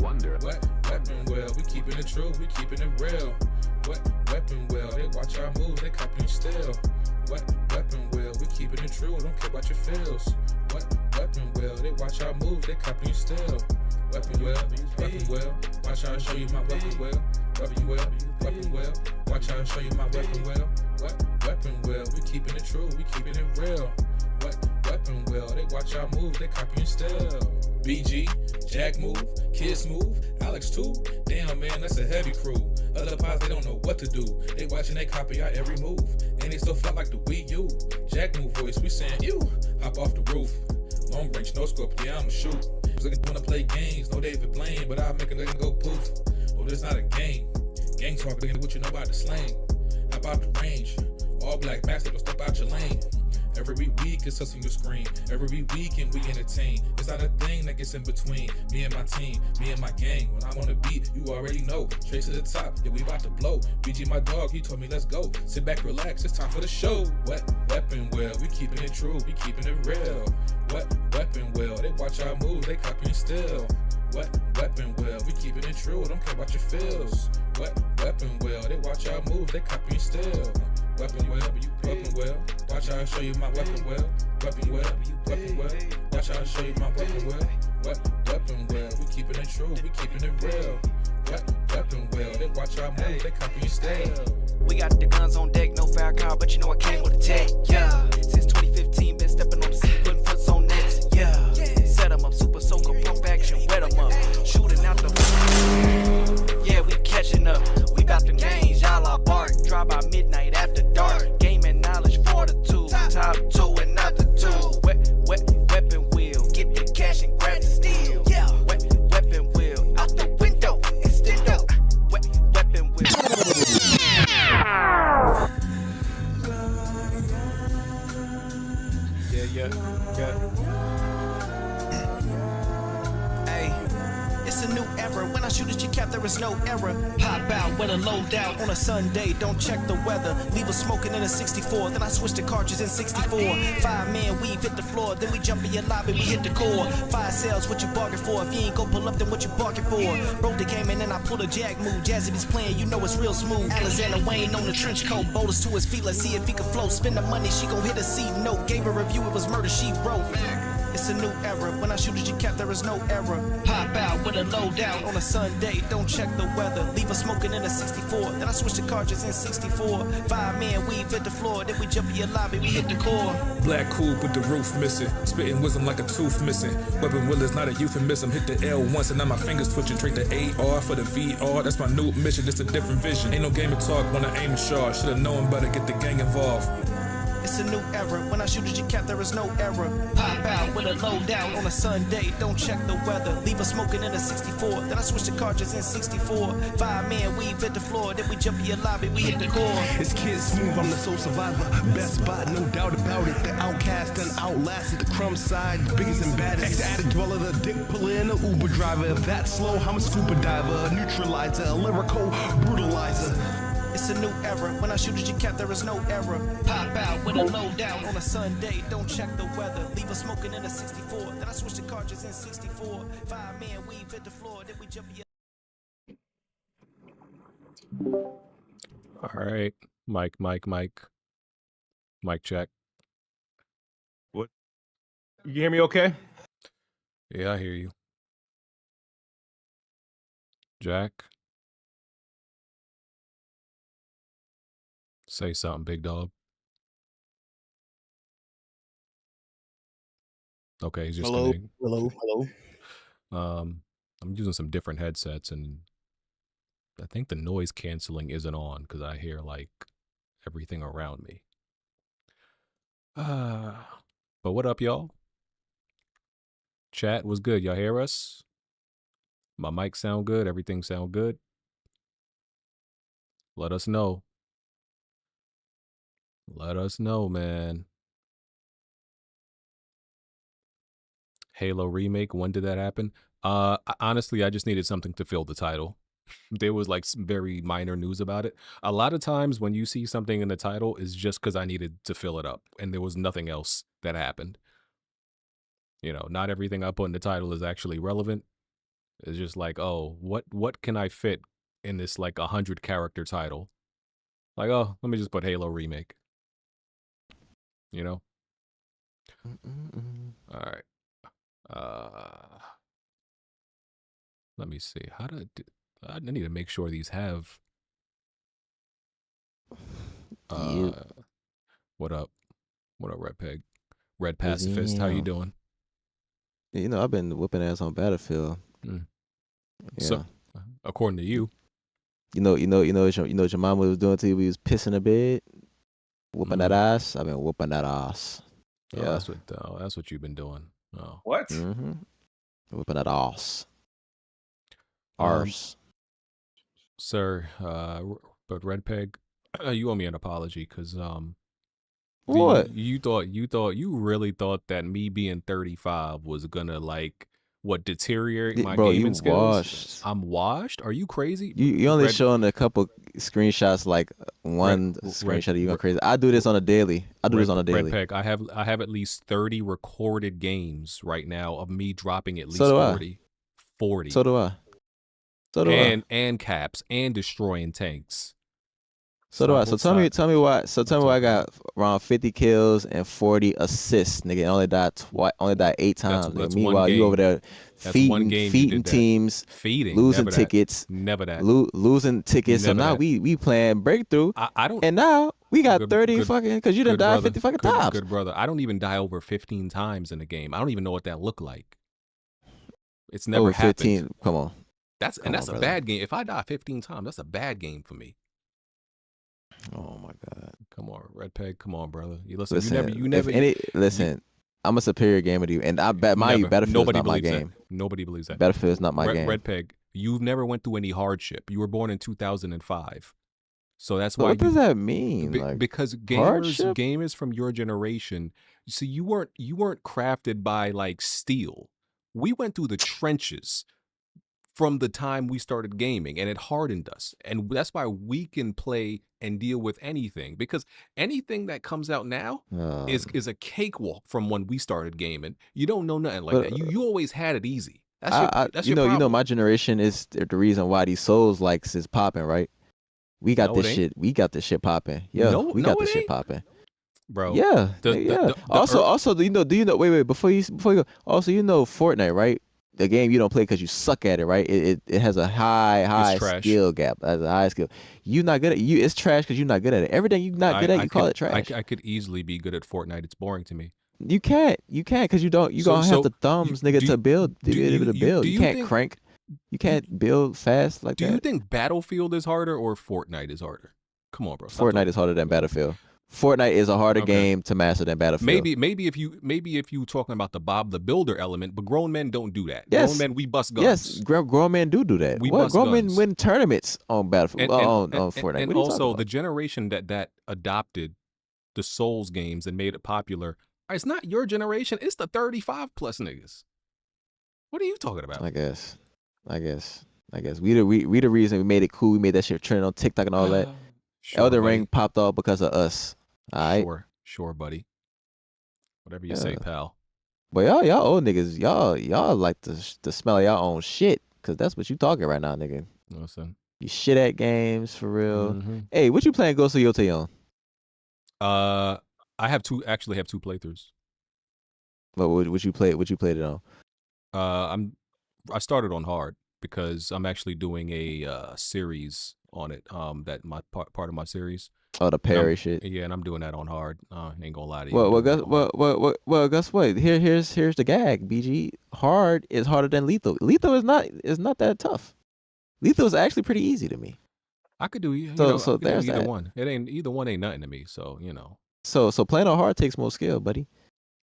wonder. What weapon will? We keeping it true, we keeping it real. What weapon will? They watch our moves, they copying still. What weapon will? We keeping it true, don't care about your feels. What weapon will? They watch our moves, they copying still. Weapon will, watch how I show you my weapon will. Weapon will, watch how I show you my weapon will. What weapon will? We keeping it true, we keeping it real. What weapon will? They watch our moves, they copying still. BG, Jack move, Kids move, Alex too. Damn man, that's a heavy crew. Other pods, they don't know what to do. They watching, they copy our every move. And they still fly like the Wii U. Jack move voice, we saying you. Hop off the roof. Long range, no scope, yeah, I'ma shoot. Niggas wanna play games, no David Blaine, but I'll make a nigga go poof. Oh, this not a game. Gang talk, nigga, what you know about the slang? Hop out the range. All black master, don't step out your lane. Every week it's us on your screen. Every weekend we entertain. It's not a thing that gets in between me and my team, me and my gang. When I'm on the beat, you already know. Straight to the top, yeah, we about to blow. BG my dog, he told me let's go. Sit back, relax, it's time for the show. What weapon will? We keeping it true, we keeping it real. What weapon will? They watch our moves, they copying still. What weapon will? We keeping it true, don't care about your feels. What weapon will? They watch our moves, they copying still. Weapon will, watch how I show you my weapon will. Weapon will, watch how I show you my weapon will. What weapon will? We keeping it true, we keeping it real. What weapon will? They watch our moves, they copying still. We got the guns on deck, no foul car, but you know I came with a tech, yeah. Since 2015, been stepping on the scene, putting foots on nets, yeah. Set 'em up, super soaker, pump action, wet 'em up. Shooting out the yeah, we catching up. We bout them games, y'all are bark. Drive by midnight after dark. Gaming knowledge, fortitude. Top two and not the two. Weapon wheel, get the cash and grab the steel. Weapon wheel, out the window, extendo. Weapon wheel. Yeah. It's a new era. When I shoot at your cap, there is no error. Pop out with a low down on a Sunday. Don't check the weather. Leave us smoking in a 64. Then I switch the cartridge in 64. 5-man weave hit the floor. Then we jump in your lobby, we hit the core. 5 sales, what you bargain for? If you ain't gon' pull up, then what you bargain for? Broke the game and then I pull a jack move. Jazzy be's playing, you know it's real smooth. Alexander Wayne on the trench coat. Boulders to his feet, let's see if he can float. Spend the money, she gon' hit a C note. Gave a review, it was murder, she wrote. It's a new era. When I shoot at your cap, there is no error. Pop out with a low down on a Sunday. Don't check the weather. Leave us smoking in a 64. Then I switch the cartridge in 64. 5-man weave hit the floor. Then we jump in your lobby, we hit the core. Black coupe with the roof missing. Spitting wisdom like a tooth missing. Weapon will is not a euphemism. Hit the L once and now my fingers twitching. Trade the AR for the VR. That's my new mission. It's a different vision. Ain't no game of talk when I aim and charge. Should've known better. Get the gang involved. It's a new era. When I shoot at your cap, there is no error. Pop out with a low down on a Sunday. Don't check the weather. Leave us smoking in a 64. Then I switch the cartridge in 64. 5-man weave hit the floor. Then we jump in your lobby, we hit the core. It's Kid Smooth, I'm the soul survivor. Best spot, no doubt about it. The outcast and outlasted. The crumb side, the biggest and baddest. Ex-addict dweller, the dick puller, and the Uber driver. If that's slow, I'm a scuba diver. A neutralizer, a lyrical brutalizer. It's a new era. When I shoot at your cap, there is no error. Pop out with a low down on a Sunday. Don't check the weather. Leave us smoking in a 64. Then I switch the cartridge in 64. 5-man weave hit the floor. Then we jump in. All right. Mic check. What? You hear me okay? Yeah, I hear you. Jack? Say something, big dog. Okay, he's just connecting. Hello. I'm using some different headsets, and I think the noise canceling isn't on because I hear like everything around me. But what up, y'all? Chat was good. Y'all hear us? My mic sound good. Everything sound good. Let us know. Let us know, man. Halo Remake, when did that happen? Honestly, I just needed something to fill the title. There was like some very minor news about it. A lot of times when you see something in the title is just because I needed to fill it up and there was nothing else that happened. You know, not everything I put in the title is actually relevant. It's just like, oh, what can I fit in this like 100-character title? Like, oh, let me just put Halo Remake. You know? All right. Let me see. How to do, I need to make sure these have You what up? What up, Red Peg? Red Yes, Pacifist, how you yeah. doing? I've been whooping ass on Battlefield. Mm. Yeah. So, according to you, what your mama was doing to you. We was pissing the bed, whooping that ass. I've been whooping that ass. oh, Yeah. that's what you've been doing. Oh. What? Whooping that ass. Um, Arse. Sir, but Red Peg, you owe me an apology because What? you really thought that me being 35 was gonna like deteriorate my Bro, you gaming skills. washed. I'm washed. Are you crazy? You only Red- showing a couple screenshots, like one screenshot of you going crazy. I do this on a daily. Red Peg, I have at least 30 recorded games right now of me dropping at least So do I. 40. So do I. And caps and destroying tanks. So do I. So tell me why. I talking got around 50 kills and 40 assists, nigga. And only died 8 times, nigga. That's Meanwhile, one you over there That's one game you feeding did that. teams, Feeding, losing never tickets, that. Never that. losing tickets. So Never now that. we playing breakthrough, I don't. and now we got Good- 30 good- fucking because you done good died brother. 50 fucking Good- times. Good brother. I don't even die over 15 times in a game. I don't even know what that looked like. It's never Over happened. 15. Come on. That's Come a on, brother. bad game. If I die 15 times, that's a bad game for me. Oh my god. Come on, Red Peg. Come on, brother. Listen, Listen, you never. listen. I'm a superior gamer to you, and I bet Battlefield's Nobody not my believes game. that. Nobody believes that. Battlefield's not my game. Red Peg, you've never went through any hardship. You were born in 2005, so that's So why. what does that mean? Because hardship? gamers from your generation, see, you weren't crafted by like steel. We went through the trenches from the time we started gaming, and it hardened us, and that's why we can play and deal with anything, because anything that comes out now is a cakewalk from when we started gaming. You don't know nothing like that. You always had it easy. That's your problem. my generation is the reason why these Souls likes is popping, right? We got No, it this ain't. shit. We got this shit popping. Yeah, we got this shit popping. Bro. Yeah, The also, do you know? Wait, before you go. Also, Fortnite, right? The game you don't play because you suck at it, right? It has a high trash. skill gap. Has a high skill. You not good at you. It's trash because you're not good at it. Everything you're not good at, you call it trash. I could easily be good at Fortnite. It's boring to me. You can't because you don't. You gonna have the thumbs, nigga, to build. To be able to build. You can't crank. You can't build fast like that. Do you think Battlefield is harder or Fortnite is harder? Come on, bro. Fortnite is harder than Battlefield. Fortnite is a harder game to master than Battlefield. Maybe if you talking about the Bob the Builder element, but grown men don't do that. Yes. Grown men, we bust guns. Yes, grown men do that. Grown men win tournaments on Battlefield on Fortnite. And also the generation that adopted the Souls games and made it popular. It's not your generation. It's the 35 plus niggas. What are you talking about? I guess. We the reason we made it cool. We made that shit trend on TikTok and all that. Sure, Elden buddy. Ring popped off because of us. All right. Sure, buddy. Whatever you say, pal. But y'all old niggas, y'all like to smell y'all own shit, cause that's what you talking right now, nigga. Listen. You shit at games for real. Mm-hmm. Hey, what you playing Ghost of Yote on? I have two playthroughs. What you played it on? I started on hard because I'm actually doing a series on it. That my part of my series. Oh, the parry shit. Yeah, and I'm doing that on hard. Ain't gonna lie to you. Well, guess what? Here's the gag. BG, hard is harder than lethal. Lethal is not that tough. Lethal is actually pretty easy to me. I could do there's either that. one. Either one ain't nothing to me. So So playing on hard takes more skill, buddy.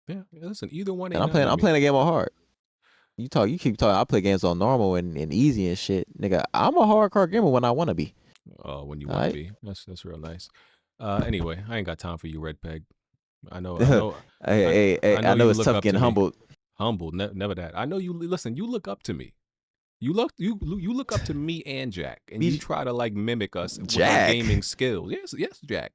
Yeah, listen, either one ain't. And I'm playing a game on hard. You keep talking. I play games on normal and easy and shit, nigga. I'm a hardcore gamer when I want to be. When you want to be. That's real nice. Anyway, I ain't got time for you, Red Peg. I know. I know it's tough getting humbled. Humbled, never that. I know you. Listen, you look up to me. You look up to me and Jack, and you BG try to like mimic us with our Jack. gaming skills. Yes, Jack.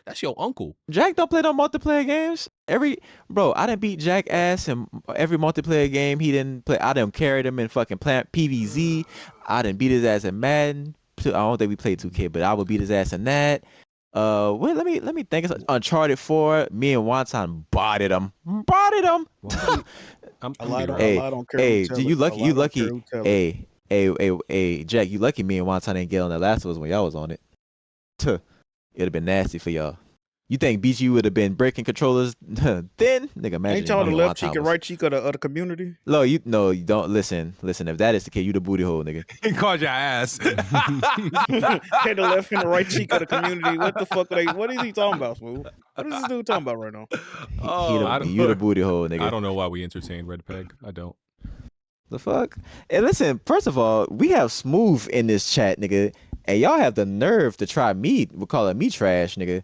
That's your uncle. Jack don't play no multiplayer games. I done beat Jack ass in every multiplayer game he didn't play. I done carried him in fucking Plant PVZ. I done beat his ass in Madden. I don't think we played 2K, but I would beat his ass in that. Wait, let me think. It's Uncharted 4. Me and Wonton bodied him. I'm I lied be on, real. I Hey, lied on care hey, who tell you it. I lucky. lied You on lucky. care who tell it. Hey, Jack, you lucky. Me and Wonton didn't get on that Last of Us when y'all was on it. Tuh. It'd have been nasty for y'all. You think BG would have been breaking controllers then? Nigga, imagine. Ain't y'all the me and left Wonton cheek and was- right cheek of the community? No, you don't listen. If that is the case, you the booty hole, nigga. He called your ass. Hey, the left and the right cheek of the community. What the fuck are they? What is he talking about, Smooth? What is this dude talking about right now? You the booty hole, nigga. I don't know why we entertain Red Peg. I don't. The fuck? And listen, first of all, we have Smooth in this chat, nigga, and y'all have the nerve to try me. We're calling me trash, nigga.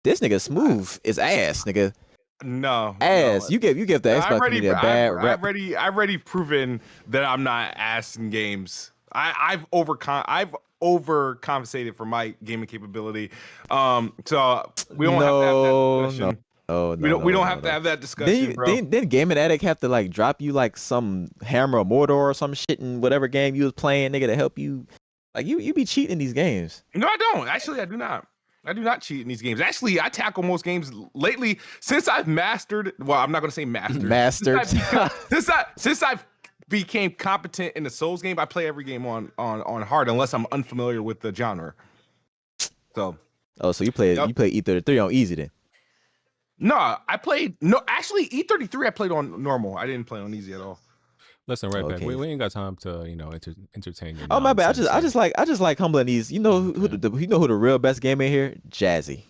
This nigga Smooth is ass, nigga. No. Ass. You give the Xbox I've community a bad rep. I've already proven that I'm not ass in games. I've overcompensated for my gaming capability. So we don't have to have that discussion. We don't have to have that discussion, bro. Didn't Gaming Addict have to like drop you like some hammer or mortar or some shit in whatever game you was playing, nigga, to help you? Like you be cheating in these games. No, I don't. Actually, I do not. I do not cheat in these games. Actually, I tackle most games lately since I've mastered. Well, I'm not going to say mastered. Mastered. Since I've became competent in the Souls game, I play every game on hard unless I'm unfamiliar with the genre. So. Oh, so you play E33 on easy then? No, actually E33 I played on normal. I didn't play on easy at all. Listen, Red Peg, Okay. we ain't got time to entertain your Oh my bad. nonsense I just like humbling these. You know who the real best gamer in here? Jazzy.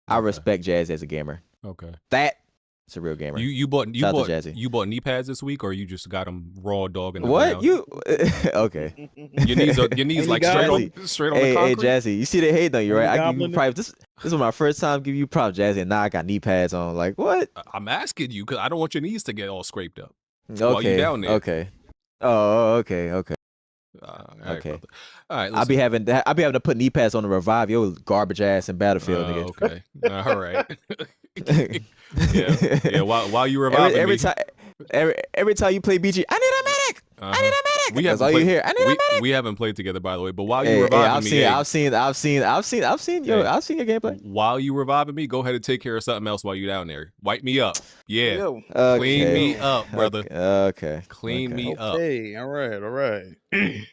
I Okay. respect Jazzy as a gamer. Okay. That's a real gamer. You bought Shout out to Jazzy. you bought knee pads this week, or you just got them raw dog in the What ground? you? Okay. Your knees like straight on the Hey, concrete. Jazzy, you see they hate on you, right? Any I give you goblin? props. This was my first time giving you props, Jazzy, and now I got knee pads on. Like what? I'm asking you because I don't want your knees to get all scraped up. Okay. While you down there. Okay. Oh, okay. All right, Okay. brother. All right. I'll be having to put knee pads on to revive your garbage ass in Battlefield, nigga. Okay. All right. yeah. While you reviving every me, time, every time you play BG, I need a medic. I need a medic. We That's haven't all you played- hear. I need a medic. we haven't played together, by the way. But while you Hey, reviving me, I've seen your gameplay. while you reviving me, go ahead and take care of something else while you down there. Wipe me up. Yeah. Yo. Clean me up, brother. Okay. Clean me up. Okay. All right. All right. Nigga,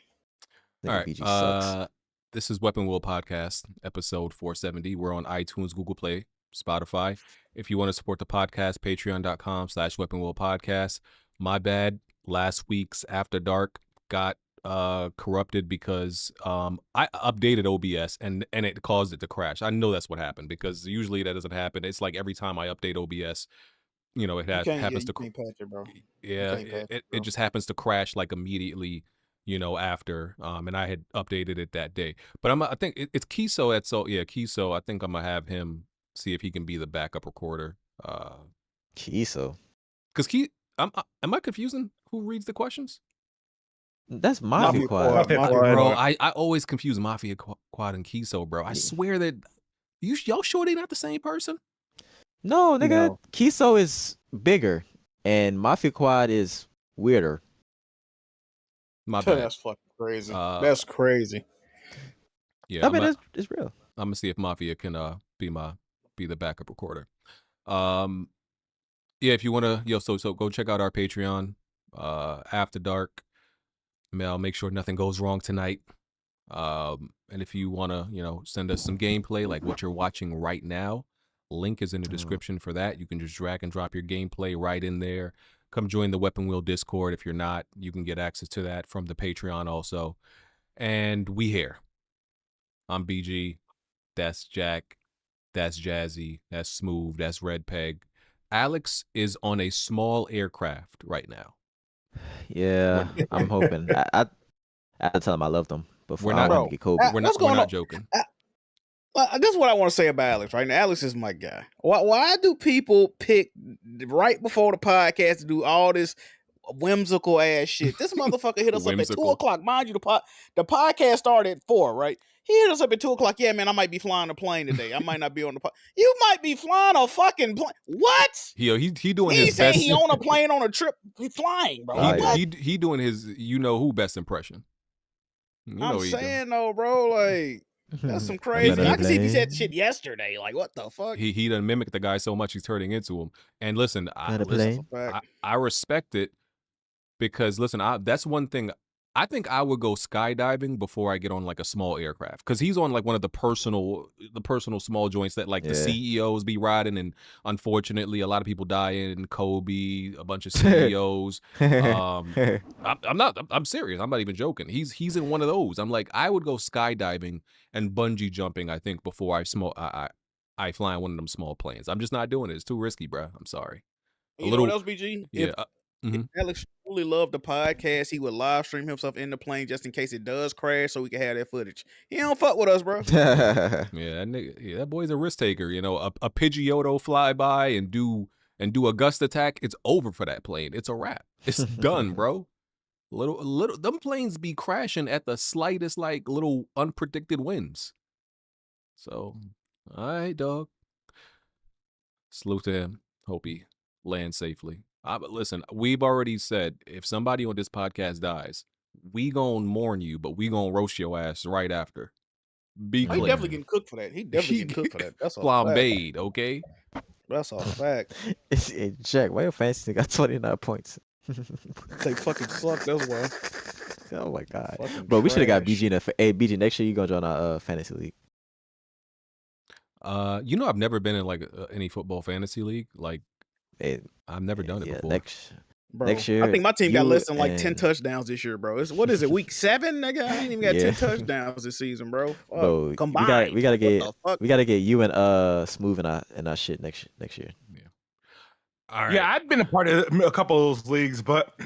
All right. BG sucks. This is Weapon Wheel Podcast, episode 470. We're on iTunes, Google Play, Spotify. If you want to support the podcast, patreon.com/Weapon Wheel Podcast. My bad. Last week's After Dark got corrupted because I updated OBS and it caused it to crash. I know that's what happened because usually that doesn't happen. It's like every time I update OBS, it happens to can't patch it, bro. yeah, can't patch it, it just happens to crash like immediately, after and I had updated it that day. But I think it's Kiso Kiso. I think I'm gonna have him see if he can be the backup recorder. Kiso. Because am I confusing who reads the questions? That's Mafia Mafia Quad. Quad. Mafia Bro, Quad. I always confuse Mafia Quad and Kiso, bro. I swear that y'all sure they not the same person? No, nigga. No. Kiso is bigger, and Mafia Quad is weirder. My bad. That's fucking crazy. Uh, That's crazy. Yeah, I mean, it's real. I'm gonna see if Mafia can be the backup recorder. Yeah, if you wanna so go check out our Patreon, After Dark. I'll make sure nothing goes wrong tonight. And if you wanna, send us some gameplay like what you're watching right now, link is in the description for that. You can just drag and drop your gameplay right in there. Come join the Weapon Wheel Discord. If you're not, you can get access to that from the Patreon also. And we here. I'm BG. That's Jack. That's Jazzy. That's Smooth. That's Red Peg. Alex is on a small aircraft right now. Yeah, I'm hoping. I had to tell him I loved him before We're I not- wanted to get Kobe. We're What's not going on? joking. This is what I want to say about Alex right now. Alex is my guy. Why do people pick right before the podcast to do all this whimsical ass shit. This motherfucker hit us up at 2 Whimsical. o'clock. Mind you, the podcast started at 4, right? He hit us up at 2 o'clock. Yeah, man, I might be flying a plane today. I might not be on the pod. You might be flying a fucking plane. What? He doing He his saying best. he on a plane on a trip. He flying, bro. Fire. What? He doing his you know who best impression. You know I'm what he doing. saying though, bro, like that's some I'm crazy. not I can see if he playing. said shit yesterday. Like, what the fuck? He done mimicked the guy so much he's turning into him. And listen, Not a plane. I respect it because listen, that's one thing. I think I would go skydiving before I get on like a small aircraft because he's on like one of the personal small joints that like the CEOs be riding, and unfortunately a lot of people die in. Kobe, a bunch of CEOs. I'm serious. I'm not even joking. He's in one of those. I'm like, I would go skydiving and bungee jumping. I think before I fly in one of them small planes. I'm just not doing it. It's too risky, bro. I'm sorry. You know what else, BG? Yeah. If Alex truly loved the podcast, he would live stream himself in the plane just in case it does crash, so we can have that footage. He don't fuck with us, bro. Yeah, that boy's a risk taker. You know, a Pidgeotto fly by and do a gust attack. It's over for that plane. It's a wrap. It's done, bro. Little them planes be crashing at the slightest like little unpredicted winds. So, all right, dog. Salute to him. Hope he lands safely. But listen, we've already said if somebody on this podcast dies, we gonna mourn you, but we gonna roast your ass right after. Be clear. He definitely getting cooked for that. He definitely getting cooked for that. That's all. Flambéed, okay? That's all fact. Hey, Jack, why your fantasy got 29 points? They fucking suck. That's why. Oh my god, Fucking bro, we should have got trash. BG in a. Hey, BG, next year you gonna join our fantasy league. You know, I've never been in like any football fantasy league. Like, Hey, I've never done it before. Next year, I think my team got you less than like 10 and- touchdowns this year, bro. What is it, week 7, nigga? I ain't even got 10 touchdowns this season, bro. Fuck. Bro, Combined. we gotta What the get you and Smooth in our shit next year. All right. Yeah, I've been a part of a couple of those leagues, but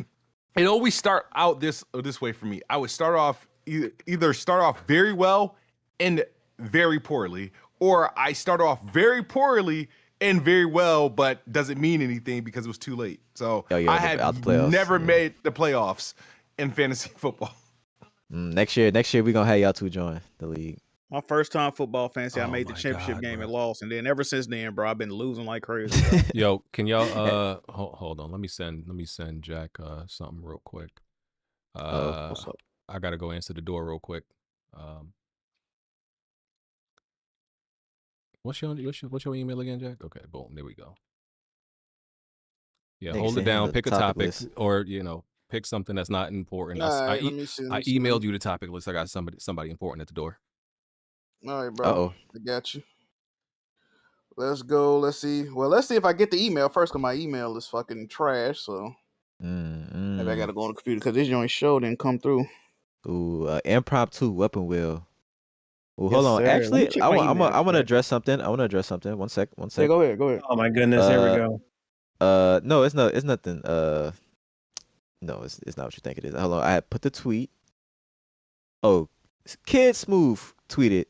it always start out this way for me. I would start off either start off very well and very poorly, or I start off very poorly and very well, but doesn't mean anything because it was too late. So Oh, yeah, I out the have playoffs, never yeah. made the playoffs in fantasy football. Next year we gonna have y'all two join the league. My first time football fantasy, I Oh made the my championship God, game bro. and lost. And then ever since then, bro, I've been losing like crazy. Bro. Yo, can y'all hold on? Let me send Jack something real quick. What's up? I gotta go answer the door real quick. What's your email again, Jack? Okay, boom, there we go. Yeah, Nigga hold said it down, the pick a topic topic, list. or pick something that's not important. I Let me see. emailed you the topic list. I got somebody important at the door. All right, bro. Uh-oh. I got you. Let's go. Let's see. Well, let's see if I get the email first, because my email is fucking trash. So maybe I got to go on the computer because this joint show didn't come through. Ooh, impromptu weapon wheel. Ooh, Yes, hold on. sir. Let me Actually, check I my want email, to Jack. address something. One sec. Yeah, go ahead. Oh my goodness, here we go. No, it's nothing. No, it's not what you think it is. Hold on, I had put the tweet. Oh, Kid Smooth tweeted,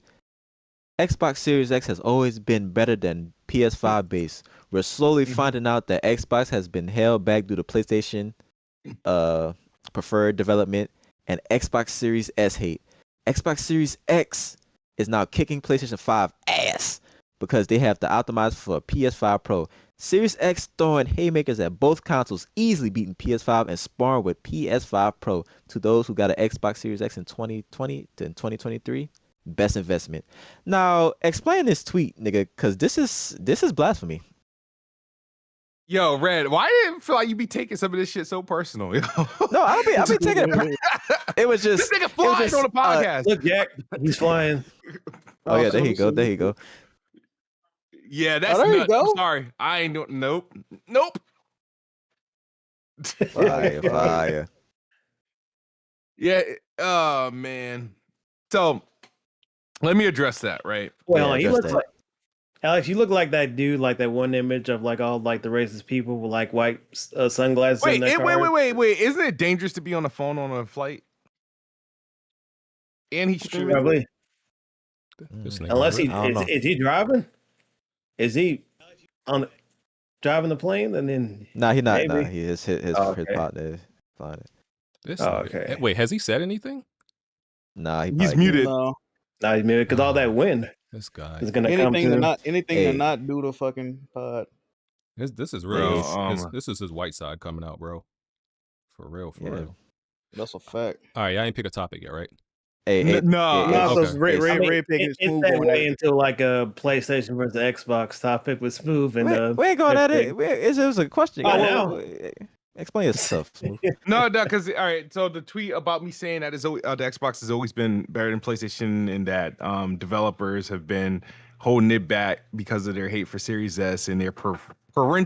Xbox Series X has always been better than PS5 base. We're slowly finding out that Xbox has been held back due to PlayStation preferred development and Xbox Series S hate. Xbox Series X is now kicking PlayStation 5 ass because they have to optimize for PS5 Pro. Series X throwing haymakers at both consoles, easily beating PS5 and sparring with PS5 Pro. To those who got an Xbox Series X in 2020 to 2023, best investment. Now, explain this tweet, nigga, because this is blasphemy. Yo, Red, why did it feel like you be taking some of this shit so personal? Yo? No, I be taking it. It was just This nigga flying on the podcast. Look, Jack, he's flying. Oh yeah, there you go. Yeah, that's there you nuts. go. I'm sorry. I ain't doing nope. Fire. Yeah. Oh man. So let me address that, right? Well, Yeah, he just looks that. like Alex. You look like that dude, like that one image of like all like the racist people with like white sunglasses. in their car. Wait. Isn't it dangerous to be on the phone on a flight? And he's streaming. Probably. This nigga Unless Rick. he I don't know. is he driving? Is he on? driving the plane, and then Nah, he not. maybe. Nah, his Oh, his okay. partner is flying it. This Oh, nigga- okay. Wait, has he said anything? Nah, he He's probably muted. No, Nah, maybe because all that wind This guy. is gonna come anything to to. not anything to Hey. not do the fucking pod. This is really Bro, this is his white side coming out, bro. For real, for Yeah. real. That's a fact. All right, I ain't pick a topic yet, right? Hey, hey, No. hey, No, so okay. it's Ray I mean, picking it smooth segued going at it. into like a PlayStation versus Xbox topic with Smooth and we ain't going at everything. it. It was a question. Oh, Explain yourself. Smooth. No, because all right. So the tweet about me saying that is the Xbox has always been better than PlayStation, and that developers have been holding it back because of their hate for Series S and their I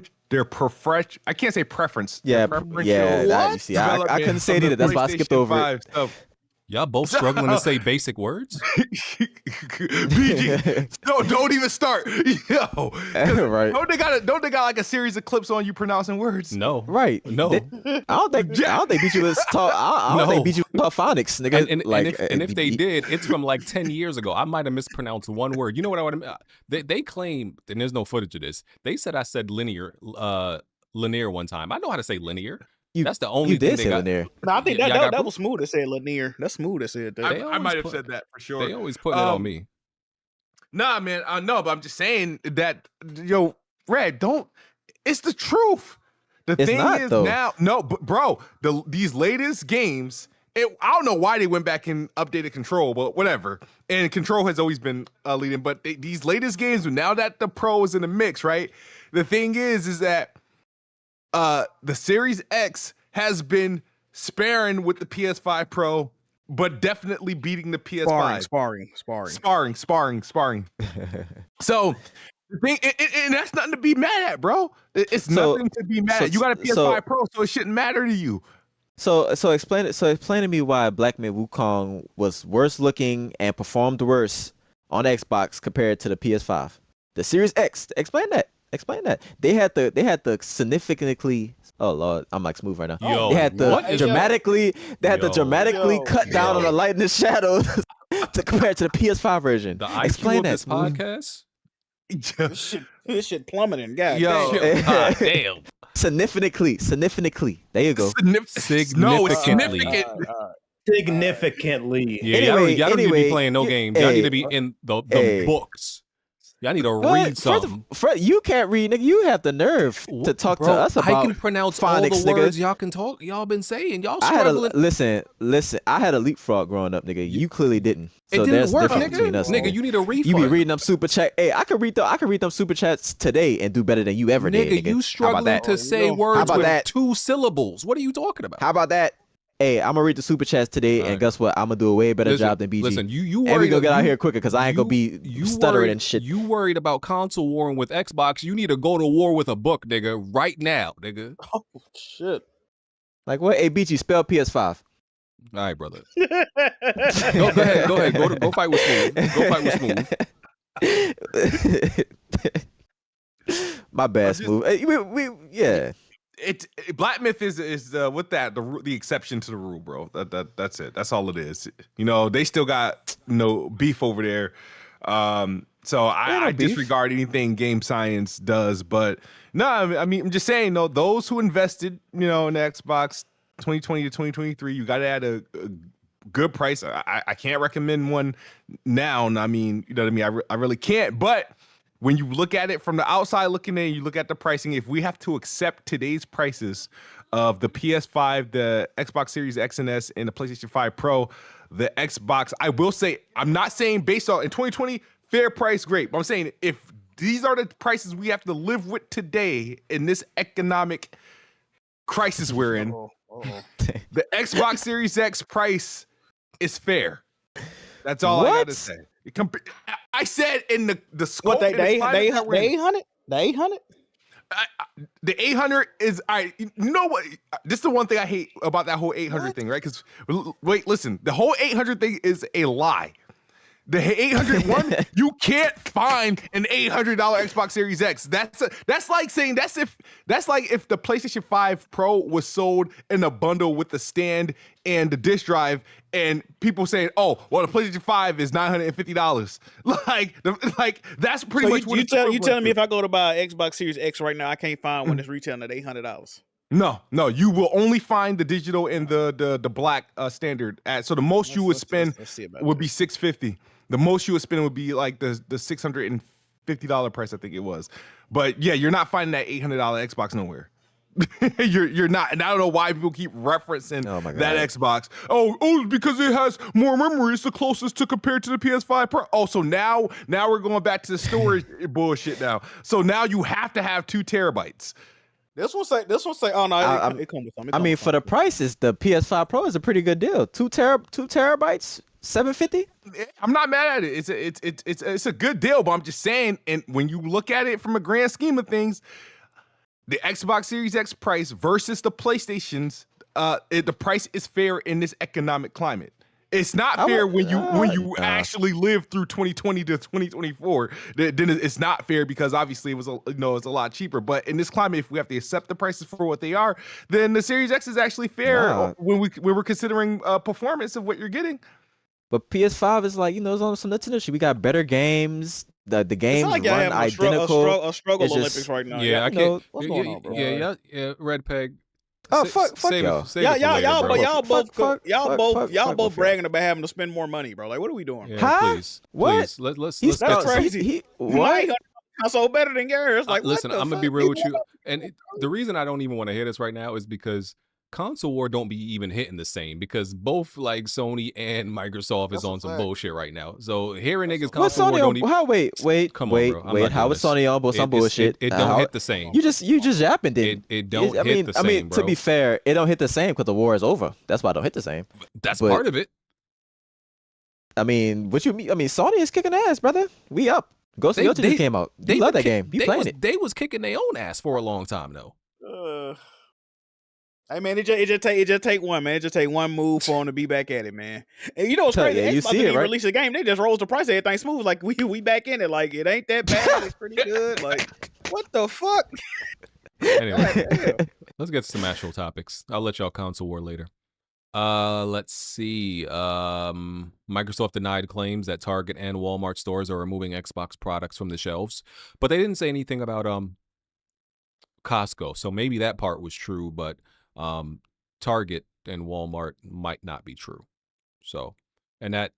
can't say preference. Yeah, their yeah. That, you see, I development couldn't say of the either. That's why I skipped PlayStation over it. 5 stuff. Y'all both struggling to say basic words? BG, don't even start. Yo, 'cause Right. don't they got like a series of clips on you pronouncing words? No. Right. No. I don't think they beat you with talk. I don't think No. they beat you with phonics, nigga. And if they did, it's from like 10 years ago. I might have mispronounced one word. You know what I would have they claim, and there's no footage of this. They said I said linear one time. I know how to say linear. That's the only you thing did they say got. linear. No, I think Yeah, I got that was Smooth that said Lanier. That's Smooth that said that. They I always might have put- said that for sure. They always putting it on me. Nah, man, I know, but I'm just saying that, yo, Red, don't. It's the truth. The It's thing not, is though. now, no, but bro, these latest games, I don't know why they went back and updated Control, but whatever. And Control has always been leading, but these latest games, now that the Pro is in the mix, right? The thing is that the Series X has been sparing with the PS5 Pro, but definitely beating the PS5. Sparring. So the thing, and that's nothing to be mad at, bro. It's nothing to be mad at. You got a PS5 Pro, so it shouldn't matter to you. So explain it. So explain to me why Black Myth Wukong was worse looking and performed worse on Xbox compared to the PS5. The Series X. Explain that. They had the significantly. Oh Lord, I'm like Smooth right now. Yo, they had to what is- dramatically. They had to Yo. dramatically cut down on Yo. the light and the shadows to compare to the PS5 version. The IQ Explain of that, this Smooth. podcast? This shit plummeting. God Yo. damn. God damn. Significantly. There you go. No, it's Significantly. significant. Significantly. Yeah, Anyway, y'all don't need to anyway, be playing no you- games. Y'all need hey, to be in the hey. books. Y'all need to What? read something. Fred, you can't read, nigga. You have the nerve to talk to Bro, us about I can pronounce phonics, all the nigga. words y'all can talk. Y'all been saying. Y'all I had a struggling. listen. I had a leapfrog growing up, nigga. You clearly didn't. It So didn't there's work, difference between us. nigga. You need a refund. You be reading them super chat. Hey, I could read them super chats today and do better than you ever did. Nigga, you How about struggling that? to say How words about with that? 2 syllables. What are you talking about? How about that? Hey, I'm gonna read the super chats today, and guess what? I'm gonna do a way better job than BG. Listen, you and we worried gonna get out you- here quicker because I ain't gonna be you stuttering worried, and shit. You worried about console warring with Xbox? You need to go to war with a book, nigga, right now, nigga. Oh shit. Like what? Hey, BG, spell PS5. All right, brother. Go ahead. Go fight with Smooth. Go fight with Smooth. My bad, Smooth. Hey, yeah. Black Myth is with that the exception to the rule, bro. That's it. That's all it is. You know, they still got beef over there. So I disregard anything Game Science does, but no, I mean I'm just saying, those who invested, in the Xbox 2020 to 2023, you got to add a good price. I can't recommend one now. I mean, you know what I mean? I really can't, but when you look at it from the outside looking in, you look at the pricing, if we have to accept today's prices of the PS5, the Xbox Series X and S, and the PlayStation 5 Pro, the Xbox, I will say, I'm not saying based on, in 2020, fair price, great. But I'm saying if these are the prices we have to live with today in this economic crisis we're in, the Xbox Series X price is fair. That's all I got to say. I said in the scope. What they 800? The 800? The 800 is you know what? This is the one thing I hate about that whole 800 thing, right? Because wait, listen, the whole 800 thing is a lie. The 801, you can't find an $800 Xbox Series X. That's like saying that's like if the PlayStation 5 Pro was sold in a bundle with the stand and the disc drive, and people saying, "Oh, well, the PlayStation 5 is $950." Like that's pretty much what you telling me if I go to buy an Xbox Series X right now, I can't find one that's retailing at $800. No, you will only find the digital and the black standard. So the most you would spend would be $650. The most you would spend would be like the $650 price, I think it was. But yeah, you're not finding that $800 Xbox nowhere. you're not, and I don't know why people keep referencing that Xbox. Oh, because it has more memory. It's the closest to compared to the PS5 Pro. Oh, so now we're going back to the storage bullshit now. So now you have to have 2 terabytes. This one say, oh no, it comes with some. I mean, for the prices, the PS5 Pro is a pretty good deal. 2 terabytes, $750. I'm not mad at it. It's a good deal, but I'm just saying, and when you look at it from a grand scheme of things, the Xbox Series X price versus the PlayStation's, the price is fair in this economic climate. It's not fair when you actually live through 2020 to 2024. Then it's not fair because obviously it's a lot cheaper. But in this climate, if we have to accept the prices for what they are, then the Series X is actually fair when we're considering performance of what you're getting. But PS5 is like, it's on some Nintendo shit. We got better games. The games like run identical. A struggle Olympics right now. Yeah, I can't. What's going on, bro? Yeah, Red Peg. Oh, fuck y'all. Y'all both bragging about having to spend more money, bro. Like, what are we doing? Huh? Please, what? Let's that's crazy. What? So better than yours. Like, listen, I'm gonna be real with you, and the reason I don't even want to hear this right now is because console war don't be even hitting the same, because both like Sony and Microsoft is on some bullshit right now. So hearing niggas console war don't even. How was Sony on some bullshit? It don't hit the same. You just yapping, dude. It don't hit the same. I mean, bro. To be fair, it don't hit the same because the war is over. That's why it don't hit the same. That's part of it. I mean, what you mean? I mean, Sony is kicking ass, brother. We up. Ghost of Yotun came out. They love that game. You playing it? They was kicking their own ass for a long time though. Hey man, it just take one, man. It just take one move for them to be back at it, man. And you know what's crazy? Yeah, you see it, right? Release the game, they just rose the price. Everything smooth, like we back in it. Like it ain't that bad. It's pretty good. Like what the fuck? Anyway, let's get to some actual topics. I'll let y'all console war later. Let's see. Microsoft denied claims that Target and Walmart stores are removing Xbox products from the shelves, but they didn't say anything about Costco. So maybe that part was true, but Target and Walmart might not be true. So, and that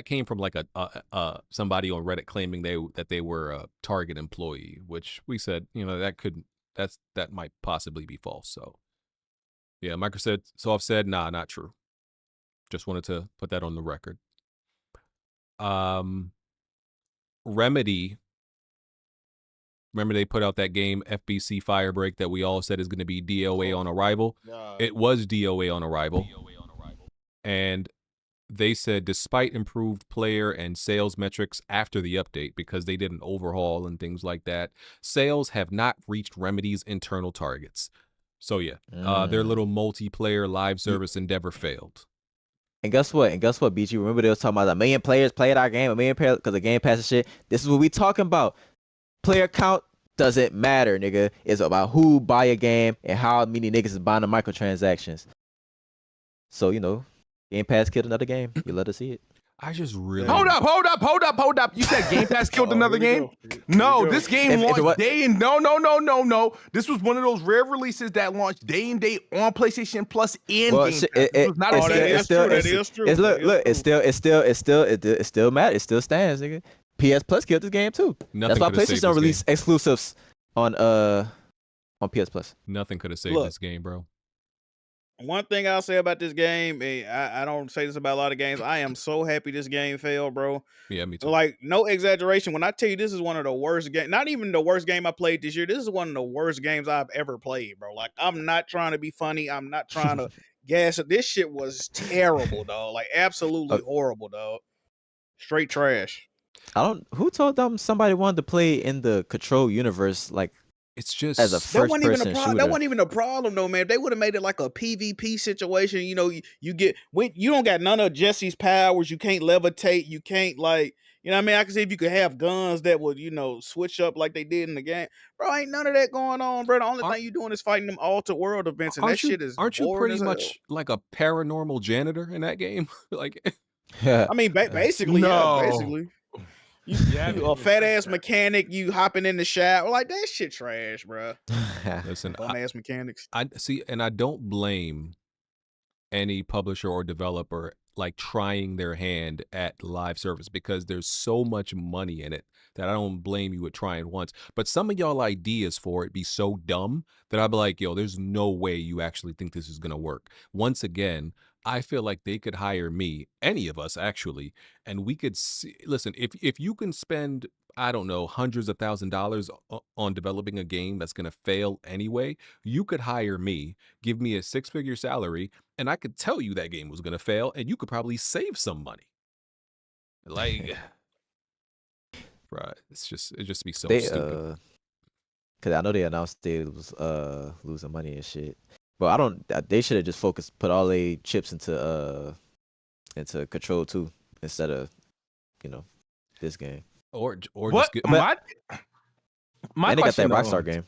came from like a somebody on Reddit claiming that they were a Target employee, which we said, that might possibly be false. So yeah, Microsoft said, nah, not true. Just wanted to put that on the record. Remedy, remember they put out that game FBC Firebreak that we all said is going to be DOA on arrival? It was DOA on arrival. And they said despite improved player and sales metrics after the update, because they did an overhaul and things like that, sales have not reached Remedy's internal targets. So yeah, their little multiplayer live service endeavor failed. And guess what, BG? Remember they was talking about 1 million players played our game, 1 million players because the Game Pass and shit. This is what we talking about. Player count doesn't matter, nigga. It's about who buy a game and how many niggas is buying the microtransactions. So, Game Pass killed another game. You let us see it. I just really... Hold up. You said Game Pass killed another game? No, this game launched day and... No. This was one of those rare releases that launched day and date on PlayStation Plus and Game Pass. That is true. Look, it still matters. It still stands, nigga. PS Plus killed this game too. That's why PlayStation don't release exclusives on PS Plus. Nothing could have saved this game, bro. One thing I'll say about this game, I don't say this about a lot of games. I am so happy this game failed, bro. Yeah, me too. Like, no exaggeration. When I tell you this is one of the worst games, not even the worst game I played this year. This is one of the worst games I've ever played, bro. Like, I'm not trying to be funny. I'm not trying to gas it. This shit was terrible, dog. Like, absolutely horrible, dog. Straight trash. Who told them somebody wanted to play in the Control universe like It's just as a That first wasn't even a person problem. That shooter. wasn't even a problem though, man. If they would have made it like a PvP situation, you know, you get when you don't got none of Jesse's powers. You can't levitate. You can't like, you know what I mean? I can see if you could have guns that would, you know, switch up like they did in the game. Bro, ain't none of that going on, bro. The only aren't thing you doing is fighting them alter world events, and that shit is aren't you boring pretty as hell. much like a paranormal janitor in that game? Like I mean, basically, yeah, No. basically. You, Yeah, you a fat ass mechanic, you hopping in the shower, like that shit trash, bro. listen, Bum ass mechanics. I see, and I don't blame any publisher or developer like trying their hand at live service because there's so much money in it that I don't blame you at trying once. But some of y'all ideas for it be so dumb that I'd be like, yo, there's no way you actually think this is gonna work. Once again, I feel like they could hire me, any of us actually, and we could see, listen, if you can spend, I don't know, hundreds of $1,000s on developing a game that's gonna fail anyway, you could hire me, give me a 6-figure salary, and I could tell you that game was gonna fail, and you could probably save some money. Like, right? It just be so They stupid. cause I know they announced they was losing money and shit. But I don't. They should have just put all their chips into Control 2 instead of, you know, this game. Or What just get my And they got question that though, Rockstar game.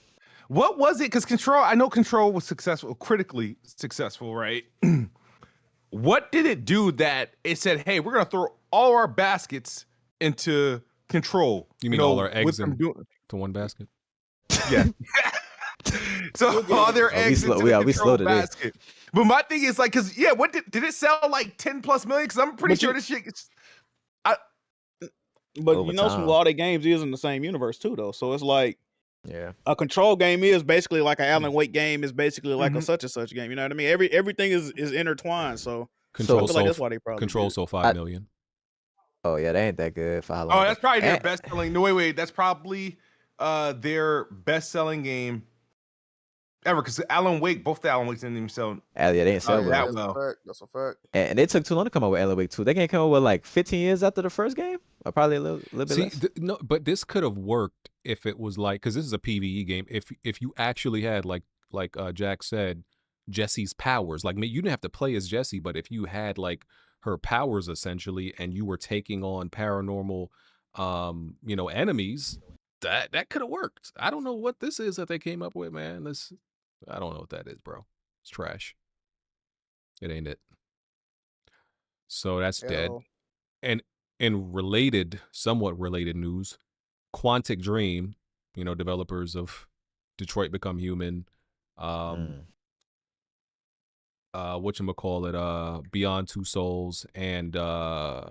what was it? Because Control, I know Control was successful, critically successful, right? What did it do that it said, "Hey, we're gonna throw all our baskets into Control"? You mean all our with eggs them to one basket? Yeah. So all their eggs into the we Control slowed it in. basket. But my thing is like, cause yeah, what did it sell like 10 plus million? Because I'm pretty But sure you- this shit. But Over you know, some time. of all their games is in the same universe too, though. So it's like Yeah. a Control game is basically like an Alan Wake game is basically like a Mhm. such and such game. You know what I mean? Everything is intertwined. So I Control feel like sold that's why they probably Control did it. sold 5 million. Oh yeah, they ain't that good for how long. Oh, that's probably their And- best selling. No, wait. That's probably their best selling game ever. Because Alan Wake, both the Alan Wakes didn't even sell. Yeah, they ain't sell yeah, well. that well. fact. That's a fact. And they took too long to come out with Alan Wake 2. They can't come out with like 15 years after the first game, or probably a little bit See, less. no, but this could have worked if it was like, because this is a PvE game. If you actually had like Jack said, Jesse's powers. Like, you didn't have to play as Jesse, but if you had like her powers essentially, and you were taking on paranormal, enemies, that could have worked. I don't know what this is that they came up with, man. I don't know what that is, bro. It's trash. It ain't it. So that's dead. Yo. And in somewhat related news, Quantic Dream, developers of Detroit Become Human, Beyond Two Souls, and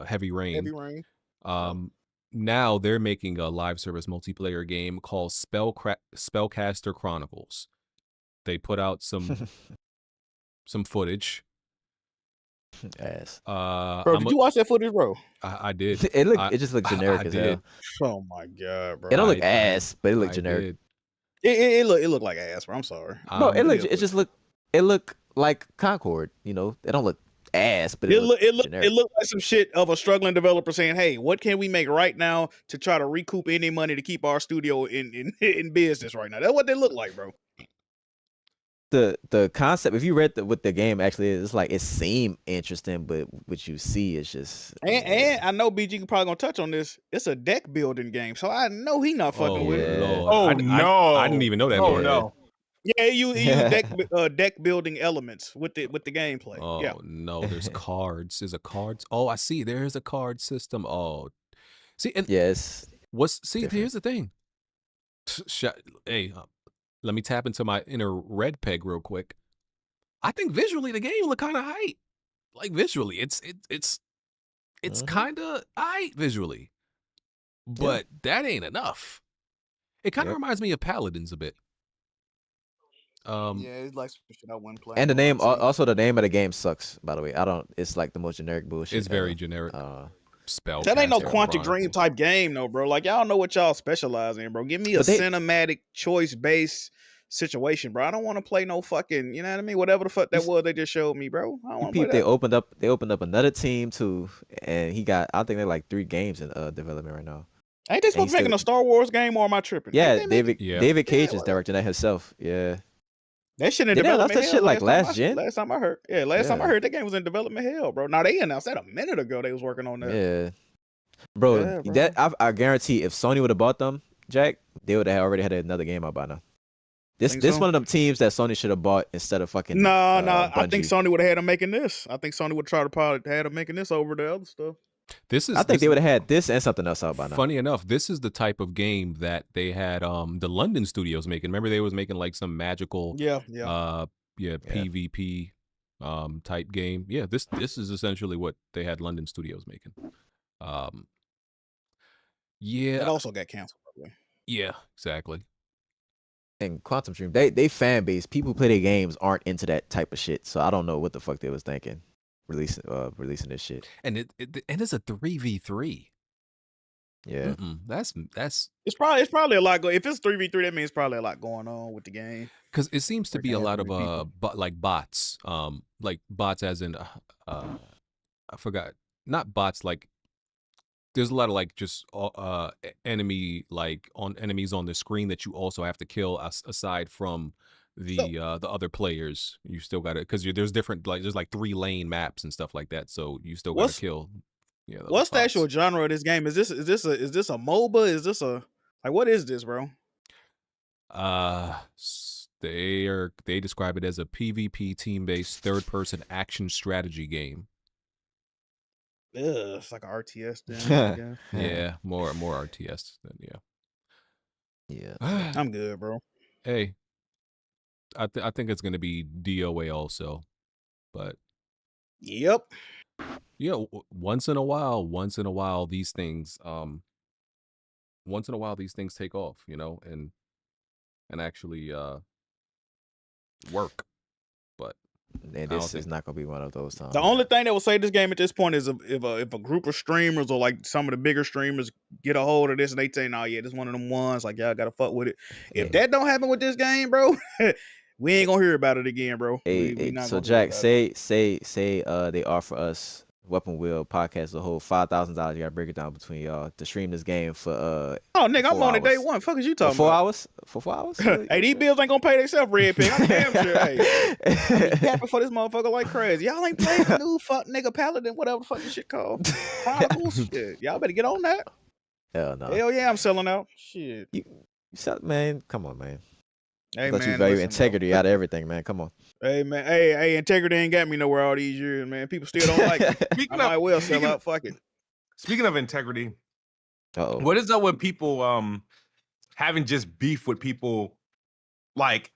Heavy Rain. Heavy Rain. Now they're making a live service multiplayer game called Spellcaster Chronicles. They put out some footage. Ass. Bro, did you watch that footage, bro? I did. It just looked generic I as hell. Oh my god, bro. It don't look I- ass, but it looked I generic. did. It looked like ass, bro. I'm sorry. No, it Um, looked like Concord. It don't look ass, but It looked generic. looked like some shit of a struggling developer saying, "Hey, what can we make right now to try to recoup any money to keep our studio in business right now?" That's what they look like, bro. The concept, if you read what the game actually is, it's like it seemed interesting, but what you see is just And I know BG probably gonna touch on this. It's a deck building game, so I know he not fucking Oh with it. Lord. Oh, I no. didn't even know that. Oh part. no. Yeah, you use deck building elements with the gameplay. Oh Yeah, no, there's cards. There's a cards. Oh, I see. There's a card system. Oh, see, and yes. different. Here's the thing. Hey, let me tap into my inner red peg real quick. I think visually the game look kind of hype. Like visually, it's kind of hype visually, but that ain't enough. It kind of reminds me of Paladins a bit. yeah, it's like some shit I wouldn't play. And the name, also the name of the game sucks. By the way, it's like the most generic bullshit. It's very ever. generic. Spell. That ain't no Quantic Dream type game, though, bro. Like y'all know what y'all specialize in, bro. Give me a cinematic choice based situation, bro. I don't want to play no fucking, you know what I mean? Whatever the fuck that was they just showed me, bro. I don't want to play They that. opened up another team too, and I think they're like 3 games in development right now. Ain't they And supposed he's to be making still, a Star Wars game, or am I tripping? Ain't yeah, they making? Yeah. David Cage Yeah, is directing that himself. Yeah. that shit in Did they announce development that hell. shit like last gen? Last time I heard, yeah, last time I Yeah. heard that game was in development hell, bro. Now they announced that a minute ago. They was working on that. Yeah. Bro, Yeah, bro. that I guarantee if Sony would have bought them, Jack, they would have already had another game out by now. Think This so? one of them teams that Sony should have bought instead of fucking No. I think Bungie. Sony would have had them making this. I think Sony would try to probably had them making this over the other stuff. This is I think this they is- would have had this and something else out by now. funny enough. This is the type of game that they had the London studios making. Remember they was making like some magical Yeah. PvP type game. Yeah, this is essentially what they had London studios making. That Yeah, also got canceled. By the way. yeah, exactly. And Quantum Dream, they fan base, people who play their games aren't into that type of shit. So I don't know what the fuck they was thinking releasing this shit. And and it's a 3v3. Yeah. That's It's probably a lot. If it's 3v3, that means it's probably a lot going on with the game. because it seems to be a Freaking lot of having people. like bots, like bots as in I forgot, not bots, like there's a lot of like just enemy like on enemies on the screen that you also have to kill aside from the other players. You still got to, because there's different, like there's like 3-lane maps and stuff like that, so you still got What's- to kill. Yeah, those What's the bots. actual genre of this game? Is this a MOBA? Is this a like what is this, bro? They describe it as a PvP team-based third-person action strategy game. Ugh, it's like an RTS then. I guess. Yeah, more RTS than Yeah. I'm good, bro. Hey, I think it's gonna be DOA also, but Yep. yeah, once in a while these things take off, and actually work. But And this is not gonna be one of those times. The only thing that will save this game at this point is if a group of streamers or like some of the bigger streamers get a hold of this and they say, "No, yeah, this one of them ones. Like, y'all gotta fuck with it." If that don't happen with this game, bro, we ain't gonna hear about it again, bro. We not So gonna hear Jack, about it. say they offer us Weapon Wheel podcast the whole $5,000. You gotta break it down between y'all to stream this game for Oh, nigga, I'm 4 on it day hours. one. Fuck is you For talking 4 about? hours? For 4 hours? Hey, these bills ain't gonna pay themselves, Red Pig. I'm damn sure. Hey, I be capping for this motherfucker like crazy. Y'all ain't playing the new fuck nigga Paladin, whatever the fuck this shit called. Chronicles. Shit. Y'all better get on that. Hell no. Hell yeah, I'm selling out. Shit. Man, come on, man. Hey, I thought you man, value listen, integrity out of everything, man. Come on. Hey man, hey, integrity ain't got me nowhere all these years, man. People still don't like it. I Speaking might of, well sell speaking, out. Fuck it. speaking of integrity, Uh-oh. what is up with people having just beef with people like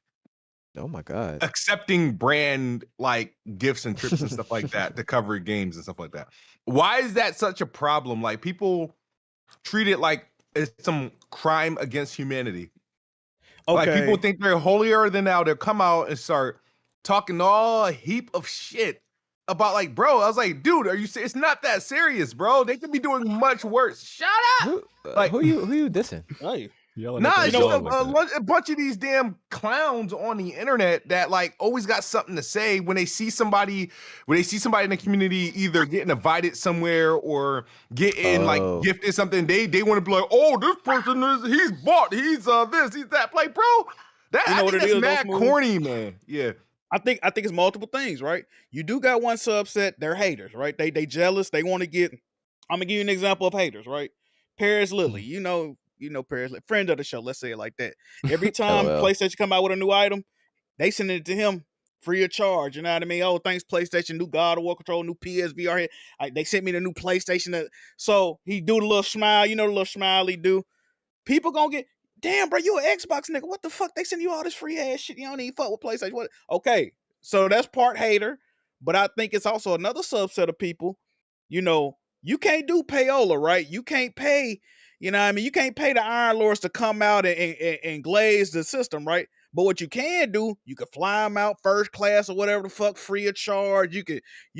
Oh my God. accepting brand like gifts and trips and stuff like that to cover games and stuff like that? Why is that such a problem? Like people treat it like it's some crime against humanity. Okay. Like people think they're holier than thou. They'll come out and start talking all a heap of shit about like, bro. I was like, dude, are you? It's not that serious, bro. They could be doing much worse. Shut up. Like- Who you dissing? Hey. yelling Nah, at it's the just dog like that. a bunch of these damn clowns on the internet that like always got something to say when they see somebody in the community either getting invited somewhere or getting like gifted something. They want to be like, oh, this person he's bought, he's this, he's that. Like, bro, that You know I what think it that's is, mad Smooth? corny, man. Yeah. I think it's multiple things, right? You do got one subset, they're haters, right? They jealous, they want to get. I'm gonna give you an example of haters, right? Paris Lily, you know Paris, friend of the show, let's say it like that. Every time LOL. PlayStation come out with a new item, they send it to him free of charge. You know what I mean? Oh, thanks PlayStation, new God of War control, new PSVR here. They sent me the new PlayStation. So he do the little smile, you know the little smile he do. People gonna get, damn, bro, you an Xbox nigga. What the fuck? They send you all this free ass shit. You don't even fuck with PlayStation. What? Okay, so that's part hater, but I think it's also another subset of people. You know, you can't do payola, right? You can't pay. You know what I mean? You can't pay the Iron Lords to come out and glaze the system, right? But what you can do, you can fly them out first class or whatever the fuck, free of charge. You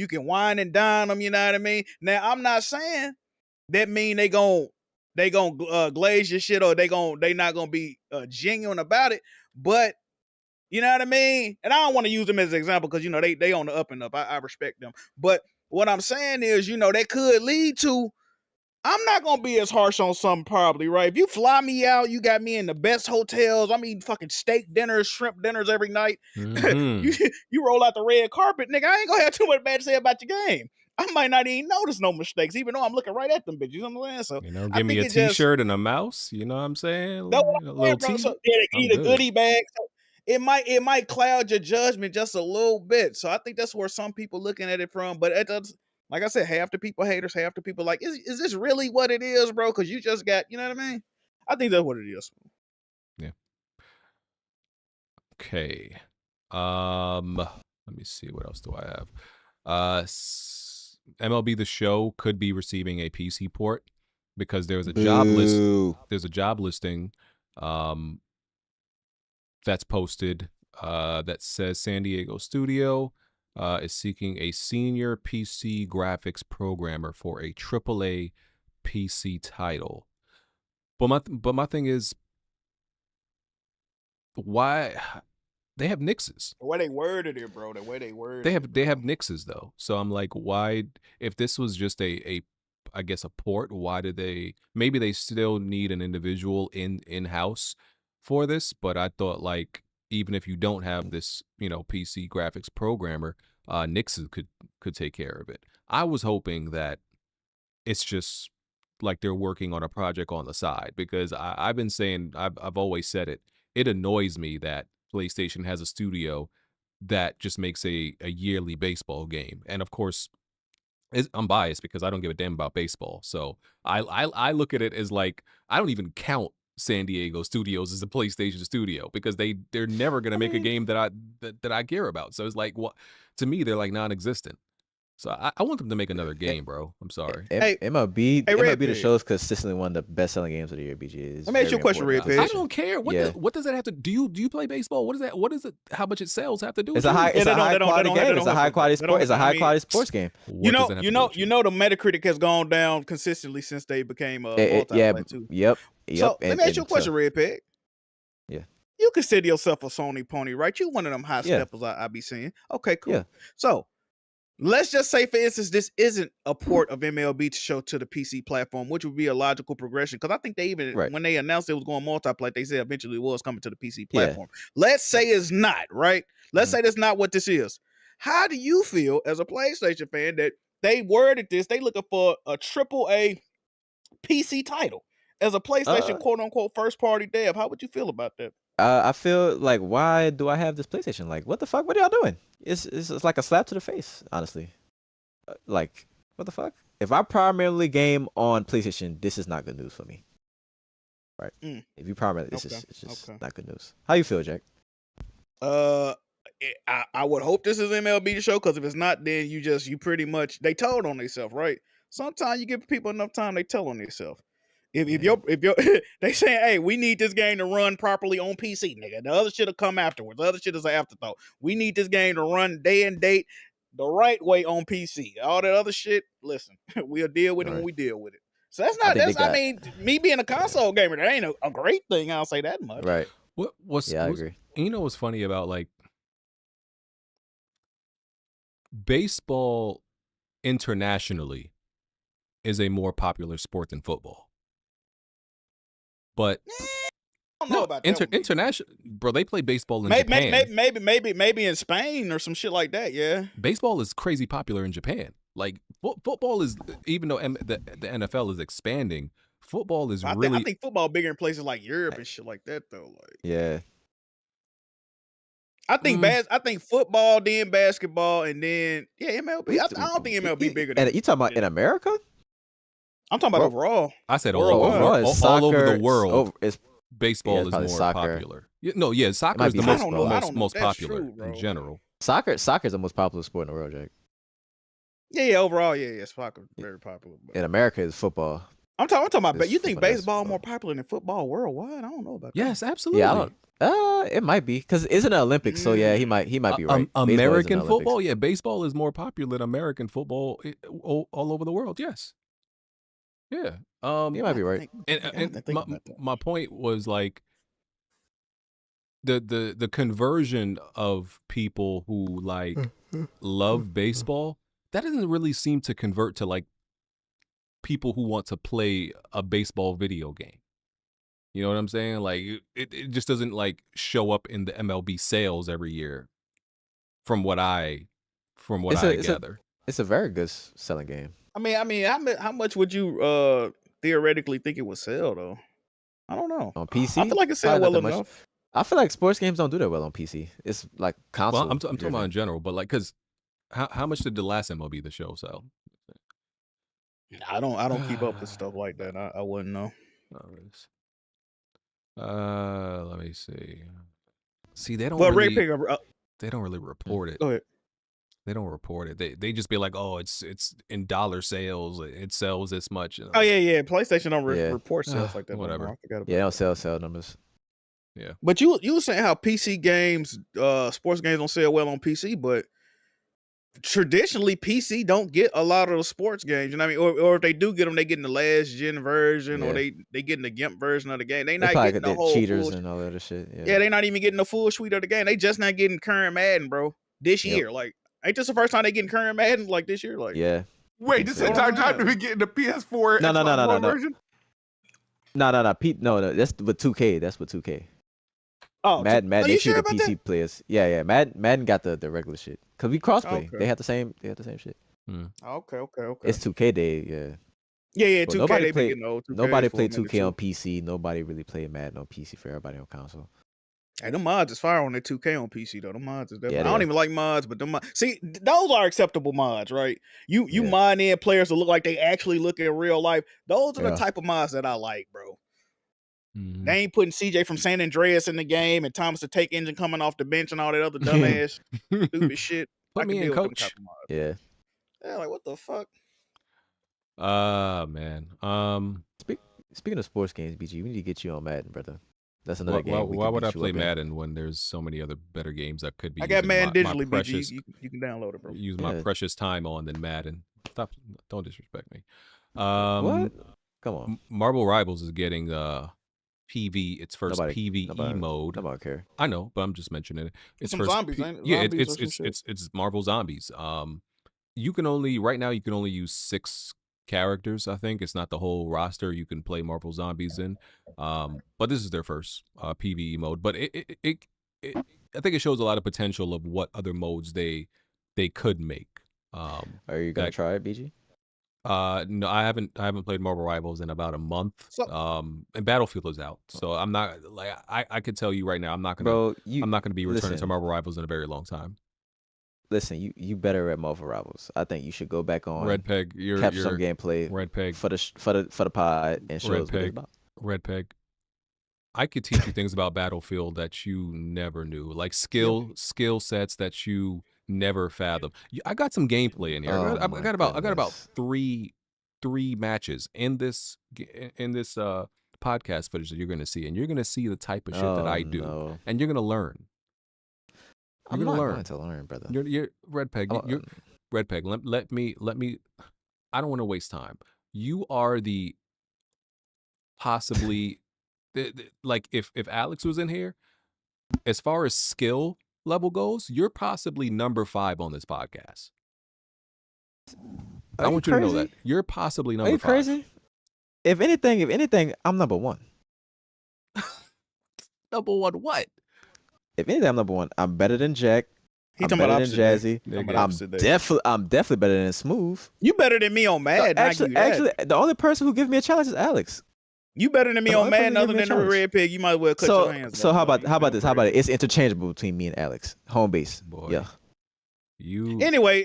can wine and dine them. You know what I mean? Now, I'm not saying that mean they gon' glaze your shit or they not gonna be genuine about it. But you know what I mean? And I don't want to use them as an example because you know they on the up and up. I respect them. But what I'm saying is, you know, that could lead to I'm not gonna be as harsh on something probably, right? If you fly me out, you got me in the best hotels. I'm eating fucking steak dinners, shrimp dinners every night. Mhm. you roll out the red carpet, nigga. I ain't gonna have too much bad to say about your game. I might not even notice no mistakes, even though I'm looking right at them bitches. You know what I'm saying? So You know, I give me think a it just T-shirt and a mouse. You know what I'm saying? that's what A I'm little saying, bro. tea. So yeah, they I'm eat a good. goodie bag. So it might cloud your judgment just a little bit. So I think that's where some people looking at it from. But it does, like I said, half the people haters, half the people like, is this really what it is, bro? Because you just got, you know what I mean? I think that's what it is. Yeah. Okay. Let me see. What else do I have? MLB The Show could be receiving a PC port because there's a job list. Boo. There's a job listing that's posted that says San Diego Studio is seeking a senior PC graphics programmer for a AAA PC title. But my thing is, why they have nixes? The way they worded it, bro. The way they worded They have nixes though. So I'm like, why? If this was just a I guess a port, why did they? Maybe they still need an individual in-house for this. But I thought like even if you don't have this, PC graphics programmer, nixes could take care of it. I was hoping that it's just like they're working on a project on the side because I've been saying I've always said it. It annoys me that PlayStation has a studio that just makes a yearly baseball game, and of course, I'm biased because I don't give a damn about baseball. So I look at it as like I don't even count San Diego Studios as a PlayStation studio because they're never gonna make a game that I care about. So it's like what to me they're like non-existent. So I want them to make another game, bro. I'm sorry. Hey, MLB Red The Pig. Show is consistently one of the best-selling games of the year. BG. Let me ask you a question, Red Pig. I don't care. Yeah. What does that have to do you play baseball? What is that? What is it? How much it sells have to do with It's a high, Yeah, it's they a don't- high they don't- quality they don't- game. they It's a don't high have to- quality they sport. It's a don't- I high mean- quality sports game. What does that have to do with you know the Metacritic has gone down consistently since they became Yeah, multiplayer too. yep. So let me ask you a and question, Red Pig. Yeah. You consider yourself a Sony pony, right? You one of them high Yeah. steppers I be seeing. Okay, cool. Yeah. So let's just say, for instance, this isn't a port of MLB to show to the PC platform, which would be a logical progression. Because I think they even Right. when they announced it was going multiplayer, they said eventually it was coming to the PC Yeah. platform. Let's say it's not, right? Let's say that's not what this is. How do you feel as a PlayStation fan that they worded this? They looking for a AAA PC title as a PlayStation quote unquote first party dev. How would you feel about that? I feel like, why do I have this PlayStation? Like, what the fuck? What are y'all doing? It's like a slap to the face, honestly. Like, what the fuck? If I primarily game on PlayStation, this is not good news for me. Right? If you primarily, it's just not good news. How you feel, Jack? I would hope this is MLB to show, because if it's not, then you pretty much they told on themselves, right? Sometimes you give people enough time, they tell on themselves. If you're they saying, hey, we need this game to run properly on PC, nigga. The other shit will come afterwards. The other shit is an afterthought. We need this game to run day and date the right way on PC. All that other shit, listen, we'll deal with it when we deal with it. So that's not I mean, me being a console gamer, that ain't a great thing. I'll say that much. Right. I agree. You know what's funny about like baseball internationally is a more popular sport than football. But I don't know about that. International, bro, they play baseball in Japan. Maybe in Spain or some shit like that. Yeah, baseball is crazy popular in Japan. Like football is, even though the NFL is expanding, football is I think football bigger in places like Europe and shit like that though. Like, yeah, I think I think football, then basketball, and then MLB. I don't think MLB bigger than. You talking about in America? I'm talking about overall. I said overall. All over the world. Baseball is more soccer. popular. Soccer is the most popular in general. Soccer is the most popular sport in the world, Jake. Yeah, overall, soccer very popular. But in America, is football. I'm talking about. You think baseball more popular than football worldwide? I don't know about that. Yes, absolutely. Yeah, it might be because it's an Olympics, so yeah, he might be right. American football, yeah, baseball is more popular than American football all over the world. Yes. Yeah, you might be right. And my point was like the conversion of people who like love baseball, that doesn't really seem to convert to like people who want to play a baseball video game. You know what I'm saying? Like it just doesn't like show up in the MLB sales every year from what I gather. It's a very good selling game. I mean, how much would you theoretically think it would sell though? I don't know. On PC, I feel like it sell probably not well that much. enough. I feel like sports games don't do that well on PC. It's like console. Well, I'm talking about in general, but like, cause how much did the last MLB the show sell? I don't keep up with stuff like that. I wouldn't know. Let me see. See, they don't Well, really, they don't really report it. Go ahead. They don't report it. They just be like, oh, it's in dollar sales. It sells this much. And Oh yeah. PlayStation don't report sales like that. Whatever. No more. I forgot about Yeah, they don't sell numbers. Yeah. But you were saying how PC games, sports games don't sell well on PC, but traditionally PC don't get a lot of the sports games. You know what I mean? Or if they do get them, they get in the last gen version, or they get in the GIMP version of the game. They not probably getting the get whole cheaters full, and all that other shit. yeah, they not even getting the full suite of the game. They just not getting current Madden, bro. This year, like, ain't this the first time they getting current Madden like this year? Like, Yeah. Wait, this entire time to be getting the PS4 No. version? No. Pete, no. That's with 2K. That's with 2K. oh, Madden, are they you treat sure the about PC that? players. Yeah. Madden got the regular shit. Cause we crossplay. Okay. They have the same shit. Okay. It's 2K Day. Yeah. Yeah. But 2K. nobody They been played. getting old 2K Nobody for a played minute, 2K on too. PC. Nobody really played Madden on PC for everybody on console. Hey, them mods is fire on that 2K on PC though. Them mods is definitely. Yeah, I don't they even like mods, but them see, those are acceptable mods, right? You mod in players to look like they actually look in real life. Those are the type of mods that I like, bro. They ain't putting CJ from San Andreas in the game and Thomas the Take Engine coming off the bench and all that other dumbass stupid shit. Put I me can in, deal with them coach. type of mods. Yeah. Yeah, like what the fuck? Man. Speaking of sports games, BG, we need to get you on Madden, brother. That's another game. Why would I play Madden when there's so many other better games I could be? I got Madden digitally, my precious, BG. You can download it, bro. Use my precious time on than Madden. Stop! Don't disrespect me. What? Come on. Marvel Rivals is getting PV. Its first PVE mode. Nobody care. I know, but I'm just mentioning it. It's some first zombies, ain't it? yeah, Zombies it's Marvel Zombies. You can only use 6 characters. I think it's not the whole roster you can play Marvel Zombies in. But this is their first PVE mode. But it I think it shows a lot of potential of what other modes they could make. Are you gonna try it, BG? No, I haven't played Marvel Rivals in about a month. And Battlefield is out, so I'm not like I could tell you right now I'm not gonna be returning to Marvel Rivals in a very long time. Listen, you better at Marvel Rivals. I think you should go back on Red Peg. Capture some gameplay. Red Peg for the pod and show us what it's about. Red Peg. I could teach you things about Battlefield that you never knew, like skill sets that you never fathomed. I got some gameplay in here. I got about three matches in this podcast footage that you're going to see, and you're going to see the type of shit that I do, and you're going to learn. I'm not going to learn, brother. You're Red Peg. You're Red Peg. Let me. I don't want to waste time. You are the possibly like if Alex was in here, as far as skill level goes, you're possibly number 5 on this podcast. I want you to know that you're possibly number 5. Are you crazy? If anything, I'm number 1. Number 1 what? If anything, I'm number 1. I'm better than Jack. He I'm talking better about than Jazzy. I'm definitely better than Smooth. You better than me on Madden. Actually, the only person who gives me a challenge is Alex. You better than me on Madden other than the Red Pig. You might as well cut your hands. So how about this? How about it? It's interchangeable between me and Alex. Home base. Boy. Yeah. Anyway,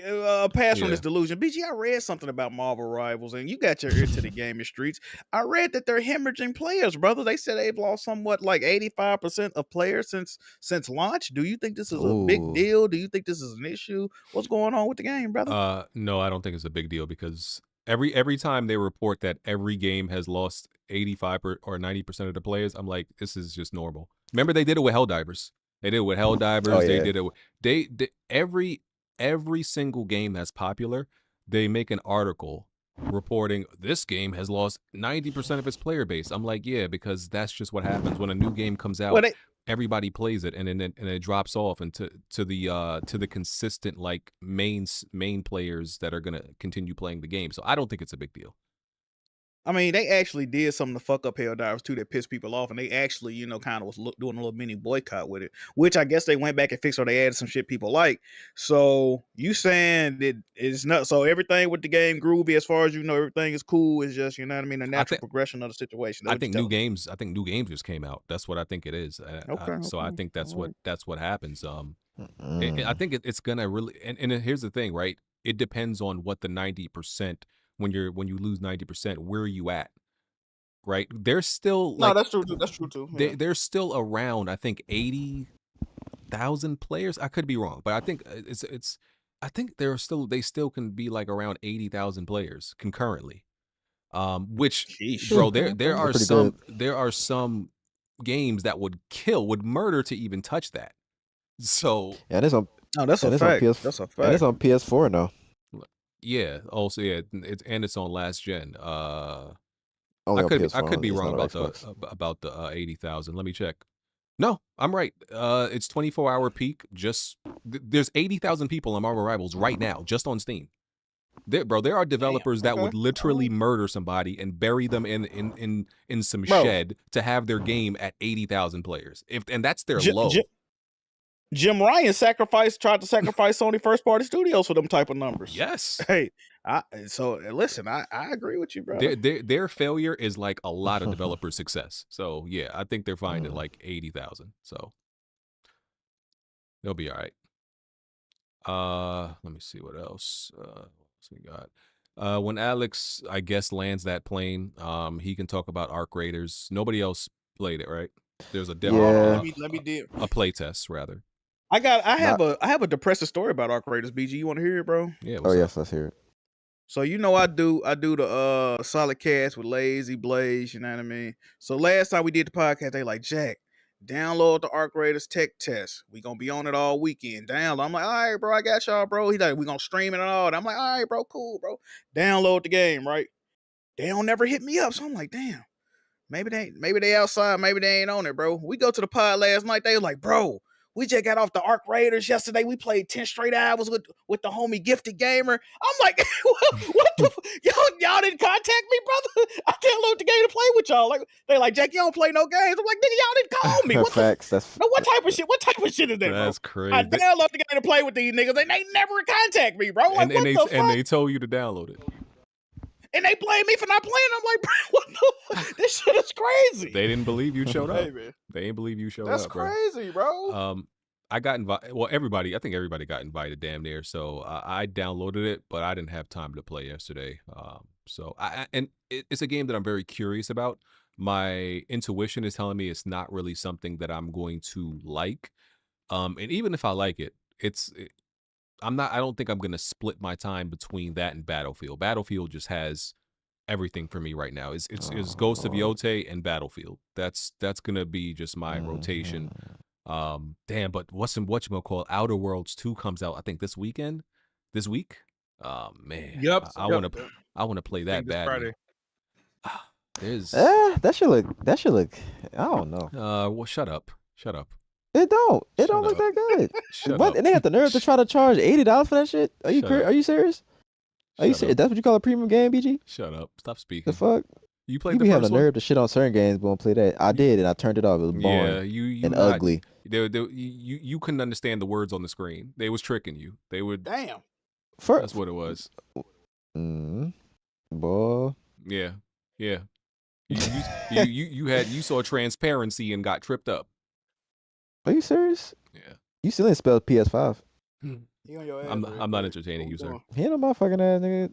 pass from this delusion. BG, I read something about Marvel Rivals, and you got your ear to the gaming streets. I read that they're hemorrhaging players, brother. They said they've lost somewhat like 85% of players since launch. Do you think this is a big deal? Do you think this is an issue? What's going on with the game, brother? No, I don't think it's a big deal because every time they report that every game has lost 85 or 90% of the players, I'm like, this is just normal. Remember, they did it with Helldivers. They did it with Helldivers. Oh, yeah. They did it with every single game that's popular, they make an article reporting this game has lost 90% of its player base. I'm like, yeah, because that's just what happens when a new game comes out. Everybody plays it, and then it drops off into to the consistent like main players that are gonna continue playing the game. So I don't think it's a big deal. I mean, they actually did something to fuck up Helldivers too that pissed people off, and they actually, kind of was doing a little mini boycott with it, which I guess they went back and fixed, or they added some shit people like. So you saying that it's not so everything with the game groovy as far as everything is cool. It's just the natural progression of the situation. I think new games. I think new games just came out. That's what I think it is. So I think that's what happens. I think it's gonna really. And here's the thing, right? It depends on what the 90%. When you lose 90%, where are you at? Right? They're still no, that's true too. That's true too. Yeah. They're still around. I think 80,000 players. I could be wrong, but I think it's. I think they still can be like around 80,000 players concurrently. Which Sheesh. bro, there are some games that would murder to even touch that. So Yeah, that's on. Oh, that's a fact. That's a fact. And it's on PS4 now. yeah. Also, yeah, it's on last gen. Only on PS4, I could be it's wrong not on about Xbox. the 80,000. Let me check. No, I'm right. It's 24-hour peak. There's 80,000 people on Marvel Rivals right now, just on Steam. There are developers that would literally murder somebody and bury them in some shed to have their game at 80,000 players. And that's their low. Jim Ryan tried to sacrifice Sony first party studios for them type of numbers. Yes. Hey, so listen, I agree with you, bro. Their failure is like a lot of developers' success. So yeah, I think they're fine at like 80,000. So they'll be all right. Let me see what else. We got. When Alex, I guess, lands that plane, he can talk about Arc Raiders. Nobody else played it, right? There's a demo. Yeah. Let me do a play test rather. I have a depressive story about Arc Raiders. BG, you want to hear it, bro? Yeah. Yes, let's hear it. So I do the solid cast with Lazy Blaze, you know what I mean? So last time we did the podcast, they like, Jack, download the Arc Raiders tech test. We gonna be on it all weekend. Download. I'm like, all right, bro, I got y'all, bro. He like, we gonna stream it and all. I'm like, all right, bro, cool, bro. Download the game, right? They don't never hit me up. So I'm like, damn, maybe they outside, maybe they ain't on it, bro. We go to the pod last night. They was like, bro, we just got off the Arc Raiders yesterday. We played 10 straight hours with the homie Gifted Gamer. I'm like, what the y'all didn't contact me, brother? I downloaded the game to play with y'all. Like they like, Jack, you don't play no games. I'm like, nigga, y'all didn't call me. What Facts. what type of shit? What type of shit is that, bro? That's crazy. I downloaded the game to play with these niggas, and they never contact me, bro. Like, and they told you to download it. And they blame me for not playing. I'm like, bro, what the fuck? This shit is crazy. They didn't believe you showed up. Hey, man. They didn't believe you showed That's up, bro. That's crazy, bro. I got invited. Well, I think everybody got invited damn near. So I downloaded it, but I didn't have time to play yesterday. So it's a game that I'm very curious about. My intuition is telling me it's not really something that I'm going to like. And even if I like it, I don't think I'm going to split my time between that and Battlefield. Battlefield just has everything for me right now. It's Ghost of Yotei and Battlefield. That's going to be just my rotation. Damn, but whatchamacallit, Outer Worlds 2 comes out, I think this week. Oh man. Yep. I want to play that badly. That should look I don't know. Well, shut up. It don't look that good. What? And they have the nerve to try to charge $80 for that shit? Are you serious? Are you serious? That's what you call a premium game, BG? Shut up. Stop speaking. The fuck? You played you the be first having the one? nerve to shit on certain games, but won't play that. I did, and I turned it off. It was boring and ugly. You couldn't understand the words on the screen. They was tricking you. They would. Damn. That's what it was. Boy. Yeah. You saw transparency and got tripped up. Are you serious? Yeah. You still didn't spell PS5. I'm not entertaining you, sir. He ain't no motherfucking ass nigga.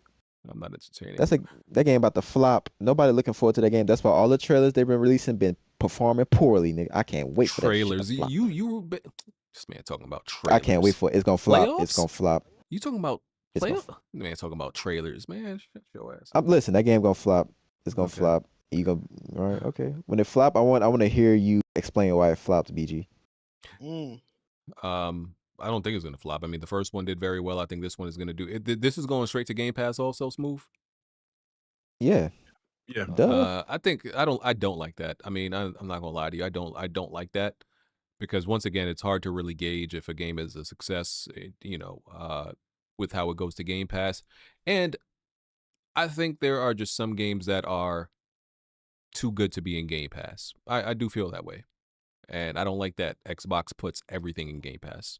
I'm not entertaining. That game about to flop. Nobody looking forward to that game. That's why all the trailers they've been releasing been performing poorly, nigga. I can't wait for trailers. That you this man talking about trailers. I can't wait for it. It's gonna flop. Playoffs? It's gonna flop. You talking about playoffs? Man talking about trailers, man. Shut your ass. Listen, that game gonna flop. It's gonna flop. You gonna all right? Okay. When it flop, I want to hear you explain why it flopped, BG. I don't think it's gonna flop. I mean, the first one did very well. I think this one is gonna do it. This is going straight to Game Pass, also smooth. Yeah. Duh. I don't like that. I mean, I'm not gonna lie to you. I don't like that because once again, it's hard to really gauge if a game is a success. With how it goes to Game Pass, and I think there are just some games that are too good to be in Game Pass. I do feel that way. And I don't like that Xbox puts everything in Game Pass.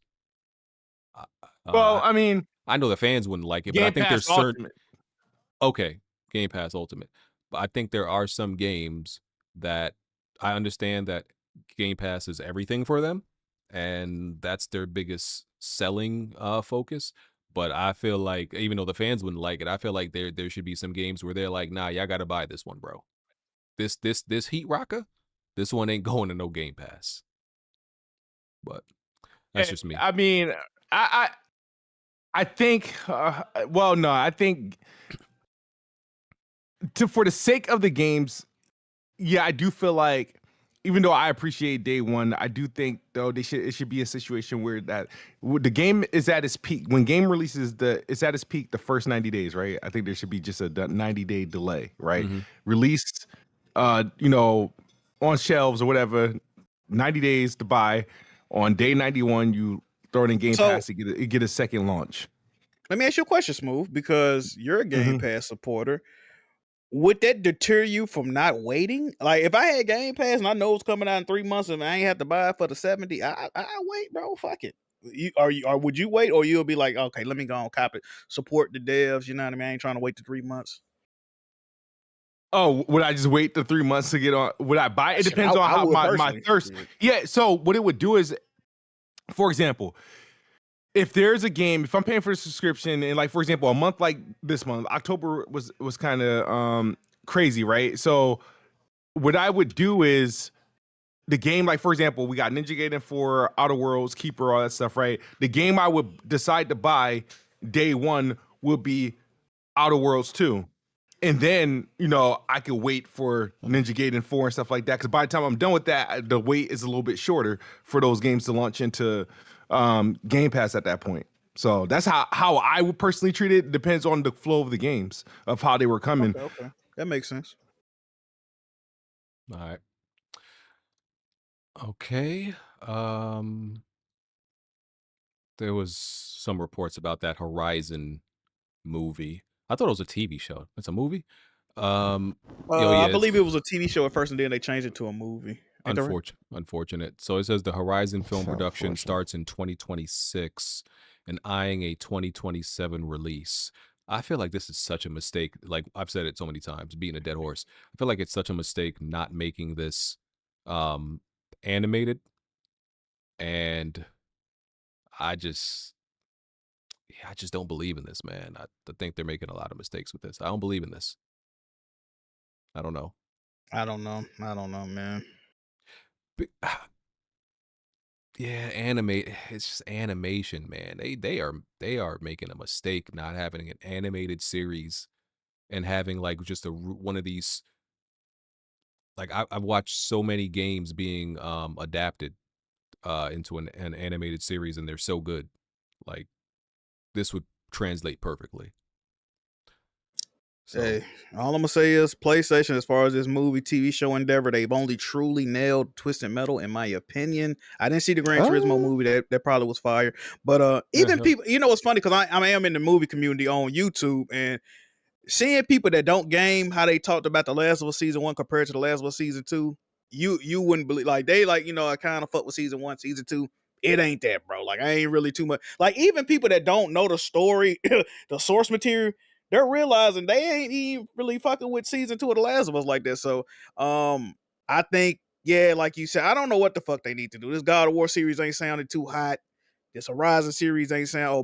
Uh, Well, uh, I mean, I know the fans wouldn't like it, but I Game think Pass there's certain Ultimate. okay, Game Pass Ultimate. But I think there are some games that I understand that Game Pass is everything for them, and that's their biggest selling focus. But I feel like even though the fans wouldn't like it, I feel like there should be some games where they're like, nah, y'all gotta buy this one, bro. This Heat Rocker, this one ain't going to no Game Pass. But that's just me. I mean, I think. Well, no, I think for the sake of the games, yeah, I do feel like even though I appreciate day one, I do think though it should be a situation where the game is at its peak. When game releases, it's at its peak the first 90 days, right? I think there should be just a 90-day delay, right? Mm-hmm. Released, on shelves or whatever, 90 days to buy. On day 91, you throw it in Game Pass to get a second launch. Let me ask you a question, Smooth, because you're a Game Pass supporter. Would that deter you from not waiting? Like, if I had Game Pass and I know it's coming out in 3 months and I ain't have to buy it for the 70, I wait, bro. Fuck it. Or would you wait, or you'll be like, okay, let me go on cop it, support the devs. You know what I mean? I ain't trying to wait the 3 months. Oh, would I just wait the 3 months to get on? Would I buy it? It depends on how my thirst. Yeah. So what it would do is, for example, if there's a game, if I'm paying for the subscription, and like for example, a month like this month, October was kind of crazy, right? So what I would do is the game, like for example, we got Ninja Gaiden 4, Outer Worlds, Keeper, all that stuff, right? The game I would decide to buy day one would be Outer Worlds 2. And then, I could wait for Ninja Gaiden 4 and stuff like that. Because by the time I'm done with that, the wait is a little bit shorter for those games to launch into Game Pass at that point. So that's how I would personally treat it. Depends on the flow of the games, of how they were coming. Okay. That makes sense. All right. Okay. There was some reports about that Horizon movie. I thought it was a TV show. It's a movie. I believe it was a TV show at first, and then they changed it to a movie. Unfortunate. So it says the Horizon film production starts in 2026 and eyeing a 2027 release. I feel like this is such a mistake. Like I've said it so many times, being a dead horse. I feel like it's such a mistake not making this animated. And I just don't believe in this, man. I think they're making a lot of mistakes with this. I don't believe in this. I don't know. I don't know, man. Yeah, it's just animation, man. They are making a mistake not having an animated series and having like just one of these. Like I've watched so many games being adapted into an animated series, and they're so good. Like this would translate perfectly. So, hey, all I'm gonna say is PlayStation, as far as this movie, TV show endeavor, they've only truly nailed Twisted Metal, in my opinion. I didn't see the Gran Turismo movie; that probably was fire. But even people, what's funny, because I am in the movie community on YouTube, and seeing people that don't game how they talked about The Last of Us season 1 compared to The Last of Us season 2, you wouldn't believe. Like they I kind of fuck with season 1, season 2. It ain't that, bro. Like I ain't really too much. Like even people that don't know the story, the source material, they're realizing they ain't even really fucking with season 2 of The Last of Us like that. So I think, yeah, like you said, I don't know what the fuck they need to do. This God of War series ain't sounded too hot. This Horizon series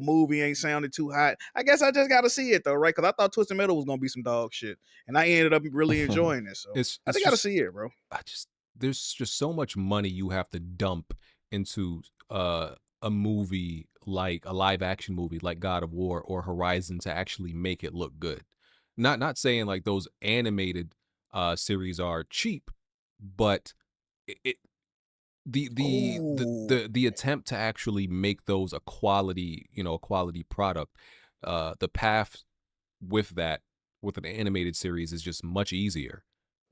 movie ain't sounded too hot. I guess I just got to see it though, right? Because I thought Twisted Metal was gonna be some dog shit, and I ended up really enjoying it. So I just got to see it, bro. There's just so much money you have to dump into a movie, like a live action movie like God of War or Horizon, to actually make it look good. Not saying like those animated series are cheap, but the attempt to actually make those a quality product, the path with an animated series is just much easier.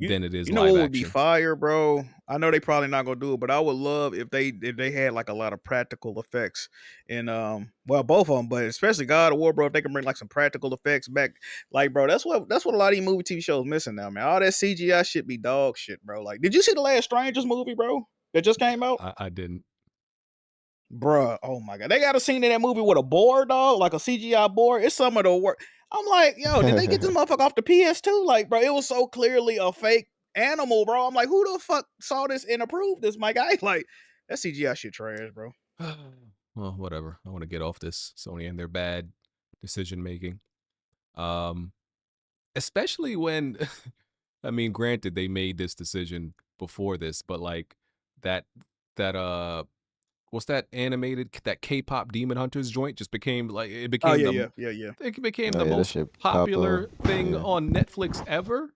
than it is You know live what would be action. fire, bro? I know they probably not gonna do it, but I would love if they had like a lot of practical effects in well, both of them, but especially God of War, bro. If they can bring like some practical effects back, like, bro, that's what a lot of these movie TV shows missing now, man. All that CGI shit be dog shit, bro. Like, did you see the last Strangers movie, bro? That just came out? I didn't. Bruh, oh my god, they got a scene in that movie with a board, dog, like a CGI board. It's some of the work. I'm like, yo, did they get this motherfucker off the PS2? Like, bro, it was so clearly a fake animal, bro. I'm like, who the fuck saw this and approved this, my guy? Like, that CGI shit trash, bro. Well, whatever. I want to get off this Sony and their bad decision making. Especially when, I mean, granted, they made this decision before this, but like that what's that animated, that K-pop Demon Hunters joint just became like, it Oh became yeah. it became Oh, the yeah, that most shit pop popular off. thing Yeah. on Netflix ever. What,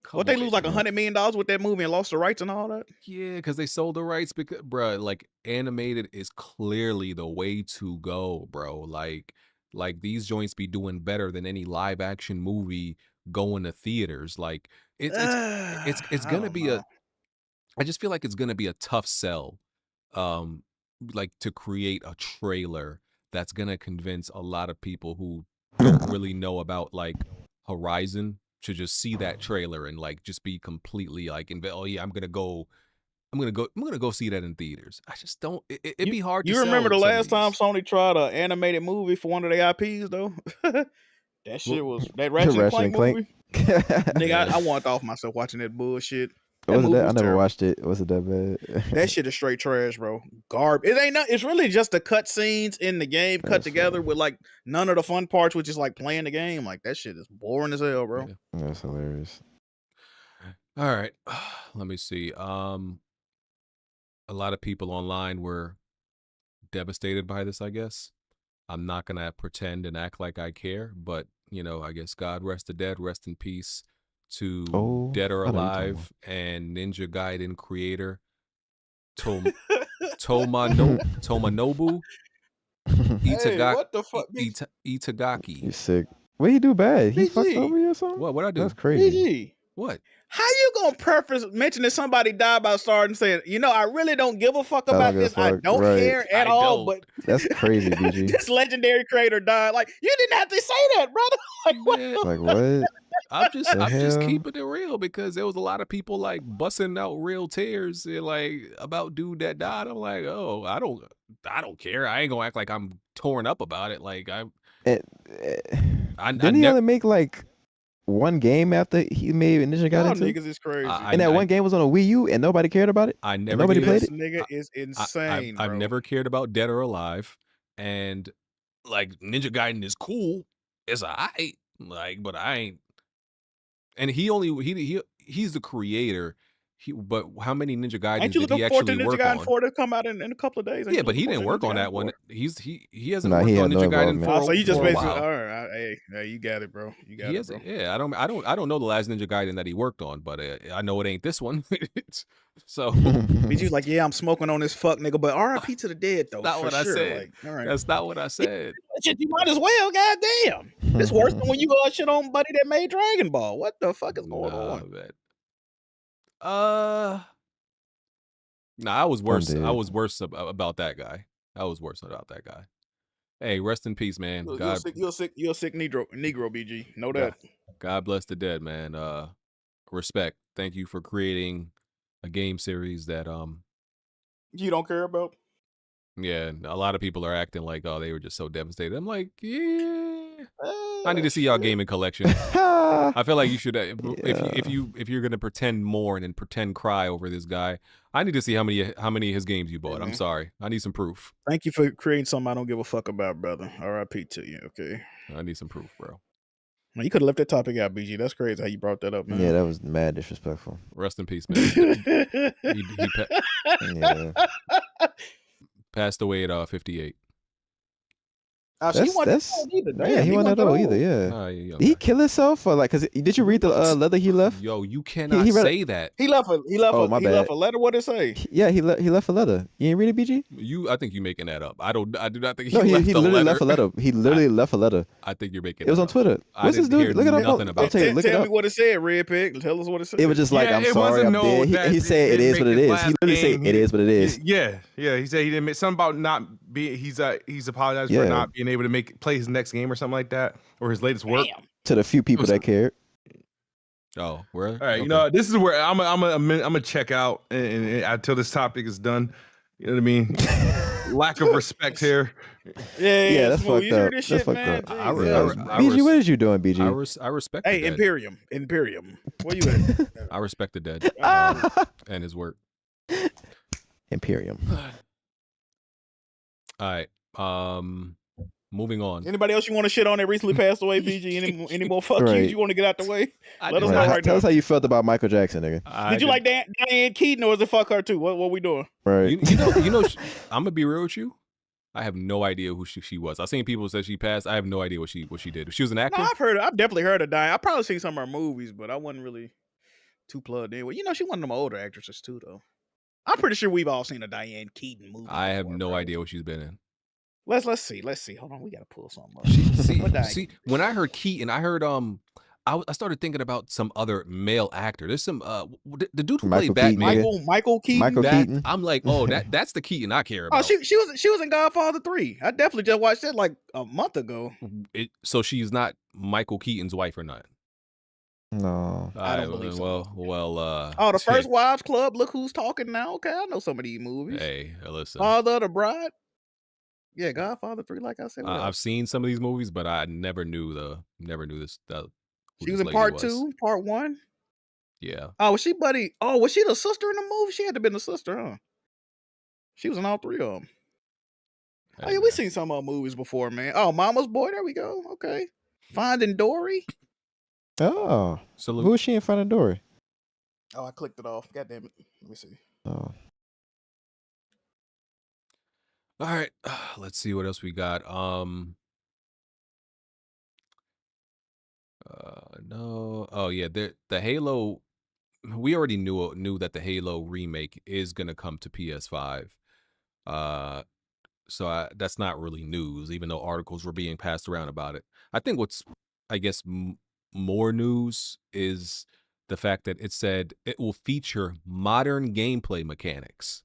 Come they on. lose like $100 million with that movie and lost the rights and all that? Yeah, because they sold the rights. Because, bruh, like animated is clearly the way to go, bro. Like these joints be doing better than any live action movie going to theaters. Like it's I gonna don't be know. I just feel like it's gonna be a tough sell, like to create a trailer that's gonna convince a lot of people who don't really know about like Horizon to just see that trailer and like just be completely like, oh yeah, I'm gonna go see that in theaters. I just don't. It'd be hard to You sell remember the some of last time these. Sony tried an animated movie for one of their IPs though? That shit was that Ratchet and Ratchet Clank and Clank. movie. Was Nigga, I wanted off myself watching that bullshit. That it movie that? I was never terrible. watched it. Was it that bad? That shit is straight trash, bro. It ain't not. It's really just the cut scenes in the game cut That's together funny. with like none of the fun parts, which is like playing the game. Like that shit is boring as hell, bro. Yeah. That's hilarious. All right, let me see. A lot of people online were devastated by this, I guess. I'm not gonna pretend and act like I care, but you know, I guess God rest the dead, rest in peace to Oh, Dead or I know what you're talking Alive and Ninja Gaiden creator about. Tomanobu Hey, what the fuck, Itagaki. He's sick. What he do bad? He fucked BG? over you or something? What I do? That's crazy. BG? What? How you gonna mention that somebody died by starting saying, you know, I really don't give a fuck I don't about give a this. I fuck. don't Right. care at I all. don't. But That's crazy, BG. this legendary creator died. Like you didn't have to say that, brother. Like what? Man, the Like what? I'm just hell? keeping it real because there was a lot of people like busting out real tears and like about dude that died. I'm like, oh, I don't care. I ain't gonna act like I'm torn up about it. Like Didn't he only make like one game after he made Ninja Y'all Gaiden 2? niggas is crazy. And that one game was on a Wii U and nobody cared about it? I And never nobody gave played This it? nigga is insane, I've bro. never cared about Dead or Alive, and like Ninja Gaiden is cool. It's alright, like, but I ain't. And he's the creator. But how many Ninja Gaidens Ain't you did he looking forward to actually Ninja work Gaiden on? 4 to come out in a couple of days? Ain't Yeah, you but he looking didn't forward work to on Ninja that Gaiden one. 4? He hasn't Nah, worked he on had no Ninja Gaiden involvement. So you just for a basically, while. all right, hey, you got it, bro. You got He it, bro. hasn't. Yeah, I don't know the last Ninja Gaiden that he worked on, but I know it ain't this one. So BG's like, yeah, I'm smoking on this fuck nigga, but RIP to the dead though, not for what I sure. said. Like, all right, That's not what I said. shit, you might as well. Goddamn, it's worse than when you shit on buddy that made Dragon Ball. What the fuck is going Nah, on? man. Nah, I was worse. I dead. was worse about that guy. I was worse about that guy. Hey, rest in peace, man. You're a sick Negro, BG. Know that. God bless the dead, man. Respect. Thank you for creating a game series that You don't care about. yeah, a lot of people are acting like, oh, they were just so devastated. I'm like, yeah. I need to see y'all gaming collection. I feel like you should if you're gonna pretend mourn and pretend cry over this guy, I need to see how many of his games you bought. I'm sorry. I need some proof. Thank you for creating something I don't give a fuck about, brother. RIP to you, okay? I need some proof, bro. Man, you could have left that topic out, BG. That's crazy how you brought that up, man. Yeah, that was mad disrespectful. Rest in peace, man. Yeah. Passed away at 58. Oh, so he wasn't That's old either. yeah. Damn, He wasn't wasn't that that old old. either. Yeah. Yeah, Did he okay. kill himself or like? Cause did you read the letter he left? Yo, you cannot read say that. He left Oh, my he left bad. a letter. What it say? Yeah, he left a letter. You ain't read it, BG? I think you're making that up. I do not think No, he left he a literally letter. left a letter. He literally left a letter. I think you're making It was that on up. Twitter. I What's this didn't dude? hear Look it up. nothing about I'll tell you. Tell, Look it tell up. me what it said, Red Pig. Tell us what it said. It was just like, Yeah, I'm it sorry, wasn't I'm no dead. that He said it didn't is make what it his is. He last literally said game. it is what it is. Yeah. He said he didn't make something about not being. He's apologized for Yeah. not being able to play his next game or something like that, or his latest work. Damn. To the few people that cared. Oh, where? All right, you know, this is where I'm gonna check out and until this topic is done. You know what I mean? Lack of respect here. Yeah, that's Smooth. fucked You hear up. this That's shit, fucked man? up. I Jesus. BG, what is you doing, BG? I respect the Hey, dead. Imperium. Where you at? I respect the dead and his work. Imperium. All right. Moving on. Anybody else you want to shit on that recently passed away, BG? Any more fuck Right. yous you want to get out the way? Let us know Right. right Tell now. us how you felt about Michael Jackson, nigga. Did you like Diane Keaton or was it fuck her too? What we doing? Right. You know, I'm gonna be real with you. I have no idea who she was. I've seen people say she passed. I have no idea what she did. She was an actor. No, I've definitely heard of Diane. I've probably seen some of her movies, but I wasn't really too plugged in. Well, you know, she one of them older actresses too, though. I'm pretty sure we've all seen a Diane Keaton movie. I have before, no bro. idea what she's been in. Let's see. Hold on, we gotta pull something up. See, when I heard Keaton, I heard I started thinking about some other male actor. There's some the dude who Michael played Keaton, Batman. nigga. Michael Keaton. Michael Keaton. I'm like, oh, that's the Keaton I care Oh, about. she was in Godfather 3. I definitely just watched that like a month ago. So she's not Michael Keaton's wife or not? No. I don't believe so. Well, Oh, the First Wives Club. Look who's talking now. Okay, I know some of these movies. Hey, listen. Father of the Bride. Yeah, Godfather 3. Like I said, I've seen some of these movies, but I never knew this. She was in part 2, part 1. Yeah. Oh, was she buddy? Oh, was she the sister in the movie? She had to have been the sister, huh? She was in all 3 of them. Oh yeah, we seen some of her movies before, man. Oh, Mama's Boy. There we go. Okay, Finding Dory. Oh. Salute. Who is she in front of Dory? Oh, I clicked it off. God damn it. Let me see. Oh. All right, let's see what else we got. No. Oh yeah, the Halo. We already knew that the Halo remake is gonna come to PS5. So that's not really news, even though articles were being passed around about it. I think what's, I guess, more news is the fact that it said it will feature modern gameplay mechanics.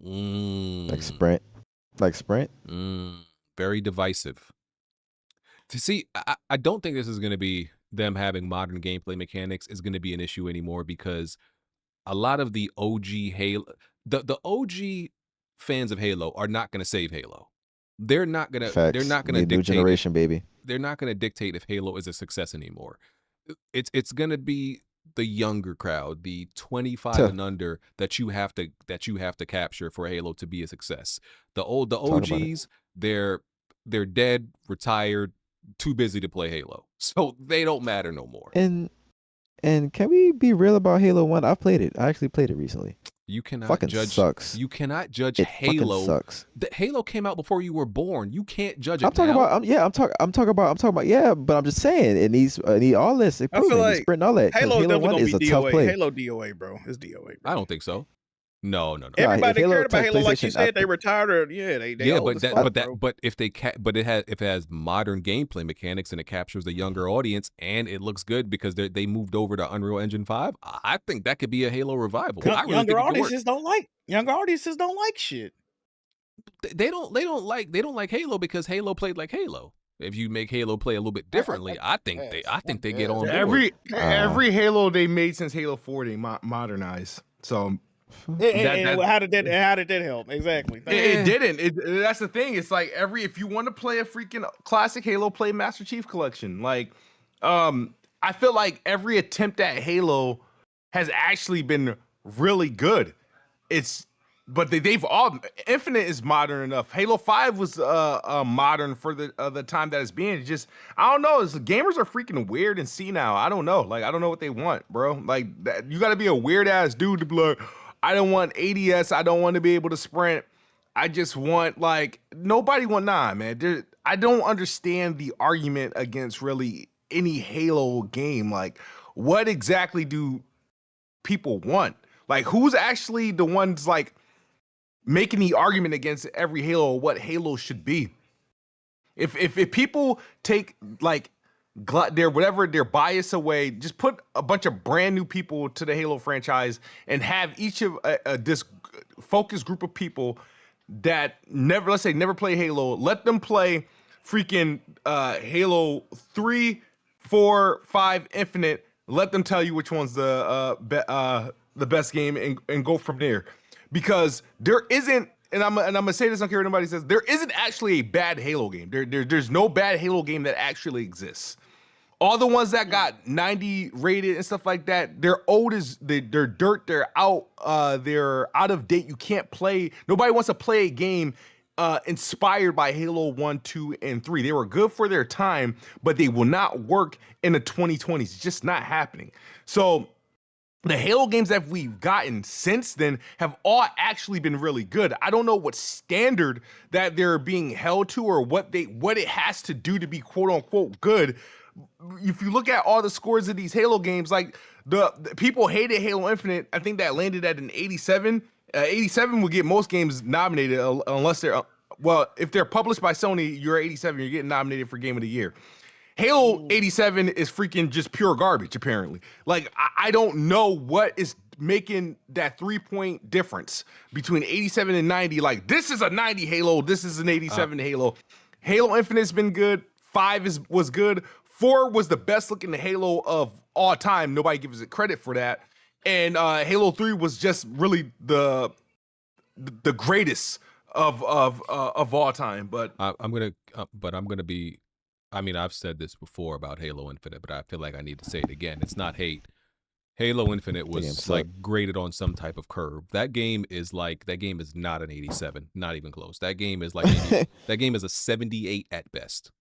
Like Sprint. Like Sprint? Very divisive. To see, I don't think this is going to be them having modern gameplay mechanics is going to be an issue anymore, because a lot of the OG Halo, the OG fans of Halo are not going to save Halo. They're not going to. They're not going to dictate. New generation, baby. They're not going to dictate if Halo is a success anymore. It's going to be the younger crowd, the 25 and under, that you have to capture for Halo to be a success. The OGs, they're dead, retired, too busy to play Halo, so they don't matter no more. And can we be real about Halo 1? I've played it. I actually played it recently. You cannot fucking judge. Sucks. You cannot judge it Halo. Fucking sucks. The Halo came out before you were born. You can't judge it. I'm talking now. about. I'm talking about. Yeah, but I'm just saying it needs all this improvement. like Sprint and all that. Halo 1 is a tough DOA. play. Halo DOA, bro. It's DOA. Bro. I don't think so. No. Everybody Halo cared about touched Halo, like you PlayStation, said. They retired, or they yeah, old but as fuck, but if it has modern gameplay mechanics and it captures the younger audience and it looks good because they moved over to Unreal Engine 5, I think that could be a Halo revival. Younger audiences don't like shit. They don't like Halo because Halo played like Halo. If you make Halo play a little bit differently, I think they get on board. Every Halo they made since Halo 4 they modernize. So how did that help? Exactly. It didn't. That's the thing. It's like if you want to play a freaking classic Halo, play Master Chief Collection. Like, I feel like every attempt at Halo has actually been really good. But they've all Infinite is modern enough. Halo 5 was modern for the time that it's being. It's just, I don't know. Gamers are freaking weird and senile. I don't know. Like, I don't know what they want, bro. Like, you got to be a weird ass dude to be like, I don't want ADS. I don't want to be able to sprint. I just want nobody want man. I don't understand the argument against really any Halo game. Like, what exactly do people want? Like, who's actually the ones like making the argument against every Halo or what Halo should be? If people take like their bias away, just put a bunch of brand new people to the Halo franchise and have each of this focused group of people that never play Halo. Let them play freaking Halo 3, 4, 5 Infinite. Let them tell you which one's the best game and go from there. Because there isn't, and I'm gonna say this, I don't care what anybody says, there isn't actually a bad Halo game. There's no bad Halo game that actually exists. All the ones that got 90 rated and stuff like that, they're old as they're dirt. They're out of date. You can't play. Nobody wants to play a game inspired by Halo 1, 2, and 3. They were good for their time, but they will not work in the 2020s. It's just not happening. So the Halo games that we've gotten since then have all actually been really good. I don't know what standard that they're being held to or what it has to do to be quote unquote good. If you look at all the scores of these Halo games, like the people hated Halo Infinite, I think that landed at an 87. 87 would get most games nominated unless they're, if they're published by Sony, you're 87, you're getting nominated for Game of the Year. Halo 87 is freaking just pure garbage, apparently. Like, I don't know what is making that 3-point difference between 87 and 90. Like, this is a 90 Halo, this is an 87 Halo. Halo Infinite's been good. 5 was good. 4 was the best looking Halo of all time. Nobody gives it credit for that. And Halo 3 was just really the greatest of all time. But I'm gonna be. I mean, I've said this before about Halo Infinite, but I feel like I need to say it again. It's not hate. Halo Infinite was like graded on some type of curve. That game is not an 87, not even close. That game is like that game is a 78 at best.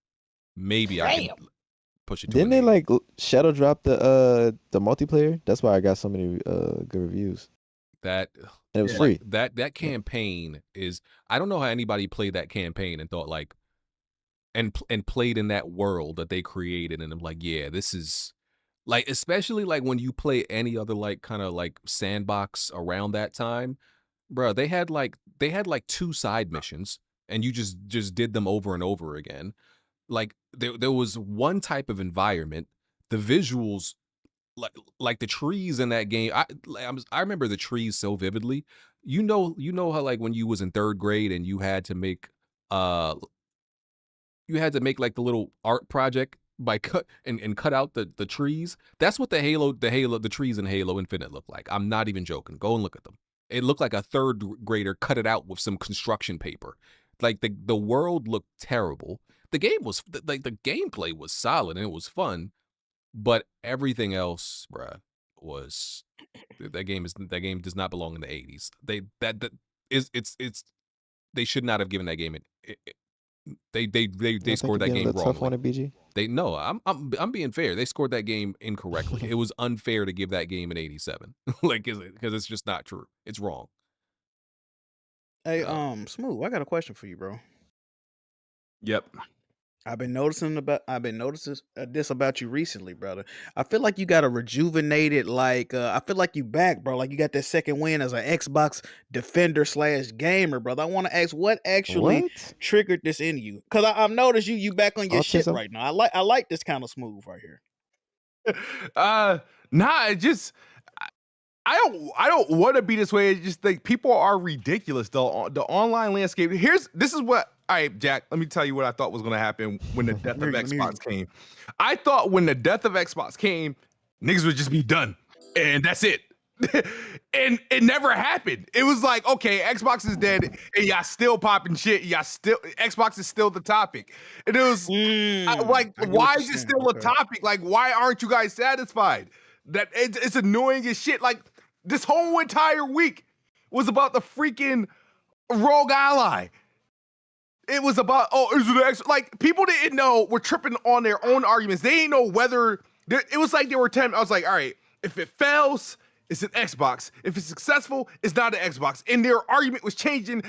Maybe I can push it to Didn't they like shadow drop the multiplayer? That's why I got so many good reviews. That and it was free. That campaign is, I don't know how anybody played that campaign and thought like and played in that world that they created, and I'm like, yeah, this is like, especially like when you play any other like kind of like sandbox around that time, bro. They had like 2 side missions, and you just did them over and over again. Like there was one type of environment, the visuals, like the trees in that game. I remember the trees so vividly. You know how like when you was in 3rd grade and you had to make like the little art project by cut out the trees. That's what the trees in Halo Infinite look like. I'm not even joking. Go and look at them. It looked like a 3rd grader cut it out with some construction paper. Like the world looked terrible. The game was like, the gameplay was solid and it was fun, but everything else, bruh, was that game does not belong in the 80s. They should not have given that game they scored that game wrongly. I'm being fair. They scored that game incorrectly. It was unfair to give that game an 87. Like, because it's just not true. It's wrong. Hey, Smooth, I got a question for you, bro. Yep. I've been noticing this about you recently, brother. I feel like you got a rejuvenated, like I feel like you back, bro. Like you got that second win as an Xbox defender / gamer, brother. I want to ask what actually triggered this in you, because I've noticed you back on your shit right now. I like this kind of Smooth right here. It just I don't want to be this way. It's just like people are ridiculous. The online landscape. This is what. All right, Jack, let me tell you what I thought was going to happen when the death of Xbox came. I thought when the death of Xbox came, niggas would just be done. And that's it. And it never happened. It was like, okay, Xbox is dead, and y'all still popping shit. Xbox is still the topic. And it was why is it still a topic? Like, why aren't you guys satisfied? That it's annoying as shit. Like, this whole entire week was about the freaking ROG Ally. It was about, is it X? Like, people didn't know, were tripping on their own arguments. They didn't know whether, it was like they were telling, I was like, all right, if it fails, it's an Xbox. If it's successful, it's not an Xbox. And their argument was changing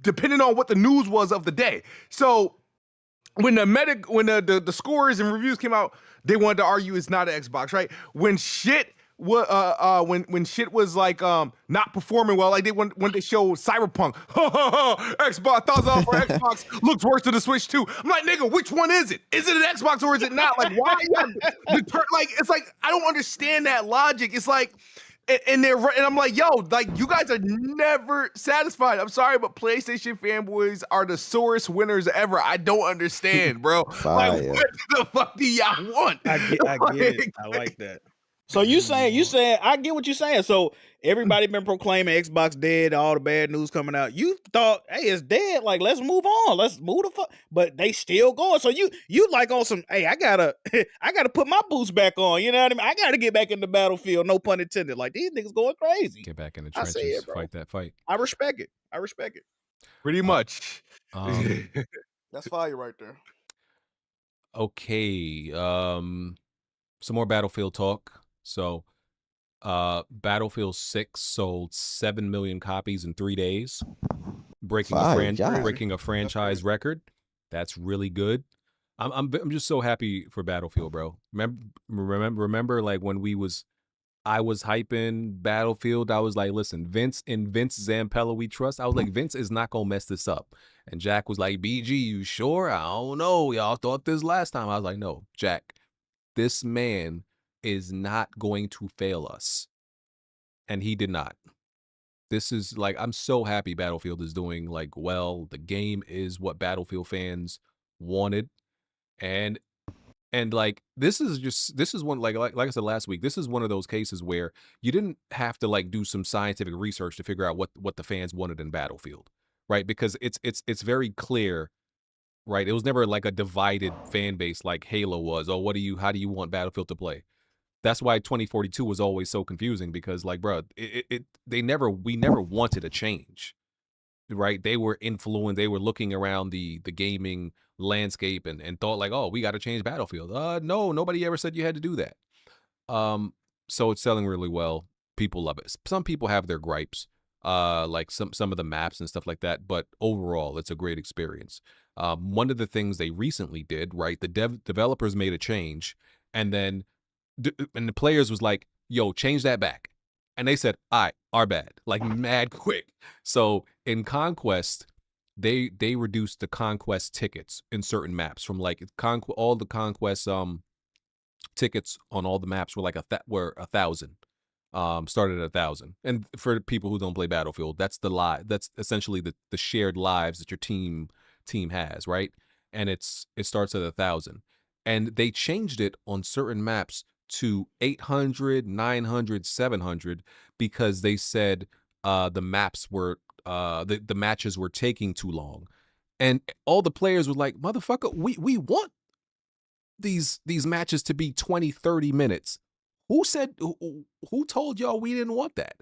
depending on what the news was of the day. So when the scores and reviews came out, they wanted to argue it's not an Xbox, right? When shit when shit was like not performing well, like when they show Cyberpunk, Xbox $1,000 for Xbox looks worse than the Switch 2. I'm like, nigga, which one is it? Is it an Xbox or is it not? Like, why like it's like I don't understand that logic. It's like and I'm like, yo, like you guys are never satisfied. I'm sorry, but PlayStation fanboys are the sorest winners ever. I don't understand, bro. Like, what the fuck do y'all want? I get it. I like that. So you saying I get what you're saying. So everybody been proclaiming Xbox dead, all the bad news coming out. You thought, hey, it's dead. Like, let's move on. Let's move the fuck. But they still going. So you like on some, hey, I gotta put my boots back on. You know what I mean? I gotta get back in the battlefield. No pun intended. Like these niggas going crazy. Get back in the trenches, fight that fight. I respect it. Pretty much. That's fire right there. Okay. Some more Battlefield talk. So, Battlefield 6 sold 7 million copies in 3 days, breaking a franchise record. That's really good. I'm just so happy for Battlefield, bro. Remember like when I was hyping Battlefield. I was like, listen, Vince Zampella we trust. I was like, Vince is not gonna mess this up. And Jack was like, BG, you sure? I don't know. Y'all thought this last time. I was like, no, Jack, this man is not going to fail us. And he did not. This is like, I'm so happy Battlefield is doing like well. The game is what Battlefield fans wanted. And like this is one like I said last week, this is one of those cases where you didn't have to like do some scientific research to figure out what the fans wanted in Battlefield, right? Because it's very clear, right? It was never like a divided fan base like Halo was. Oh, how do you want Battlefield to play? That's why 2042 was always so confusing because like, bro, we never wanted a change, right? They were influenced. They were looking around the gaming landscape and thought like, oh, we got to change Battlefield. No, nobody ever said you had to do that. So it's selling really well. People love it. Some people have their gripes, like some of the maps and stuff like that. But overall, it's a great experience. One of the things they recently did, right? The developers made a change, and then and the players was like, yo, change that back. And they said, all right, our bad, like mad quick. So in Conquest, they reduced the Conquest tickets in certain maps from like all the Conquest tickets on all the maps were like 1,000. Started at 1,000. And for people who don't play Battlefield, that's that's essentially the shared lives that your team has, right? And it starts at 1,000. And they changed it on certain maps to 800, 900, 700 because they said the maps were the matches were taking too long. And all the players were like, motherfucker, we want these matches to be 20, 30 minutes. Who told y'all we didn't want that?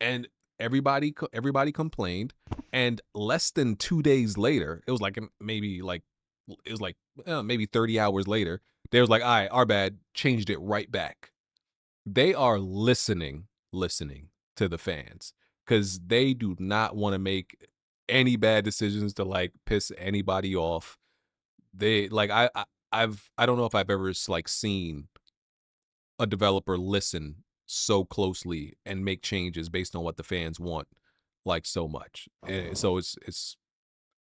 And everybody complained. And less than 2 days later, it was like maybe 30 hours later, they was like, all right, our bad, changed it right back. They are listening to the fans because they do not want to make any bad decisions to like piss anybody off. They like I don't know if I've ever like seen a developer listen so closely and make changes based on what the fans want like so much. And so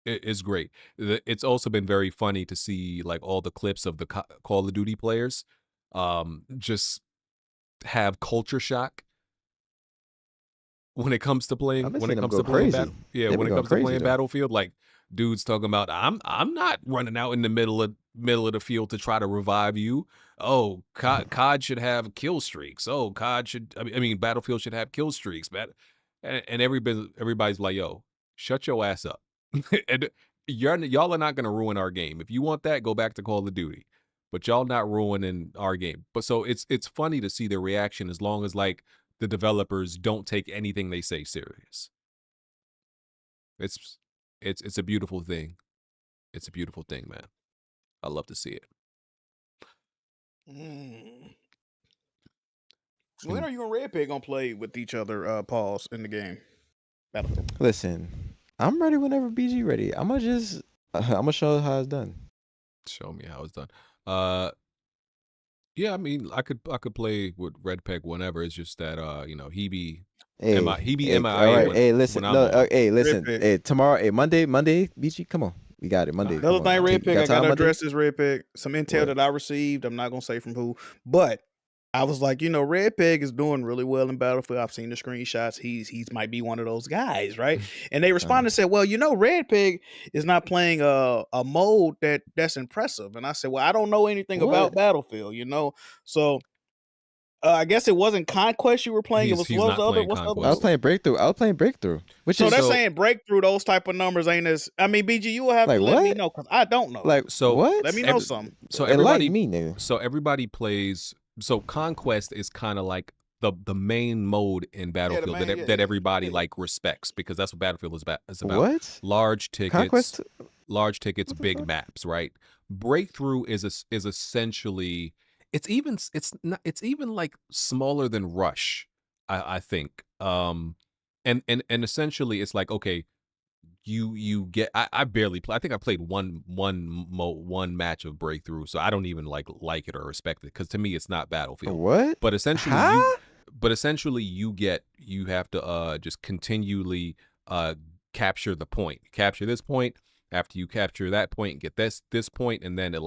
it's great. It's also been very funny to see like all the clips of the Call of Duty players just have culture shock when it comes to playing Battlefield. Like dudes talking about I'm not running out in the middle of the field to try to revive you. Oh, COD should have kill streaks. Oh, Battlefield should have kill streaks, man. And everybody's like, yo, shut your ass up. And y'all are not going to ruin our game. If you want that, go back to Call of Duty. But y'all not ruining our game. But so it's funny to see the reaction as long as like the developers don't take anything they say serious. It's a beautiful thing. It's a beautiful thing, man. I love to see it. When are you and Red Pig gonna play with each other, Pauls, in the game? Battlefield. Listen, I'm ready whenever BG ready. I'm gonna show how it's done. Show me how it's done. Yeah, I mean, I could play with Red Peg whenever. It's just that he be Hey, he be hey, all MIA right. Hey, listen. when I'm No, on. hey, Red listen. Pick. Hey, tomorrow. Hey, Monday, BG. Come on, we got it. Monday. Alright. Another Come on. thing, Red You Pick, got I time gotta Monday? address this, Red Pick. Some intel What? that I received. I'm not gonna say from who, but I was like, Red Pig is doing really well in Battlefield. I've seen the screenshots. He's might be one of those guys, right? And they responded and said, well, Red Pig is not playing a mode that's impressive. And I said, well, I don't know anything about What? Battlefield, So I guess it wasn't Conquest you were playing. It was He's not playing what's the other I was Conquest. playing Breakthrough. I was playing Breakthrough, which So is they're So saying breakthrough, those type of numbers ain't as. I mean, BG, you will have like to let me what? know because I don't know. Like so what? Let me know every, something. so Enlighten everybody me, nigga. so everybody plays. So Conquest is kind of like the main mode in Battlefield that everybody like respects, because that's what Battlefield is about. It's about What? large tickets, Conquest? big fuck? maps, right? Breakthrough is essentially it's even like smaller than Rush, I think. And essentially it's like, okay, you get I barely play. I think I played one match of Breakthrough, so I don't even like it or respect it, because to me it's not Battlefield. What? But essentially Huh? you have to just continually capture the point. Capture this point. After you capture that point, get this point, and then it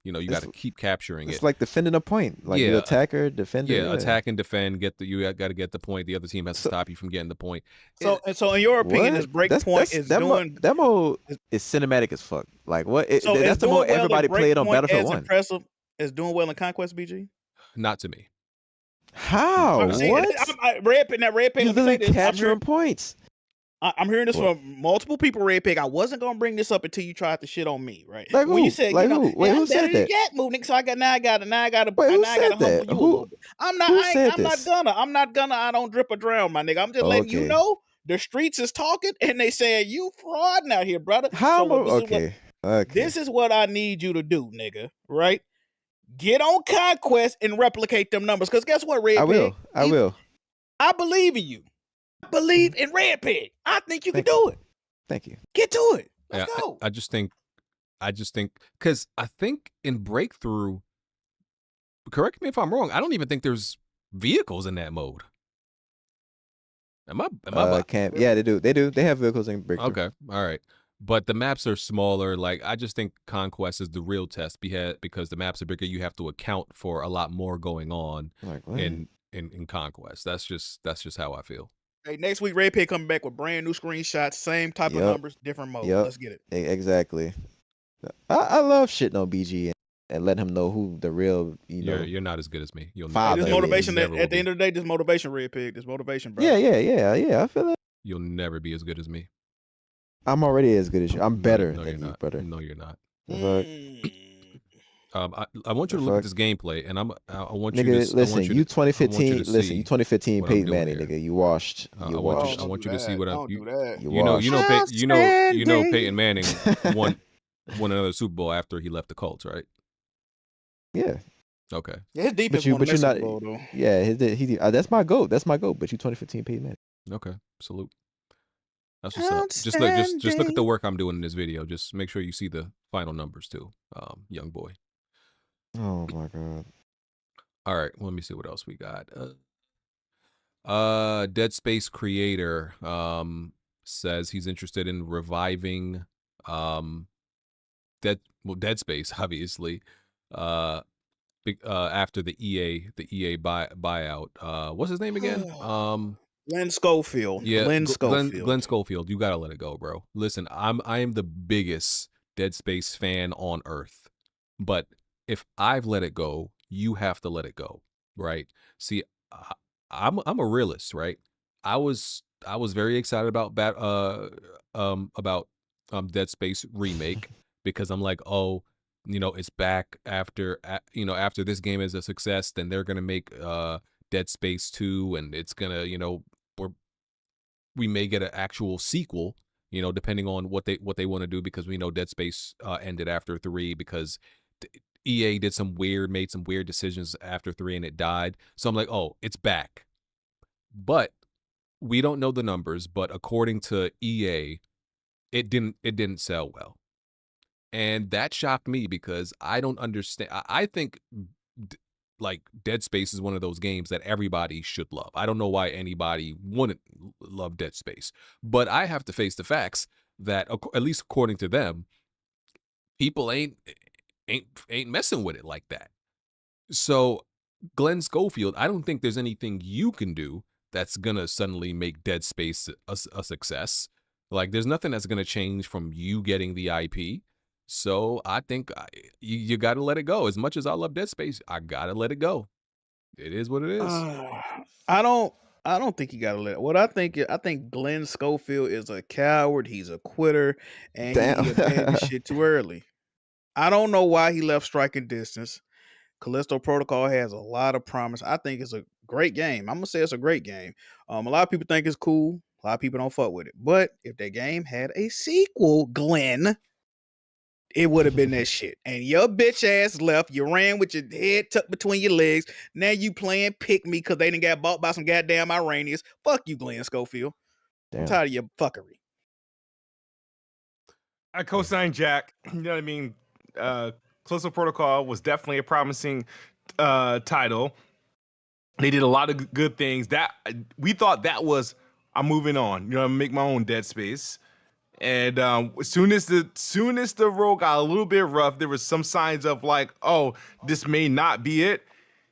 you got to keep capturing It's it. like defending a point. Like you attacker, defender. Yeah, attack and defend. You got to get the point. The other team has to stop you from getting the point. So in your opinion, this What? Breakpoint is doing. That mode is cinematic as fuck. Like what? So That's the mode everybody played on Battlefield as 1. impressive as doing well in Conquest, BG. Not to me. How? See, What? Red Pig. You Let me say literally this. capturing points. I'm hearing this What? from multiple people, Red Pig. I wasn't gonna bring this up until you tried to shit on me, right? Like when who? you said, Like who? Wait, I'm who better said than that? Jack moving, so I got Wait, who I said gotta humble that? you a Who? little bit. Who said I'm this? not gonna. I don't drip or drown, my nigga. I'm just letting you Okay. know the streets is talking, and they saying you frauding out here, brother. How? So look, Okay. this is what I need you to do, nigga. Right? Get on Conquest and replicate them numbers. Because guess what, Red I Pig? will. I will. I believe in you. I believe in Red Pig. I think you can Thank you. do it. Thank you. Get to it. Let's go. I just think because I think in Breakthrough, correct me if I'm wrong, I don't even think there's vehicles in that mode. Am I Camp. Yeah, they do. They do. They have vehicles in Breakthrough. okay, all right. But the maps are smaller. Like, I just think Conquest is the real test because the maps are bigger. You have to account for a lot more going on Like what? in Conquest. That's just how I feel. Hey, next week, Red Pig coming back with brand new screenshots, same type of Yep. numbers, different mode. Yep. Let's get it. Exactly. I love shitting on BG and letting him know who the real, You're not as good as me. You'll Father This is. motivation never at the will end of the day, this motivation, Red Pig. This motivation, bro. Yeah. I feel it. You'll never be as good as me. I'm already as good as you. I'm better No, than you're you, not. brother. No, you're not. The fuck? I want you to The look at fuck? this gameplay, and I want Nigga, you to listen, I want you to 2015, listen, see you 2015 what I'm Peyton doing Manning, here. nigga. You washed. I You want washed. you to see what I'm. Don't do that. You You know, washed. you know Peyton Manning won another Super Bowl after he left the Colts, right? Yeah. Okay. Yeah, his defense But you, won but the you're not. Super Bowl, though. Yeah, he. That's my goat. That's my goat. But you 2015 Peyton Manning. Okay. Salute. That's what's up. Just look at the work I'm doing in this video. Just make sure you see the final numbers too, young boy. Oh my god. All right, let me see what else we got. Dead Space creator says he's interested in reviving Dead Space, obviously. After the EA buyout. What's his name again? Glenn Schofield. Yeah, Glenn Schofield. Glenn Schofield. You gotta let it go, bro. Listen, I am the biggest Dead Space fan on earth, but if I've let it go, you have to let it go, right? See, I'm a realist, right? I was very excited about Dead Space Remake because I'm like, oh, it's back after after this game is a success, then they're gonna make Dead Space 2, and it's gonna we may get an actual sequel, depending on what they want to do, because we know Dead Space ended after 3 because EA made some weird decisions after 3 and it died. So I'm like, oh, it's back. But we don't know the numbers, but according to EA, it didn't sell well. And that shocked me because I don't understand. I think like Dead Space is one of those games that everybody should love. I don't know why anybody wouldn't love Dead Space, but I have to face the facts that, at least according to them, people ain't messing with it like that. So, Glenn Schofield, I don't think there's anything you can do that's gonna suddenly make Dead Space a success. Like, there's nothing that's gonna change from you getting the IP. So, I think you got to let it go. As much as I love Dead Space, I gotta let it go. It is what it is. I don't think you gotta let it. What I think is, I think Glenn Schofield is a coward. He's a quitter, and Damn. he abandoned shit too early. I don't know why he left Striking Distance. Callisto Protocol has a lot of promise. I think it's a great game. I'm gonna say it's a great game. A lot of people think it's cool. A lot of people don't fuck with it. But if that game had a sequel, Glenn, it would have been that shit. And your bitch ass left. You ran with your head tucked between your legs. Now you playing pick me because they didn't get bought by some goddamn Iranians. Fuck you, Glenn Schofield. I'm Damn. tired of your fuckery. I co-sign Jack. You know what I mean? Callisto Protocol was definitely a promising title. They did a lot of good things. That we thought that was I'm moving on. You know, make my own Dead Space. And as soon as the road got a little bit rough, there was some signs of like, oh, this may not be it.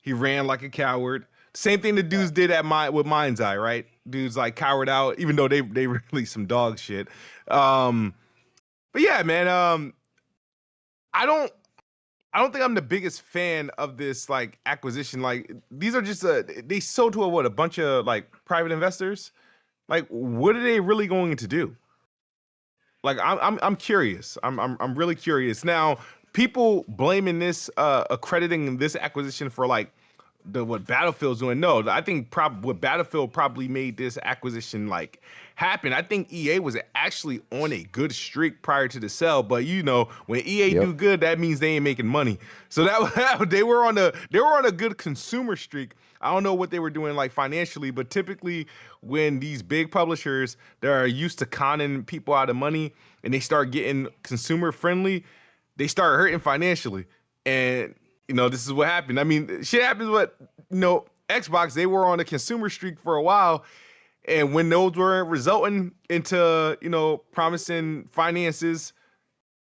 He ran like a coward. Same thing the dudes did with Mind's Eye, right? Dudes like cowered out, even though they released some dog shit. But yeah, man, I don't think I'm the biggest fan of this like acquisition. Like these are just they sold to a bunch of like private investors. Like what are they really going to do? Like I'm curious. I'm really curious. Now, people blaming this accrediting this acquisition for like what Battlefield's doing. No, I think what Battlefield probably made this acquisition like happen. I think EA was actually on a good streak prior to the sale, but you know, when EA do good, that means they ain't making money. So that they were on a good consumer streak. I don't know what they were doing like financially, but typically when these big publishers that are used to conning people out of money and they start getting consumer friendly, they start hurting financially. And you know, this is what happened. I mean, shit happens with, you know, Xbox, they were on a consumer streak for a while. And when those weren't resulting into, you know, promising finances,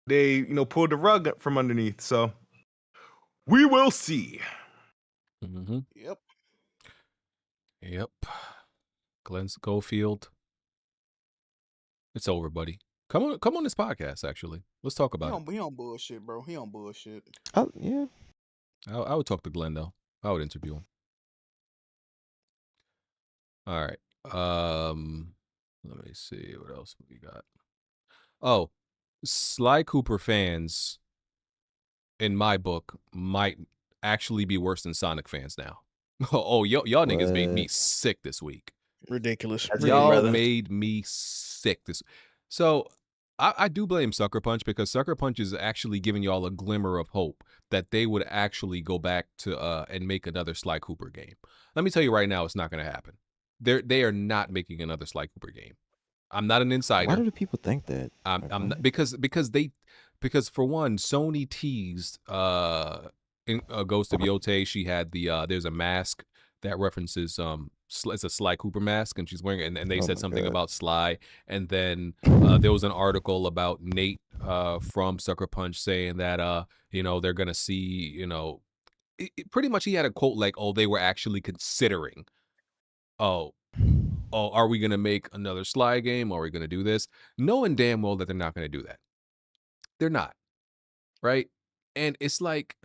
they, you know, pulled the rug from underneath. So we will see. Mm-hmm. Yep. Glenn Schofield. It's over, buddy. Come on this podcast, actually. Let's talk about it. He on bullshit, bro. He on bullshit. Oh, yeah. I would talk to Glenn, though. I would interview him. All right. Let me see. What else we got? Oh, Sly Cooper fans, in my book, might actually be worse than Sonic fans now. Oh, y'all niggas made me sick this week. Ridiculous. Y'all made me sick this. So I do blame Sucker Punch because Sucker Punch is actually giving y'all a glimmer of hope that they would actually go back to and make another Sly Cooper game. Let me tell you right now, it's not going to happen. They are not making another Sly Cooper game. I'm not an insider. Why do people think that? I'm not, because for one, Sony teased in Ghost of Yotei. She had there's a mask that references it's a Sly Cooper mask, and she's wearing it, and they said something about Sly, and then there was an article about Nate from Sucker Punch saying that you know, they're gonna see, you know, pretty much he had a quote like, oh, they were actually considering, oh, are we gonna make another Sly game? Are we gonna do this? Knowing damn well that they're not gonna do that. They're not, right? And it's like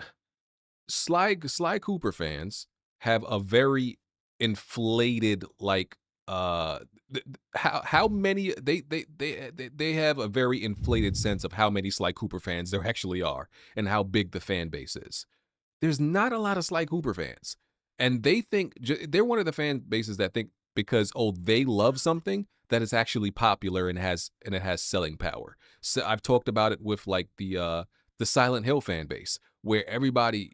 Sly Cooper fans have a very inflated like how many they have a very inflated sense of how many Sly Cooper fans there actually are and how big the fan base is. There's not a lot of Sly Cooper fans, and they think they're one of the fan bases that think because they love something that is actually popular and it has selling power. So I've talked about it with like the Silent Hill fan base, where everybody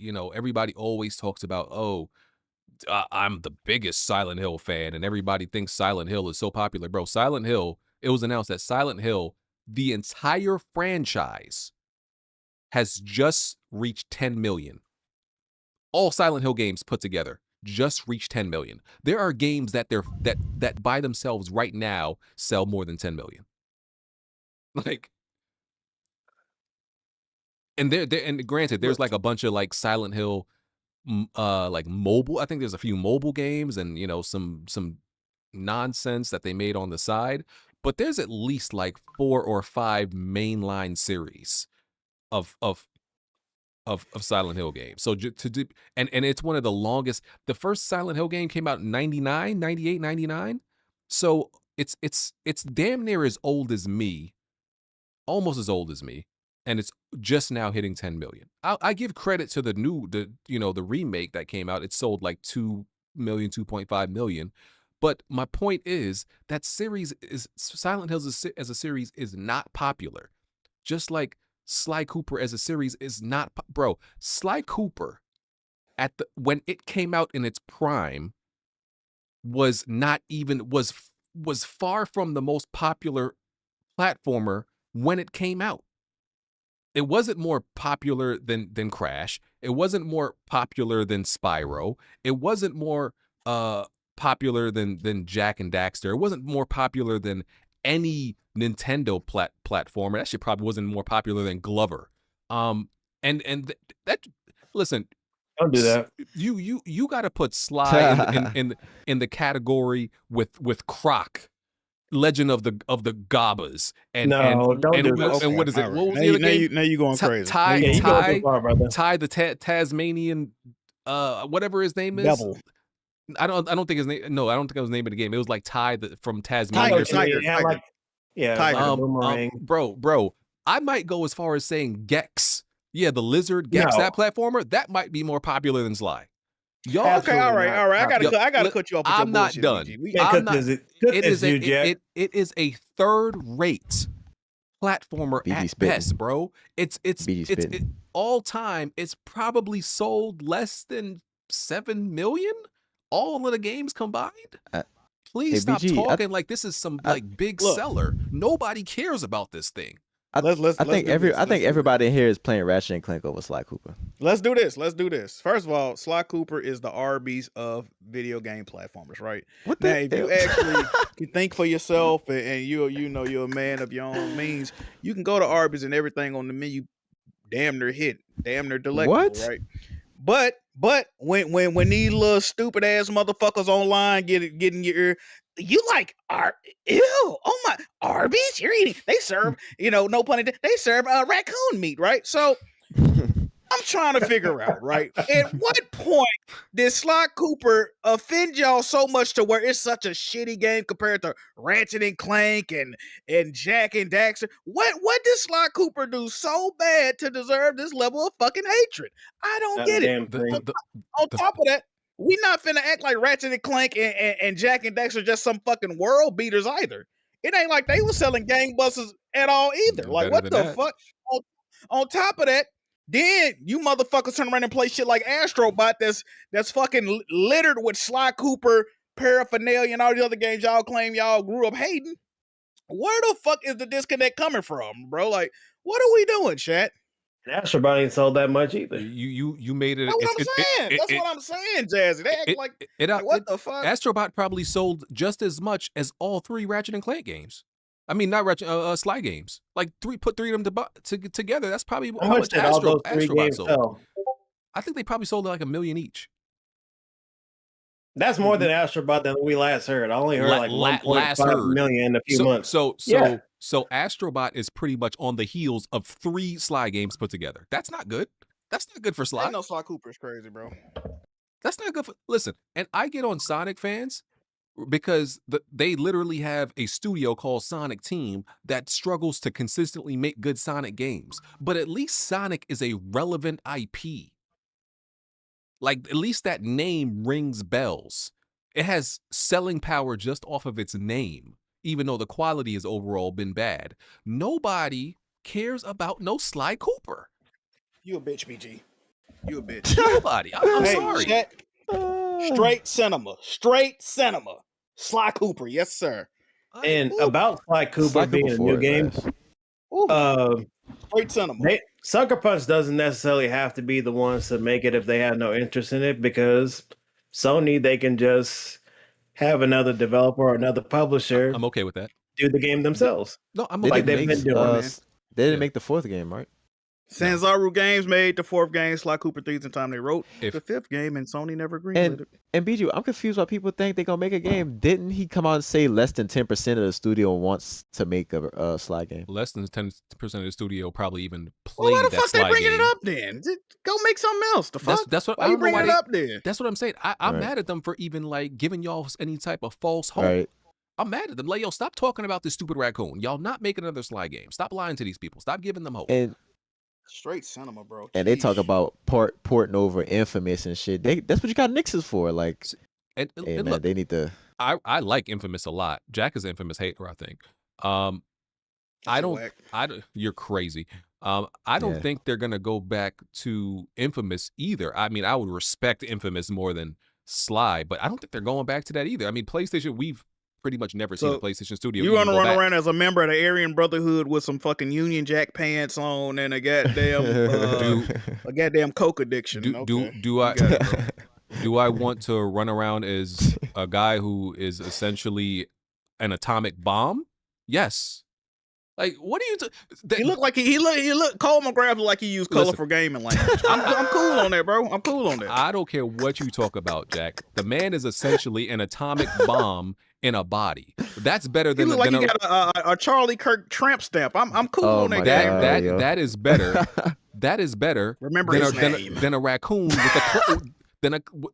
always talks about, oh, I'm the biggest Silent Hill fan, and everybody thinks Silent Hill is so popular. Bro, Silent Hill, it was announced that Silent Hill, the entire franchise, has just reached 10 million. All Silent Hill games put together just reached 10 million. There are games that that by themselves right now sell more than 10 million. Like, and and granted, there's like a bunch of like Silent Hill like mobile. I think there's a few mobile games and some nonsense that they made on the side, but there's at least like 4 or 5 mainline series of Silent Hill games. So and it's one of the longest. The first Silent Hill game came out in 99, 98, 99. So it's damn near as old as me, almost as old as me, and it's just now hitting 10 million. I give credit to the remake that came out. It sold like 2 million, 2.5 million. But my point is that Silent Hills as a series is not popular. Just like Sly Cooper as a series is not, bro. Sly Cooper when it came out in its prime was far from the most popular platformer when it came out. It wasn't more popular than Crash. It wasn't more popular than Spyro. It wasn't more popular than Jak and Daxter. It wasn't more popular than any Nintendo platformer. That shit probably wasn't more popular than Glover. Listen, don't do that. You got to put Sly in the category with Croc, Legend of the Gobbas, and don't do that. And what is it? What was now the other game? Now you going crazy. Ty the Tasmanian, whatever his name is. Devil. I don't think his name. No, I don't think it was the name of the game. It was like Ty from Tasmania. Tiger. Boomerang. Bro, I might go as far as saying Gex. Yeah, the lizard Gex, that platformer, that might be more popular than Sly. Y'all, okay, all right. I gotta cut you off. I'm not done. It is a third-rate platformer at best, bro. It's all time. It's probably sold less than 7 million. All of the games combined. Please stop talking like this is some big seller. Nobody cares about this thing. I think everybody here is playing Ratchet and Clank over Sly Cooper. Let's do this. First of all, Sly Cooper is the Arby's of video game platformers, right? If you actually can think for yourself and you're a man of your own means, you can go to Arby's and everything on the menu damn near delectable, right? But when these little stupid ass motherfuckers online getting your ear, you like oh my Arby's, you're eating. They serve, no pun intended, they serve raccoon meat, right? So I'm trying to figure out, right? At what point did Sly Cooper offend y'all so much to where it's such a shitty game compared to Ratchet and Clank and Jak and Daxter? What did Sly Cooper do so bad to deserve this level of fucking hatred? I don't get it. On top of that, we not finna act like Ratchet and Clank and Jak and Daxter just some fucking world beaters either. It ain't like they was selling gangbusters at all either. Like, what the fuck? On top of that, then you motherfuckers turn around and play shit like Astrobot that's fucking littered with Sly Cooper paraphernalia and all the other games y'all claim y'all grew up hating. Where the fuck is the disconnect coming from, bro? Like, what are we doing, chat? Astrobot ain't sold that much either. You made it. That's what I'm saying. That's what I'm saying, Jazzy. They act like what the fuck? Astrobot probably sold just as much as all 3 Ratchet and Clank games. I mean, not Ratchet, Sly games. Like put 3 of them together. That's probably how much Astrobot sold. I think they probably sold like 1 million each. That's more than Astrobot than we last heard. I only heard like 1.5 million in a few months. So Astrobot is pretty much on the heels of 3 Sly games put together. That's not good. That's not good for Sly. Ain't no Sly Cooper is crazy, bro. That's not good for. Listen, and I get on Sonic fans because they literally have a studio called Sonic Team that struggles to consistently make good Sonic games. But at least Sonic is a relevant IP. Like, at least that name rings bells. It has selling power just off of its name, even though the quality has overall been bad. Nobody cares about no Sly Cooper. You a bitch, BG. You a bitch. Nobody. I'm sorry. Chat. Straight cinema. Sly Cooper, yes, sir. And about Sly Cooper being a new game, straight cinema. Sucker Punch doesn't necessarily have to be the ones to make it if they have no interest in it, because Sony, they can just have another developer or another publisher I'm okay with that. do the game themselves. No, I'm They okay. Like didn't they've make been doing, man. they didn't Yeah. make the 4th game, right? Sanzaru Games made the 4th game, Sly Cooper 3's in time they wrote If- the 5th game, and Sony never greenlit it. And BG, I'm confused why people think they're gonna make a game. Didn't he come out and say less than 10% of the studio wants to make a Sly game? Less than 10% of the studio probably even Well, played why the that fuck they Sly bringing game. it up then? Go make something else. The fuck? That's what Why I you don't know bringing why it up then? That's what I'm saying. I'm Right. mad at them for even like giving y'all any type of false hope. Right. I'm mad at them. Like, yo, stop talking about this stupid raccoon. Y'all not making another Sly game. Stop lying to these people. Stop giving them hope. And Straight cinema, bro. they talk Sheesh. about porting over Infamous and shit. That's what you got Nixes for. Like, And hey and man, look, they need to. I like Infamous a lot. Jack is an Infamous hater, I think. That I shit don't. whack. You're crazy. I don't Yeah. think they're gonna go back to Infamous either. I mean, I would respect Infamous more than Sly, but I don't think they're going back to that either. I mean, PlayStation, we've pretty much never seen So, the PlayStation Studio. You even want to go run back. around as a member of the Aryan Brotherhood with some fucking Union Jack pants on and a goddamn a goddamn coke addiction. Do Okay. do I You got it, bro. do I want to run around as a guy who is essentially an atomic bomb? Yes. Like, what do you? He looked like he look Cole McGrath looked like he used Listen. colorful gaming language. I'm cool on that, bro. I'm cool on that. I don't care what you talk about, Jack. The man is essentially an atomic bomb in a body. That's better He than look like than he got a Charlie Kirk tramp stamp. I'm cool Oh on that my game. God. that yo. that is better. That is better. Remember than his a, name. than a raccoon with a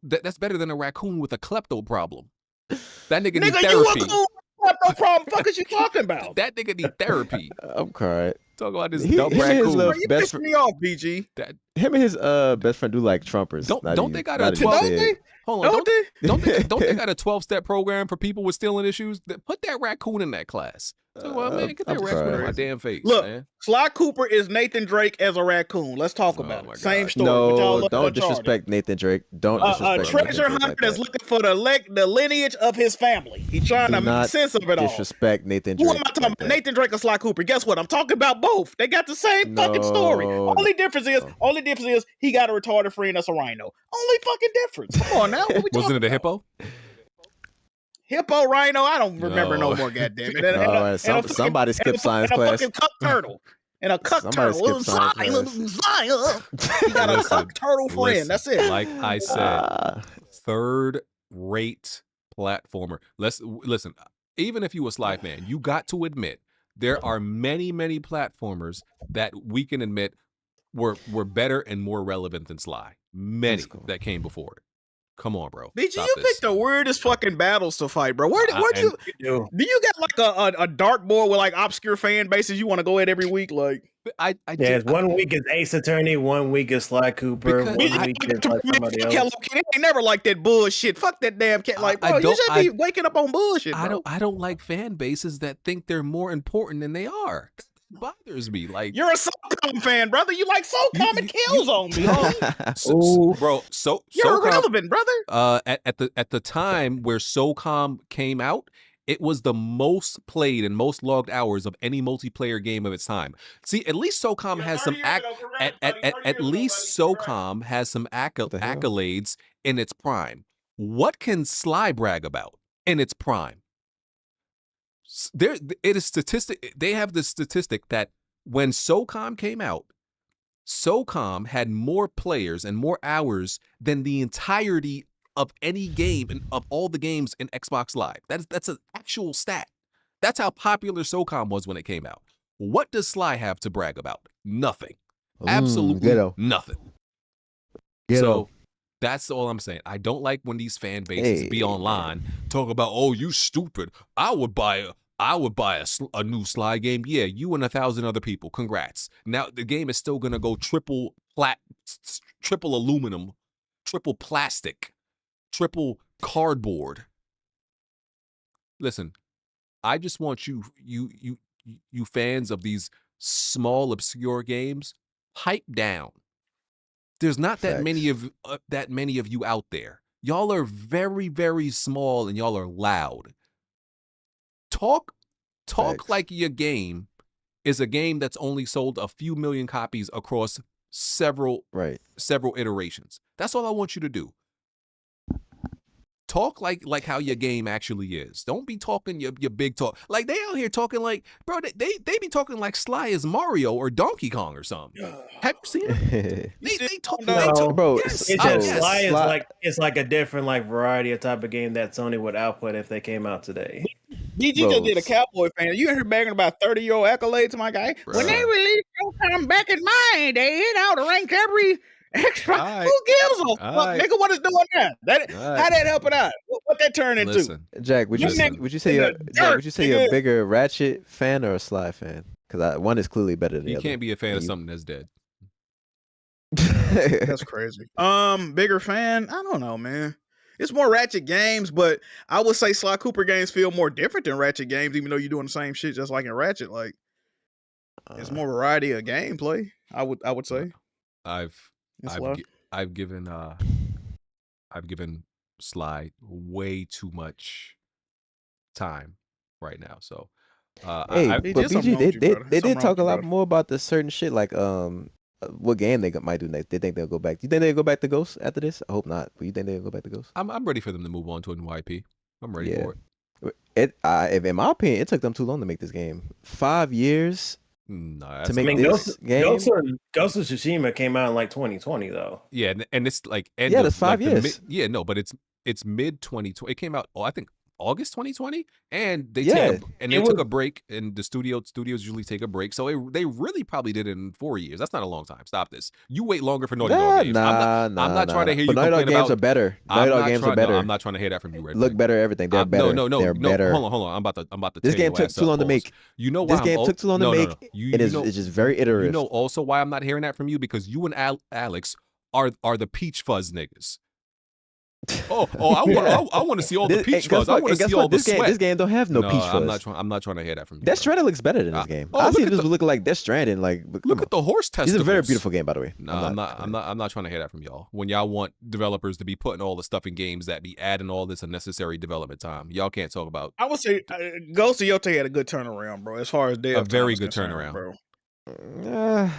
that's better than a raccoon with a klepto problem. That nigga need Nigga, you a therapy. cool. What the problem? Fuck is you talking about? That nigga need therapy. I'm crying. Talk about this He- dumb him and his raccoon. little- Bro, you best pissing me off, BG. Him and his best friend do like Trumpers. Don't they got a not even 12 dead. Don't they? Hold on, Don't they? don't they got a 12-step program for people with stealing issues? Put that raccoon in that class. So, man, get that I'm raccoon in my sorry. damn face, Look, man. Sly Cooper is Nathan Drake as a raccoon. Let's talk Oh about my it. Same God. story. but y'all No, love don't Uncharted. disrespect Nathan Drake. Don't disrespect A Nathan treasure Drake hunter like that's that. looking for the lineage of his family. He's trying Do to make not sense of it all. Disrespect Nathan Who Drake. am I talking like about? that. Nathan Drake or Sly Cooper? Guess what? I'm talking about both. They got the same fucking story. No. Only difference is he got a retarded friend that's a rhino. Only fucking difference. Come on now. What we Wasn't it talking a about? hippo? Hippo, rhino? I don't remember no No. more. Goddamn it! All right, somebody skipped science and a class. fucking cuck turtle. And a cuck Somebody turtle. skipped science He got a Listen, cuck turtle friend. listen, That's it. Like I said, Ah, third-rate platformer. Listen. Even if you a Sly fan, you got to admit there are many platformers that we can admit were better and more relevant than Sly. Many That's cool. that came before it. Come on, bro. BG, Stop you this. picked the weirdest fucking battles to fight, bro. Where do And- you do you got like a dartboard with like obscure fan bases you want to go at every week? Like I Yeah, did- it's 1 week is Ace Attorney, 1 week is Sly Cooper, Because- 1 I- week is like somebody else. Hello Kitty ain't never like that bullshit. Fuck that damn cat. Like, I bro, you don't- should be waking up on bullshit, bro. I don't like fan bases that think they're more important than they are. That bothers me. Like You're a SOCOM fan, brother. You like SOCOM and Killzone, me, homie. Ooh. bro, You're SOCOM, irrelevant, brother. at the time where SOCOM came out, it was the most played and most logged hours of any multiplayer game of its time. See, at least SOCOM has some at least SOCOM has some the hell? accolades in its prime. What can Sly brag about in its prime? It is statistic. They have the statistic that when SOCOM came out, SOCOM had more players and more hours than the entirety of any game and of all the games in Xbox Live. That's an actual stat. That's how popular SOCOM was when it came out. What does Sly have to brag about? Nothing. Absolutely ghetto. nothing. Ghetto. So that's all I'm saying. I don't like when these fan bases be Hey. online talk about, oh, you stupid. I would buy a new Sly game. Yeah, you and 1,000 other people. Congrats. Now the game is still gonna go triple aluminum, triple plastic, triple cardboard. Listen, I just want you fans of these small obscure games, pipe down. There's not that many of you out there. Y'all are very, very small and y'all are loud. Talk Facts. like your game is a game that's only sold a few million copies across several iterations. That's all I want you to do. Talk like how your game actually is. Don't be talking your big talk. Like they out here talking like, bro, they be talking like Sly is Mario or Donkey Kong or something. Have you seen it? they talk, bro. Yes, It's just yes. Sly is it's like a different like variety of type of game that Sony would output if they came out today. BG just did a Cowboy fan. You hear bagging about 30-year-old accolades, my guy. When they released Showtime back in my day, it outranked every extra. Right. Who gives a fuck, Right. nigga? What is doing now? How that helping out? What that turn into? Listen, Jack, would you say you're a bigger Ratchet fan or a Sly fan? Because one is clearly better than the other. You can't be a fan of something that's dead. That's crazy. Bigger fan? I don't know, man. It's more Ratchet games, but I would say Sly Cooper games feel more different than Ratchet games, even though you're doing the same shit just like in Ratchet. Like it's more variety of gameplay. I would say. I've given Sly way too much time right now. So hey, but BG, they did talk a lot more about the certain shit, like what game they might do next. They think they'll go back. Do you think they'll go back to Ghost after this? I hope not. But you think they'll go back to Ghost? I'm ready for them to move on to a new IP. I'm ready for it. If in my opinion, it took them too long to make this game. 5 years to make this game. Ghost of Tsushima came out in like 2020 though. Yeah, and it's like that's 5 years. But it's mid 2020. It came out. I think August 2020, and they took a break, and the studios usually take a break, so they really probably did it in 4 years. That's not a long time. Stop this. You wait longer for Naughty Dog games. I'm not trying to hear you complain Naughty Dog games about. are better. Naughty Dog games are better. I'm not trying to hear that from you, Red. Look better, everything. They're better. No. They're better. Hold on. I'm about to. This game took too long to make. You know why this game took too long to make. It's just very iterative. You know also why I'm not hearing that from you, because you and Alex are the peach fuzz niggas. I want to see all the peach fuzz. I want to see all the sweat. This game don't have no peach fuzz. I'm not trying to hear that from you. Death Stranding looks better than this game. I see this looking like Death Stranding. Like, look at the horse testicles. It's a very beautiful game, by the way. No, I'm not trying to hear that from y'all. When y'all want developers to be putting all the stuff in games that be adding all this unnecessary development time, y'all can't talk about. I would say Ghost of Yote had a good turnaround, bro. As far as a very good turnaround, bro.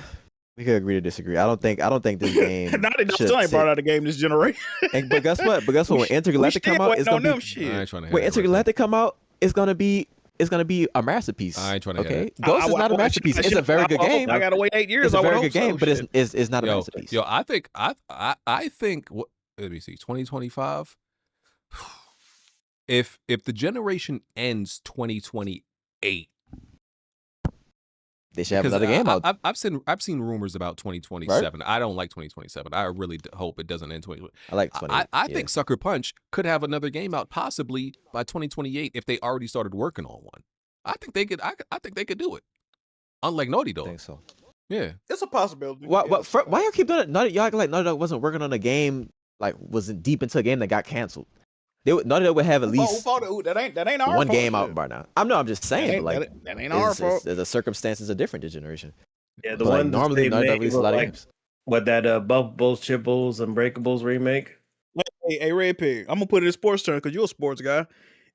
We could agree to disagree. I don't think this game. Not enough time brought out a game this generation. But guess what? When Intergalactic come out, it's gonna be. When Intergalactic come out, it's gonna be a masterpiece. I ain't trying to hear that. Ghost is not a masterpiece. It's a very good game. I gotta wait 8 years. It's a very good game, but it's not a masterpiece. I think. Let me see. 2025. If the generation ends 2028. They should have another game out. I've seen rumors about 2027. Right? I don't like 2027. I really hope it doesn't end 2028. I like 20. I think Sucker Punch could have another game out possibly by 2028 if they already started working on one. I think they could. I think they could do it. Unlike Naughty Dog. I think so. Yeah, it's a possibility. Why y'all keep doing it? Y'all act like Naughty Dog wasn't working on a game, like wasn't deep into a game that got canceled. Naughty Dog would have at least that ain't our one fault, game out by now. I'm just saying, but like that ain't our fault. The circumstances are different this generation. Yeah, the one normally Naughty Dog releases a lot of games. What that Bubbles, Chibbles, and Breakables remake? Hey, Red Pig, I'm gonna put it in sports terms because you're a sports guy.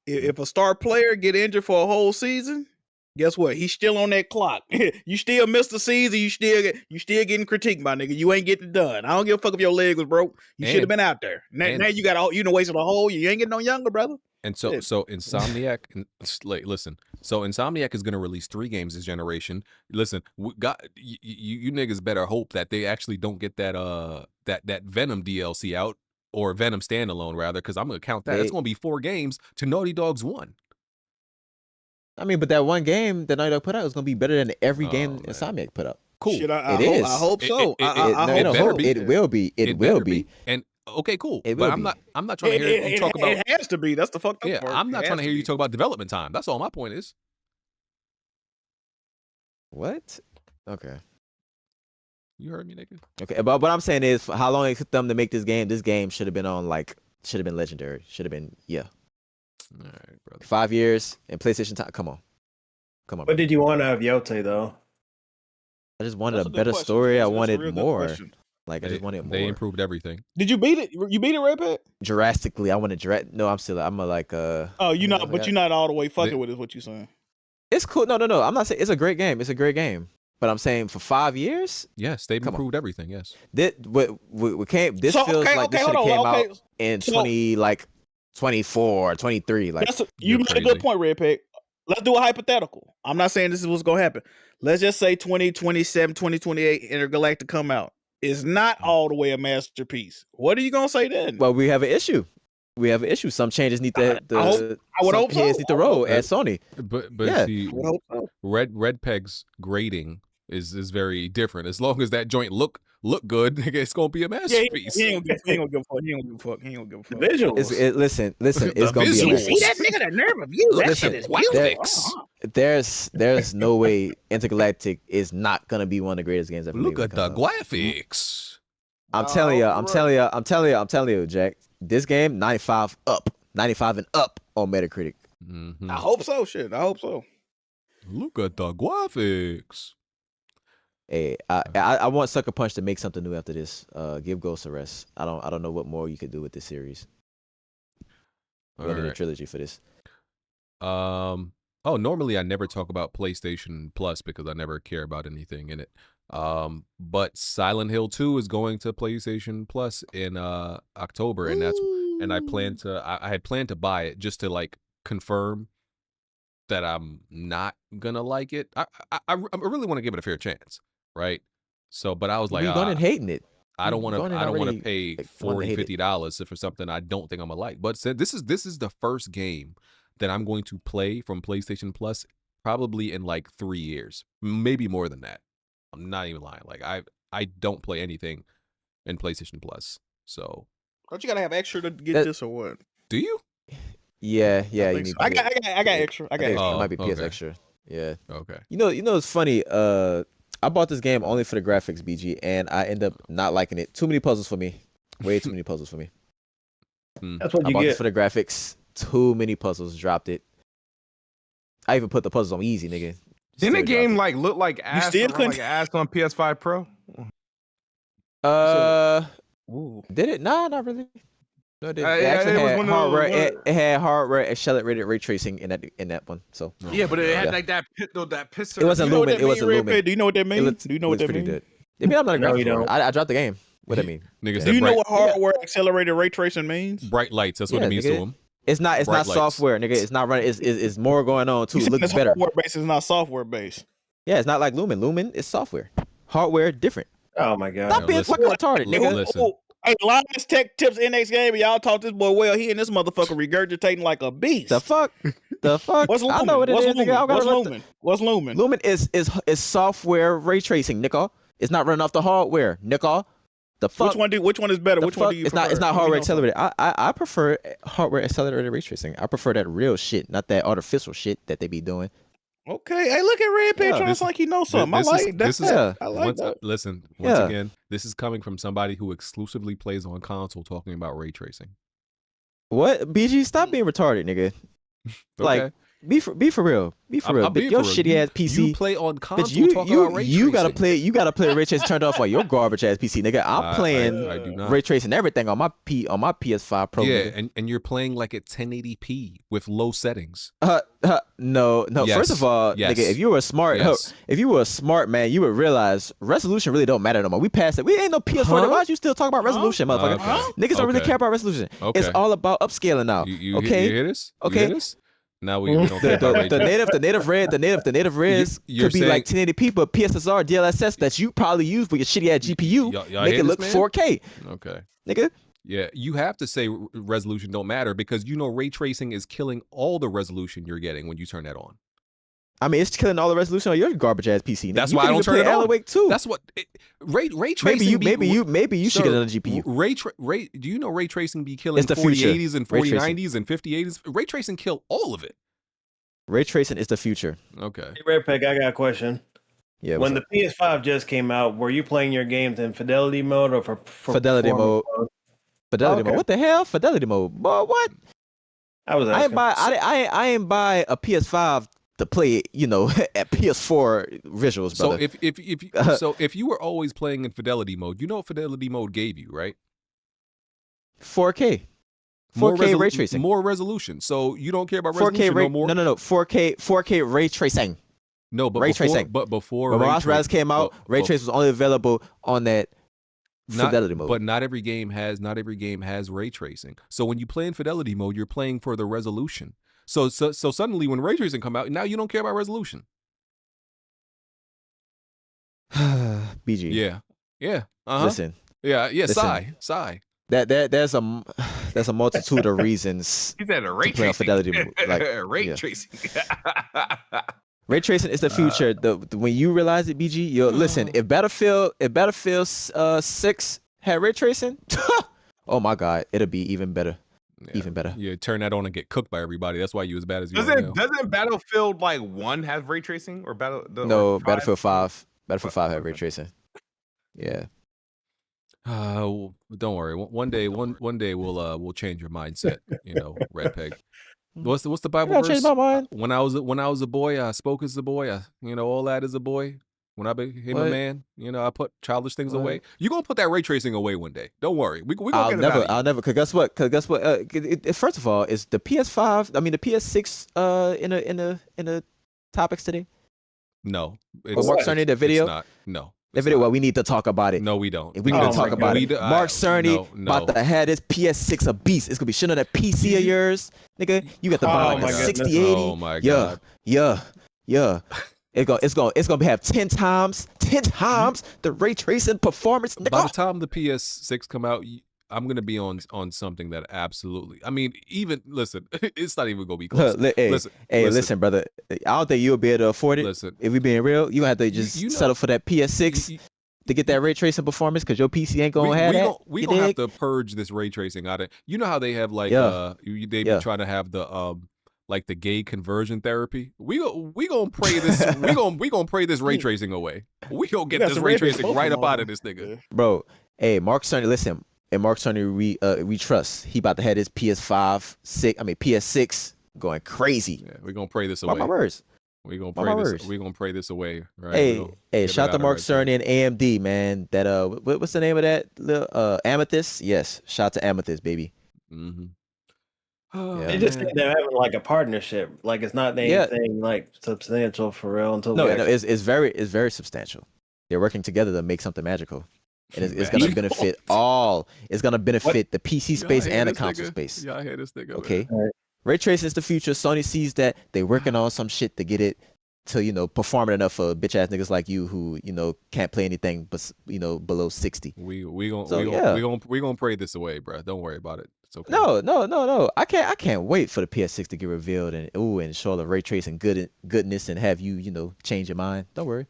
If a star player get injured for a whole season, guess what? He's still on that clock. You still missed the season. You still getting critiqued, my nigga. You ain't getting it done. I don't give a fuck if your leg was broke. You should have been out there. Now you got wasted a whole. You ain't getting no younger, brother. And so Insomniac, listen. So Insomniac is going to release 3 games this generation. Listen, you niggas better hope that they actually don't get that Venom DLC out, or Venom standalone rather, because I'm going to count that. It's going to be 4 games to Naughty Dog's 1. I mean, but that one game that Naughty Dog put out is going to be better than every game Insomniac put out. Cool. Shit, I hope so. It will be. It will be. And okay, cool. But I'm not trying to hear you talk about. It has to be. That's the fucked up part. I'm not trying to hear you talk about development time. That's all my point is. What? Okay. You heard me, nigga. Okay, but what I'm saying is, how long it took them to make this game? This game should have been legendary. Should have been All right, brother. 5 years and PlayStation time. Come on. What did you want out of Yote though? I just wanted a better story. I wanted more. I just wanted more. They improved everything. Did you beat it? You beat it, Red Pig? Drastically. I wanted No, I'm still. I'm like Oh, you're not. But you're not all the way fucking with it. Is what you saying? It's cool. No. I'm not saying it's a great game. It's a great game. But I'm saying for 5 years, Yes, they've Come on. improved everything. Yes. we can't. This So, feels okay, like this okay, should have hold came on, out okay. in So- 24, 23. Like you You're made a crazy. good point, Red Pick. Let's do a hypothetical. I'm not saying this is what's gonna happen. Let's just say 2027, 2028, Intergalactic come out. It's not all the way a masterpiece. What are you gonna say then? well, we have an issue. Some changes need to. I would some hope so. heads need to roll at Sony. But Yeah. see, I would hope so. Red Peg's grading is very different. As long as that joint look good, nigga, it's gonna be a Yeah, masterpiece. he ain't gonna give a fuck. He ain't gonna give a fuck. He ain't gonna give a fuck. The visuals. Listen. The It's gonna be visuals. amazing. See that nigga, the nerve of you. That Listen, shit is graphics. beautiful. There's no way Intergalactic is not gonna be one of the greatest games ever. Look made at when the it comes out. graphics. I'm telling you, Jack. This game 95 and up on Metacritic. Mhm. I hope so. Shit, I hope so. Look at the graphics. Hey, I want Sucker Punch to make something new after this. Give Ghost a rest. I don't know what more you could do with this series. All What in a right. trilogy for this? Normally I never talk about PlayStation Plus because I never care about anything in it. But Silent Hill 2 is going to PlayStation Plus in October, and I had planned to buy it just to like confirm that I'm not gonna like it. I really want to give it a fair chance, right? So, but I was like, you going and hating it. I don't want to. going in I don't want to already, pay like, wanting to hate it. $40-$50 for something I don't think I'm gonna like. But this is the first game that I'm going to play from PlayStation Plus probably in like 3 years, maybe more than that. I'm not even lying. Like I don't play anything in PlayStation Plus. So Don't you gotta have extra to get That- this or what? do you? Yeah, you I think need. so. I got extra. I got think extra. It might be PS okay. Extra. Yeah. Okay. You know, it's funny. I bought this game only for the graphics, BG, and I end up not liking it. Too many puzzles for me. Way too many puzzles for me. That's what I you bought this get. for the graphics. Too many puzzles. Dropped it. I even put the puzzles on easy, nigga. Didn't the Still game dropped like look like ass? still or run like couldn't- ass on PS5 Pro? it. Ooh. Did it? Nah, not really. No, it didn't. It Yeah, actually it was had one of hardware. those- It had hardware accelerated ray tracing in that one. So Yeah, but it had Yeah. like that pistol. it wasn't You know what Lumen. that It wasn't mean, Red Lumen. Pick? Do you know what that It means? looked- Do you know what looks that pretty means? good. Maybe I'm not a No, graphics you lord. don't. I dropped the game. What that mean? Niggas Do said you know bright, what hardware accelerated ray tracing means? bright lights. That's what Yeah, it means nigga. to them. It's not Bright lights. software, nigga. It's not running. It's more going on too. You It said looks it's better. hardware based, it's not software based. Yeah, it's not like Lumen. Lumen is software. Hardware different. Oh my god. Stop being listen. fucking retarded, Li- nigga. listen. Hey, Linus Tech Tips NX game, y'all taught this boy well. He and this motherfucker regurgitating like a beast. The fuck? The fuck? What's Lumen? I know what it What's is, Lumen? nigga. I gotta What's look Lumen? What's Lumen? Lumen is software ray tracing, nigga. It's not running off the hardware, nigga. The fuck? Which one is better? The Which one fuck? do you It's prefer? not Let me hardware know accelerated. I prefer hardware accelerated ray tracing. I prefer that real shit, not that artificial shit that they be doing. something. Okay, hey, look at Red Pick Yeah, trying this- to like he knows something. I This is- like that. this is- Yeah. I like that. Listen, once Yeah. again, this is coming from somebody who exclusively plays on console talking about ray tracing. What? BG, stop being retarded, nigga. Like, Okay. be for real. Be for real. I'm being Your for real. shitty ass PC. You play on console Bitch, talking about ray you gotta tracing. play ray tracing turned off on your garbage ass PC, nigga. I'm playing I do not. ray tracing everything on my PS5 Pro. Yeah, nigga. and you're playing like at 1080p with low settings. No. Yes. First of all, Yes. nigga, if you were smart, Yes. if you were a smart man, you would realize resolution really don't matter no more. We passed it. We ain't no PS4. Huh? Why you still talking about resolution, motherfucker? Okay. Niggas don't really Okay. care about resolution. Okay. It's all about upscaling now. You okay. you hear this? You Okay. hear this? Now we don't care about ray the tracing. native res You're could be like saying- 1080p, but PSSR DLSS that you probably use with your shitty ass GPU Y'all make hear it this, look man? 4K, Okay. nigga. Yeah, you have to say resolution don't matter because you know ray tracing is killing all the resolution you're getting when you turn that on. I mean, it's killing all the resolution on your garbage ass PC. Nigga. That's You why I can don't even turn play it Alan on. Wake too. That's what ray tracing. Maybe you should get another GPU. Do you know ray tracing be killing It's the future. 4080s and Ray tracing. 4090s and 5080s? Ray tracing kill all of it. Ray tracing is the future. Okay. Hey, Red Peg, I got a question. Yeah. When what's the PS5 just came out, were you playing your games in fidelity mode or for Fidelity performance mode. Fidelity Okay. mode. What the hell? Fidelity mode. Boy, what? I was I ain't asking. I ain't buy a PS5 to play it, at PS4 visuals, So brother. if you were always playing in fidelity mode, you know what fidelity mode gave you, right? 4K. 4K ray tracing. More resolution. So you don't care about 4K resolution ray. no more. No. 4K ray tracing. No, but ray before, tracing. But before when ray Miles Morales came out, ray trace was only available on that fidelity mode. But not every game has ray tracing. So when you play in fidelity mode, you're playing for the resolution. So suddenly when ray tracing come out, now you don't care about resolution. BG. Yeah. Listen. Yeah. Listen. Sigh. There's a multitude of reasons. He's at a ray to play on tracing. fidelity mode. Like, ray tracing. Ray tracing is the future. When you realize it, BG, listen. If Battlefield 6 had ray tracing, oh my God, it'll be even better. Yeah. Even better. You turn that on and get cooked by everybody. That's why you as bad as you are now. Doesn't Battlefield 1 have ray tracing or Battlefield 5 had ray tracing. Yeah. Don't worry. One day we'll change your mindset. Red Peg. What's the Bible verse? Change my mind. When I was a boy, I spoke as a boy. All that as a boy. When I became a man, I put childish things away. You're gonna put that ray tracing away one day. Don't worry. We gonna get it out of you. I'll never. Cause guess what? First of all, is the PS5? I mean the PS6 in the topics today? No. Mark Cerny, the video? It's not. No. The video. Well, we need to talk about it. No, we don't. We need to talk about it. Mark Cerny about to have this PS6 a beast. It's gonna be shit on that PC of yours, nigga. You got to buy like a 6080. Oh my God. Yeah. It's gonna have 10 times the ray tracing performance. Nigga. By the time the PS6 come out, I'm gonna be on something that absolutely. I mean, even listen, it's not even gonna be close. Listen, brother. I don't think you'll be able to afford it. Listen, if we being real, you have to just settle for that PS6 to get that ray tracing performance because your PC ain't gonna have that. We gonna have to purge this ray tracing out of. You know how they have like they be trying to have the like the gay conversion therapy. We gonna pray this. we gonna pray this ray tracing away. We gonna get this ray tracing right up out of this nigga, bro. Hey, Mark Cerny, listen. And Mark Cerny, we trust. He about to have his PS6 going crazy. Yeah, we gonna pray this away. My words. We gonna pray this. We gonna pray this away. Right. Hey, shout out to Mark Cerny and AMD, man. That what's the name of that? Amethyst. Yes, shout out to Amethyst, baby. Mm-hmm. They just think they're having like a partnership. Like it's not anything like substantial for real until it's very substantial. They're working together to make something magical. And it's gonna benefit all. It's gonna benefit the PC space and the console space. Yeah, I hear this nigga. Okay. Right. Ray tracing is the future. Sony sees that. They're working on some shit to get it to perform it enough for bitch ass niggas like you who can't play anything but below 60. We gonna pray this away, bro. Don't worry about it. It's okay. No. I can't wait for the PS6 to get revealed and show the ray tracing goodness and have you change your mind. Don't worry.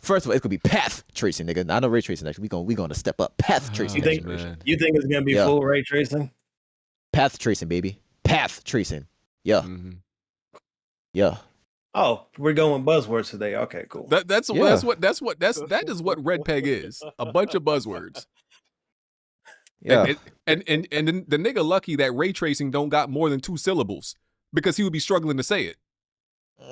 First of all, it's gonna be path tracing, nigga. I know ray tracing. Actually, we gonna step up path tracing. You think it's gonna be full ray tracing? Path tracing, baby. Path tracing. Yeah. Mm-hmm. Yeah. Oh, we're going buzzwords today. Okay, cool. That is what Red Peg is. A bunch of buzzwords. Yeah. And the nigga lucky that ray tracing don't got more than 2 syllables because he would be struggling to say it.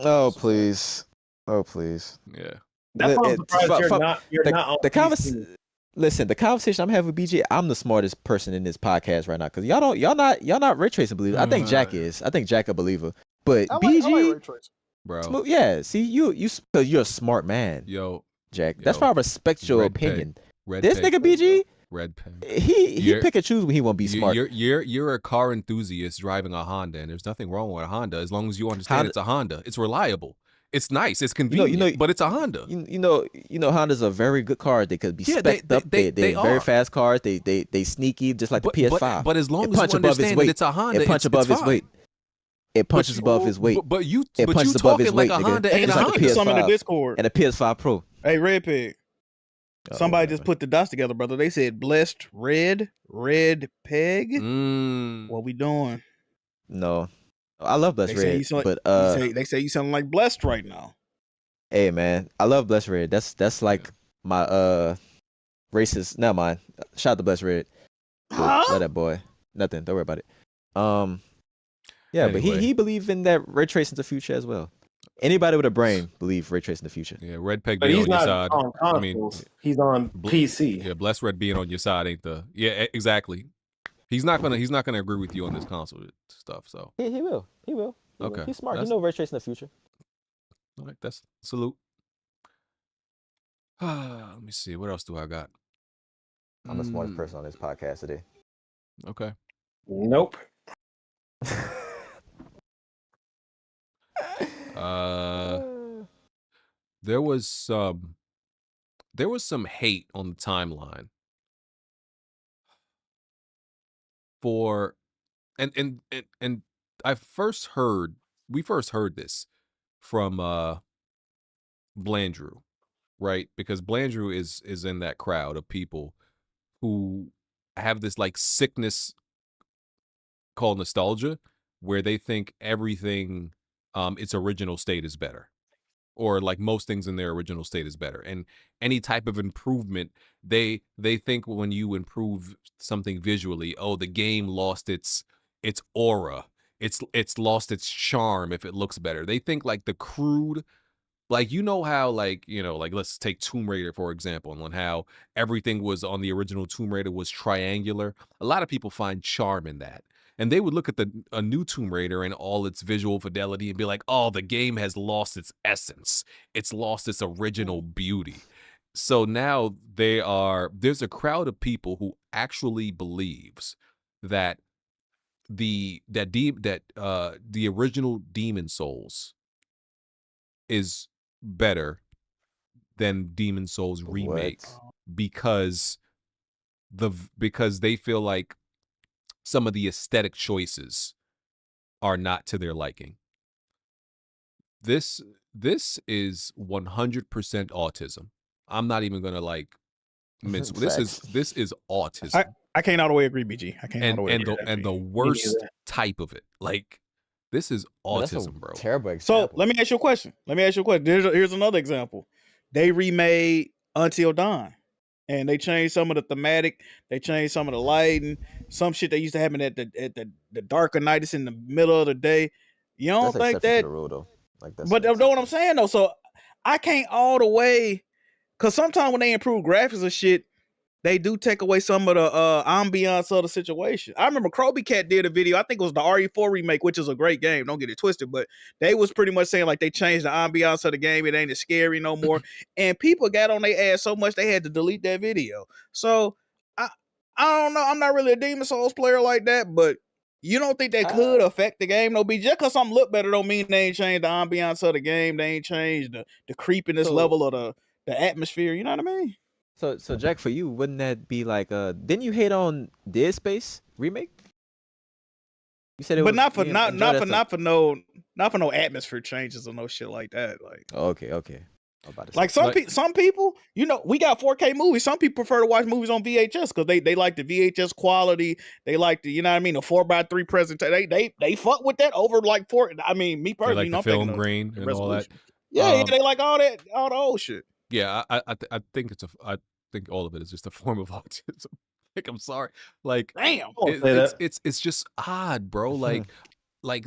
Oh please. Yeah. That's why I'm surprised you're not on the conversation. Listen, the conversation I'm having with BJ, I'm the smartest person in this podcast right now because y'all not ray tracing believers. I think Jack is. I think Jack a believer, but BG, I like ray tracing. Bro. Yeah. See, you because you're a smart man. Yo, Jack. That's why I respect your opinion. This nigga BG. Red Pen. He pick and choose when he won't be smart. You're a car enthusiast driving a Honda, and there's nothing wrong with a Honda as long as you understand it's a Honda. It's reliable. It's nice. It's convenient. But it's a Honda. Hondas are very good cars. They could be spec'd up. They're very fast cars. They sneaky, just like the PS5. But as long as you understand that it's a Honda, it punches above his weight. It punches above his weight. But you talking like a Honda ain't a Honda. Some in the Discord and a PS5 Pro. Hey, Red Pig. Somebody just put the dots together, brother. They said blessed red peg. What we doing? No, I love blessed red, but they say you sound like blessed right now. Hey man, I love blessed red. That's like my racist. Never mind. Shout out to blessed red. Let that boy. Nothing. Don't worry about it. Yeah, anyway. But he believe in that ray tracing the future as well. Anybody with a brain believe ray tracing the future. Yeah, Red Peg being on your side. On he's on PC. Yeah, bless Red being on your side ain't the. Yeah, exactly. He's not gonna agree with you on this console stuff. So He will. He will. okay, He's smart. He that's know ray tracing the future. all right. That's salute. Let me see. What else do I got? I'm the smartest person on this podcast today. Okay. Nope. There was some hate on the timeline for and we first heard this from Blandrew, right? Because Blandrew is in that crowd of people who have this like sickness called nostalgia, where they think everything its original state is better, or like most things in their original state is better, and any type of improvement, they think when you improve something visually, oh, the game lost its aura, it's lost its charm if it looks better. They think like the crude, like, you know how, like, you know, like, let's take Tomb Raider, for example, and how everything was on the original Tomb Raider was triangular. A lot of people find charm in that. And they would look at a new Tomb Raider and all its visual fidelity and be like, oh, the game has lost its essence. It's lost its original beauty. So now there's a crowd of people who actually believes that the original Demon Souls is better than Demon Souls Remake because they feel like some of the aesthetic choices are not to their liking. This is 100% autism. I'm not even gonna like mince. This is autism. I can't all the way agree, BG. I can't all the way agree. And the worst type of it. Like, this is autism, bro. Terrible example. So let me ask you a question. Here's another example. They remade Until Dawn, and they changed some of the thematic. They changed some of the lighting. Some shit that used to happen at the darker night. It's in the middle of the day. You don't That's think exception that? to the rule, though. Like, that's But you know what I'm saying though. So I can't all the way, because sometimes when they improve graphics and shit, they do take away some of the ambiance of the situation. I remember Krobie Cat did a video. I think it was the RE4 remake, which is a great game. Don't get it twisted. But they was pretty much saying like they changed the ambiance of the game. It ain't as scary no more. And people got on their ass so much they had to delete that video. So I don't know. I'm not really a Demon Souls player like that. But you don't think that could affect the game? No, just because something look better don't mean they ain't changed the ambiance of the game. They ain't changed the creepiness level of the atmosphere. You know what I mean? So Jack, for you, wouldn't that be like didn't you hate on Dead Space Remake? You said it but was, not for no atmosphere changes or no shit like that. Like, okay. I'm about to say. like some people, you know, we got 4K movies. Some people prefer to watch movies on VHS because they like the VHS quality. They like the, you know what I mean, the 4:3 presentation. They fuck with that over like I mean, me personally, They like the film grain and all that. Yeah, they like all the old shit. Yeah, I think I think all of it is just a form of autism. Like, I'm sorry. Like, damn, it's just odd, bro. Like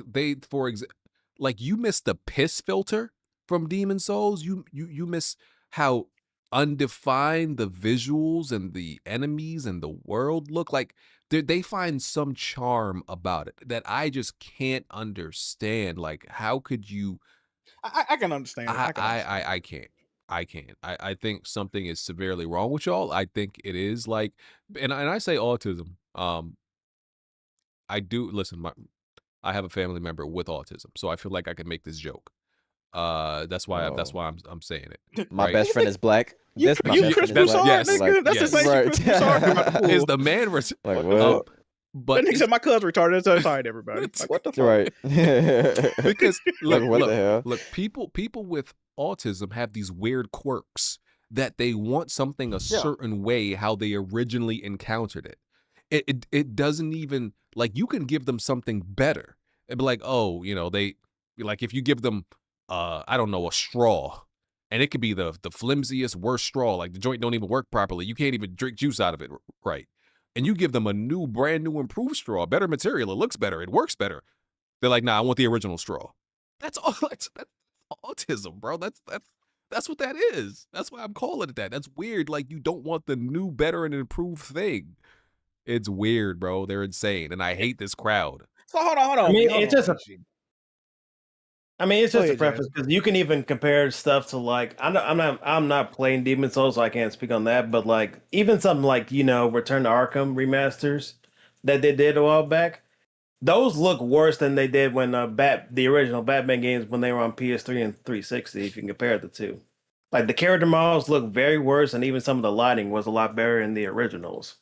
they, for example, like, you miss the piss filter from Demon Souls. You miss how undefined the visuals and the enemies and the world look like. They find some charm about it that I just can't understand. Like, how could you? I can understand. I can't. I think something is severely wrong with y'all. I think it is like, and I say autism. I do listen. I have a family member with autism, so I feel like I can make this joke. That's why I'm saying it. My right? best friend is black. You Chris Broussard, yes, nigga. That's the same right. Chris Broussard. Is the man Like, what? but that nigga said my cousin retarded. That's all right, everybody. Like, what the fuck? Right. Because Like, what the hell? Look, people with autism have these weird quirks that they want something a certain way how they originally encountered it. It doesn't even, like, you can give them something better. It'd be like, oh, you know, they, like, if you give them I don't know, a straw, and it could be the flimsiest, worst straw, like the joint don't even work properly. You can't even drink juice out of it right. And you give them a brand new improved straw, better material, it looks better, it works better. They're like, nah, I want the original straw. That's all. That's autism, bro. That's what that is. That's why I'm calling it that. That's weird. Like, you don't want the new, better, and improved thing. It's weird, bro. They're insane, and I hate this crowd. So hold on. I mean, hold it's on, just a. PG. I mean, it's Go just a ahead, preference Jazzy. because you can even compare stuff to like I'm not playing Demon Souls, so I can't speak on that. But like even something like Return to Arkham remasters that they did a while back, those look worse than they did when the original Batman games when they were on PS3 and 360. If you can compare the two, like the character models look very worse, and even some of the lighting was a lot better in the originals.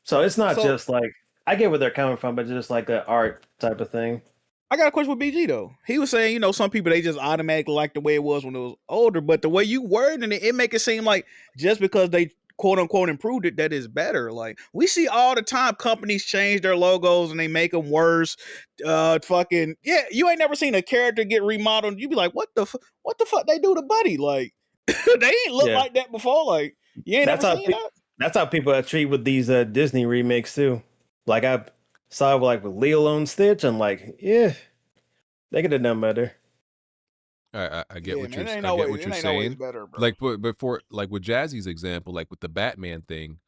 So it's not So just like I get where they're coming from, but just like an art type of thing. I got a question for BG though. He was saying, some people they just automatically like the way it was when it was older, but the way you wording it, it make it seem like just because they quote unquote improved it, that is better. Like we see all the time companies change their logos and they make them worse. Fucking yeah, you ain't never seen a character get remodeled. You be like, what the fuck they do to Buddy? Like they ain't look Yeah. like that before. Like you ain't That's never how seen that. that's how people treat with these Disney remakes too. Like I saw like with Lilo and Stitch, I'm like, yeah, they could have done better. I get what you're it ain't I get always, what it you're ain't always saying. better, bro. Like before, like with Jazzy's example, like with the Batman thing,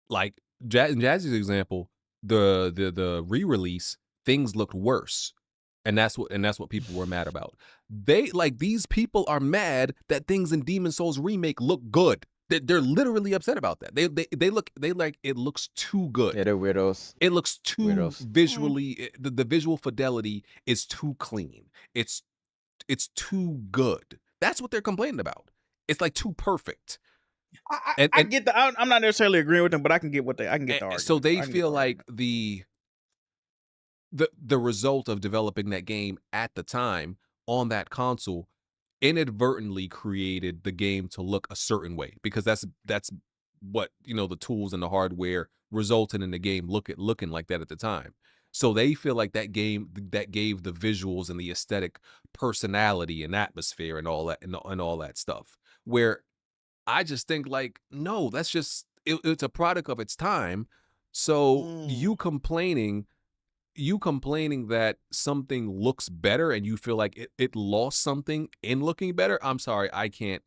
like in Jazzy's example, the re-release things looked worse, and that's what people were mad about. These people are mad that things in Demon Souls remake look good. They're literally upset about that. They like it looks too good. Yeah, they're weirdos. It looks too Weirdos. visually. The visual fidelity is too clean. It's too good. That's what they're complaining about. It's like too perfect. I get the. I'm not necessarily agreeing with them, but I can get what I can get the argument. So they I can get feel the like argument. the result of developing that game at the time on that console inadvertently created the game to look a certain way, because that's what the tools and the hardware resulted in the game looking like that at the time. So they feel like that game that gave the visuals and the aesthetic personality and atmosphere and all that and all that stuff. Where I just think like, no, that's just it's a product of its time. So you complaining that something looks better and you feel like it lost something in looking better. I'm sorry, I can't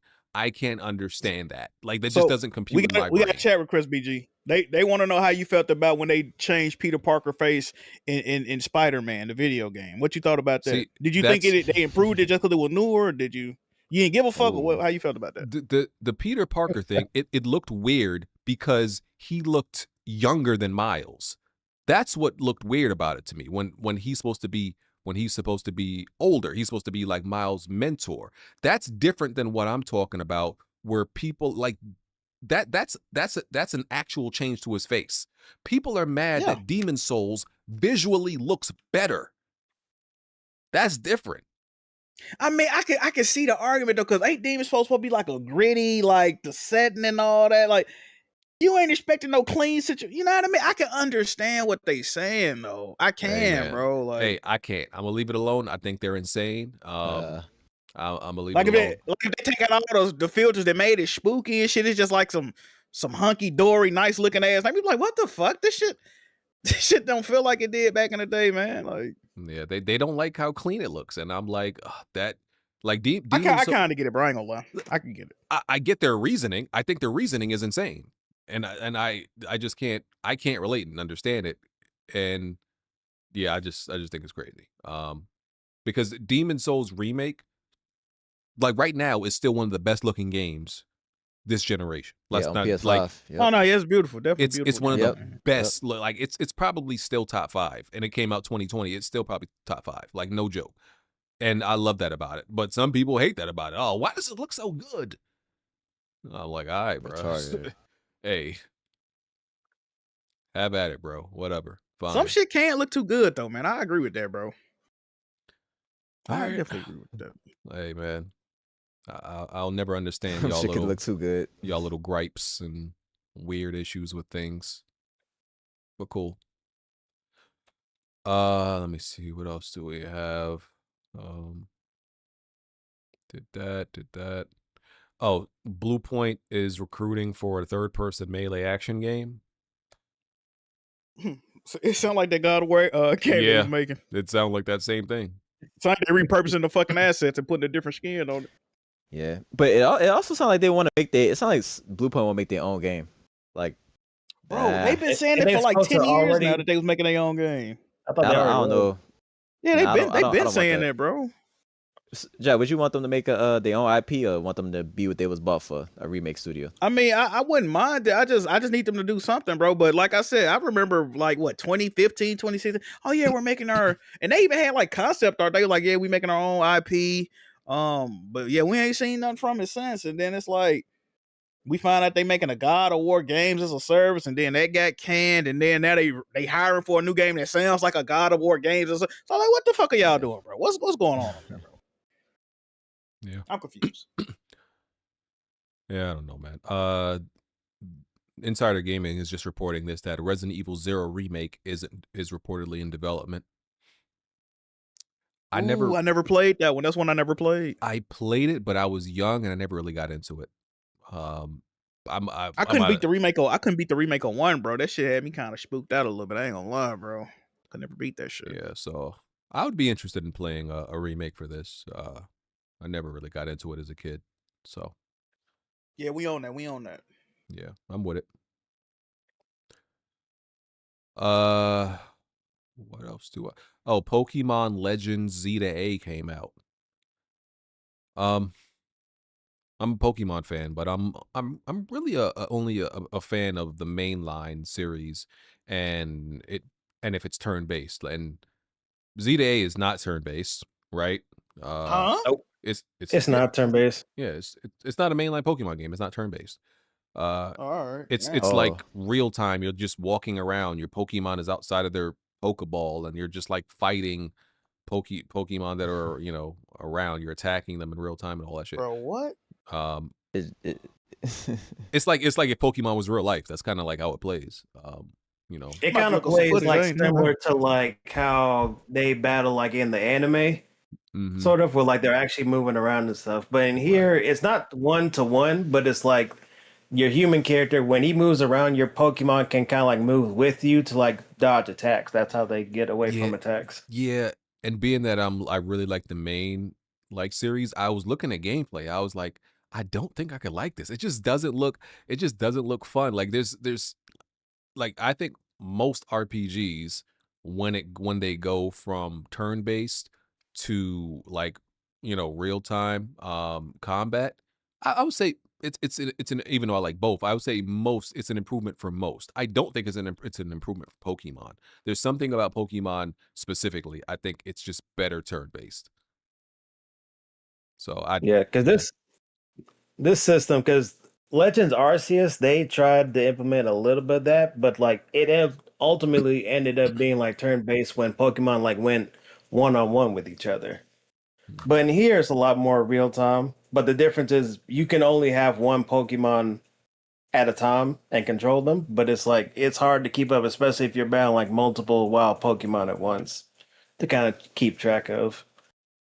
understand that. Like that just doesn't compute in my brain. We got to chat with Chris BG. They want to know how you felt about when they changed Peter Parker face in Spider-Man, the video game. What you thought about that? See, did you think they improved it just because it was newer? Or did you didn't give a fuck? Or how you felt about that? The Peter Parker thing, it looked weird because he looked younger than Miles. That's what looked weird about it to me. When he's supposed to be older, he's supposed to be like Miles' mentor. That's different than what I'm talking about, where people like that's an actual change to his face. People are mad that Demon Souls visually looks better. That's different. I mean, I can see the argument though, because ain't Demon Souls supposed to be like a gritty, like the setting and all that, like. You ain't expecting no clean situation. You know what I mean? I can understand what they saying though. I can, bro. Like, hey, I can't. I'm gonna leave it alone. I think they're insane. I'm gonna leave like it alone. If they take out all the filters that made it spooky and shit, it's just like some hunky dory, nice looking ass. I mean, like, what the fuck? This shit don't feel like it did back in the day, man. Like, yeah, they don't like how clean it looks, and I'm like, that. Like, I kind of get it, bro. I ain't gonna lie. I can get it. I get their reasoning. I think their reasoning is insane. And I just can't relate and understand it. And yeah, I just think it's crazy. Because Demon Souls remake, like right now, is still one of the best looking games this generation. Let's on PS5. Like, oh no, yeah, it's beautiful. Definitely it's beautiful. It's one of the best. Like it's probably still top 5, and it came out 2020. It's still probably top 5. Like no joke. And I love that about it. But some people hate that about it. Oh, why does it look so good? I'm like, all right, bro. Hey, have at it, bro. Whatever. Fine. Some shit can't look too good though, man. I agree with that, bro. I definitely agree with that. Hey, man. I'll never understand y'all shit can look too good. Y'all little gripes and weird issues with things. But cool. Let me see. What else do we have? Did that. Oh, Blue Point is recruiting for a third-person melee action game. It sounds like that God of War game they was making. It sounds like that same thing. It's like they're repurposing the fucking assets and putting a different skin on it. Yeah, but it also sounds like they want to make it sounds like Blue Point will make their own game. Like, Bro, they've been saying And it they're for like supposed 10 to years now already. that they was making their own game. I thought they I already don't was. know. Yeah, Nah, they've I been don't want saying that. that, bro. Jack, would you want them to make a their own IP or want them to be what they was bought for, a remake studio? I mean, I wouldn't mind it. I just need them to do something, bro. But like I said, I remember like what 2015, 2016. Oh yeah, we're making our and they even had like concept art. They were like, yeah, we making our own IP. But yeah, we ain't seen nothing from it since. And then it's like we find out they making a God of War games as a service, and then that got canned, and then now they hiring for a new game that sounds like a God of War games. So I'm like, what the fuck are y'all doing, bro? What's going on there, bro? Yeah. I'm confused. Yeah, I don't know, man. Insider Gaming is just reporting this, that Resident Evil 0 remake is reportedly in development. I never played that one. That's one I never played. I played it, but I was young and I never really got into it. I couldn't beat the remake. I couldn't beat the remake on one, bro. That shit had me kind of spooked out a little bit. I ain't gonna lie, bro. Could never beat that shit. Yeah, so I would be interested in playing a remake for this. I never really got into it as a kid, so Yeah, we own that. We own that. yeah, I'm with it. What else do I? Oh, Pokemon Legends Z to A came out. I'm a Pokemon fan, but I'm really only a fan of the mainline series, and if it's turn based, and Z to A is not turn based, right? Huh? Nope. It's It's not turn based. Yeah, it's not a mainline Pokemon game. It's not turn based. All right. It's Yeah. like real time. You're just walking around. Your Pokemon is outside of their Pokeball, and you're just like fighting Pokemon that are around. You're attacking them in real time and all that shit. Bro, what? It's like if Pokemon was real life. That's kind of like how it plays. It Might kind of look at some plays footage, like I ain't know. similar to like how they battle like in the anime, Mhm. sort of, where like they're actually moving around and stuff. But in here, it's not 1-to-1, but it's like your human character, when he moves around, your Pokemon can kind of like move with you to like dodge attacks. That's how they get away from attacks. Yeah, and being that I really like the main series, I was looking at gameplay. I was like, I don't think I could like this. It just doesn't look fun. Like there's like I think most RPGs when they go from turn-based to like, real time combat, I would say it's an even though I like both, I would say it's an improvement for most. I don't think it's an improvement for Pokemon. There's something about Pokemon specifically. I think it's just better turn-based. So Yeah, because this system, because Legends Arceus, they tried to implement a little bit of that, but like ultimately ended up being like turn based when Pokemon like went 1-on-1 with each other. But in here, it's a lot more real time. But the difference is you can only have one Pokemon at a time and control them. But it's like it's hard to keep up, especially if you're battling like multiple wild Pokemon at once to kind of keep track of.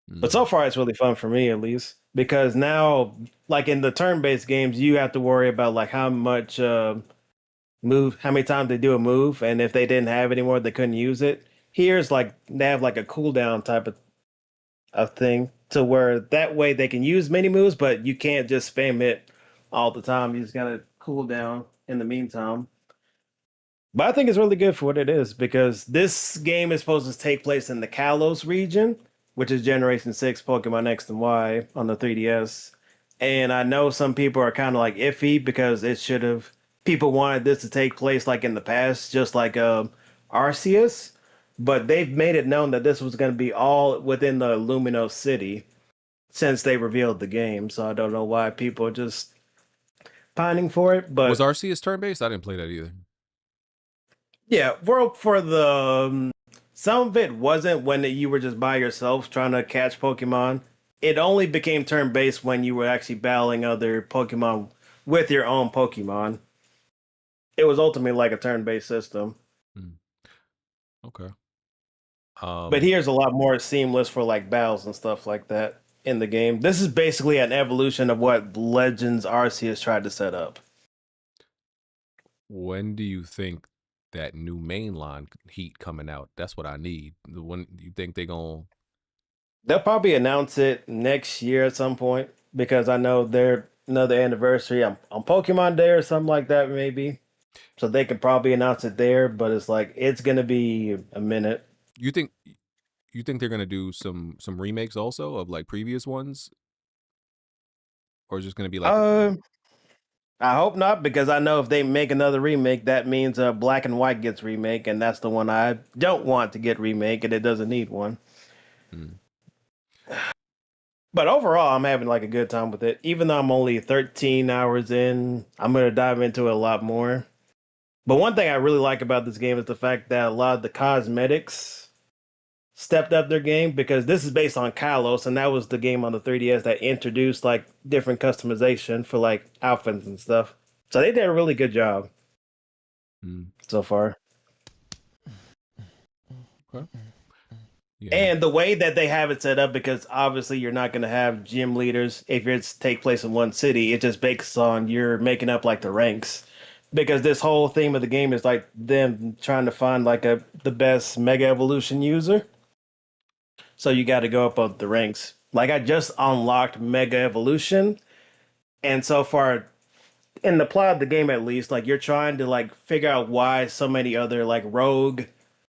But so far, it's really fun for me, at least, because now, like in the turn-based games, you have to worry about like how much how many times they do a move, and if they didn't have any more, they couldn't use it. Here's like they have like a cooldown type of thing, to where that way they can use many moves, but you can't just spam it all the time. You just gotta cool down in the meantime. But I think it's really good for what it is, because this game is supposed to take place in the Kalos region, which is Generation 6 Pokemon X and Y on the 3DS. And I know some people are kind of like iffy because people wanted this to take place like in the past, just like Arceus. But they've made it known that this was going to be all within the Lumino City since they revealed the game. So I don't know why people are just pining for it. But was Arceus turn-based? I didn't play that either. Yeah, for the some of it wasn't when you were just by yourself trying to catch Pokemon. It only became turn-based when you were actually battling other Pokemon with your own Pokemon. It was ultimately like a turn-based system. Okay. But here's a lot more seamless for like battles and stuff like that in the game. This is basically an evolution of what Legends Arceus tried to set up. When do you think that new mainline heat coming out? That's what I need. When you think they'll probably announce it next year at some point, because I know they're another anniversary on Pokemon Day or something like that, maybe. so they could probably announce it there. But it's like it's gonna be a minute. You think they're gonna do some remakes also of like previous ones, or is it just gonna be like I hope not, because I know if they make another remake, that means Black and White gets remake, and that's the one I don't want to get remake, and it doesn't need one. Hmm. But overall, I'm having like a good time with it. Even though I'm only 13 hours in, I'm gonna dive into it a lot more. But one thing I really like about this game is the fact that a lot of the cosmetics stepped up their game, because this is based on Kalos, and that was the game on the 3DS that introduced like different customization for like outfits and stuff. So they did a really good job so far. Okay. Yeah. And the way that they have it set up, because obviously you're not going to have gym leaders if it's take place in one city. It just based on you're making up like the ranks, because this whole theme of the game is like them trying to find like the best Mega Evolution user. So you got to go up the ranks. Like I just unlocked Mega Evolution, and so far in the plot of the game, at least, like you're trying to like figure out why so many other like rogue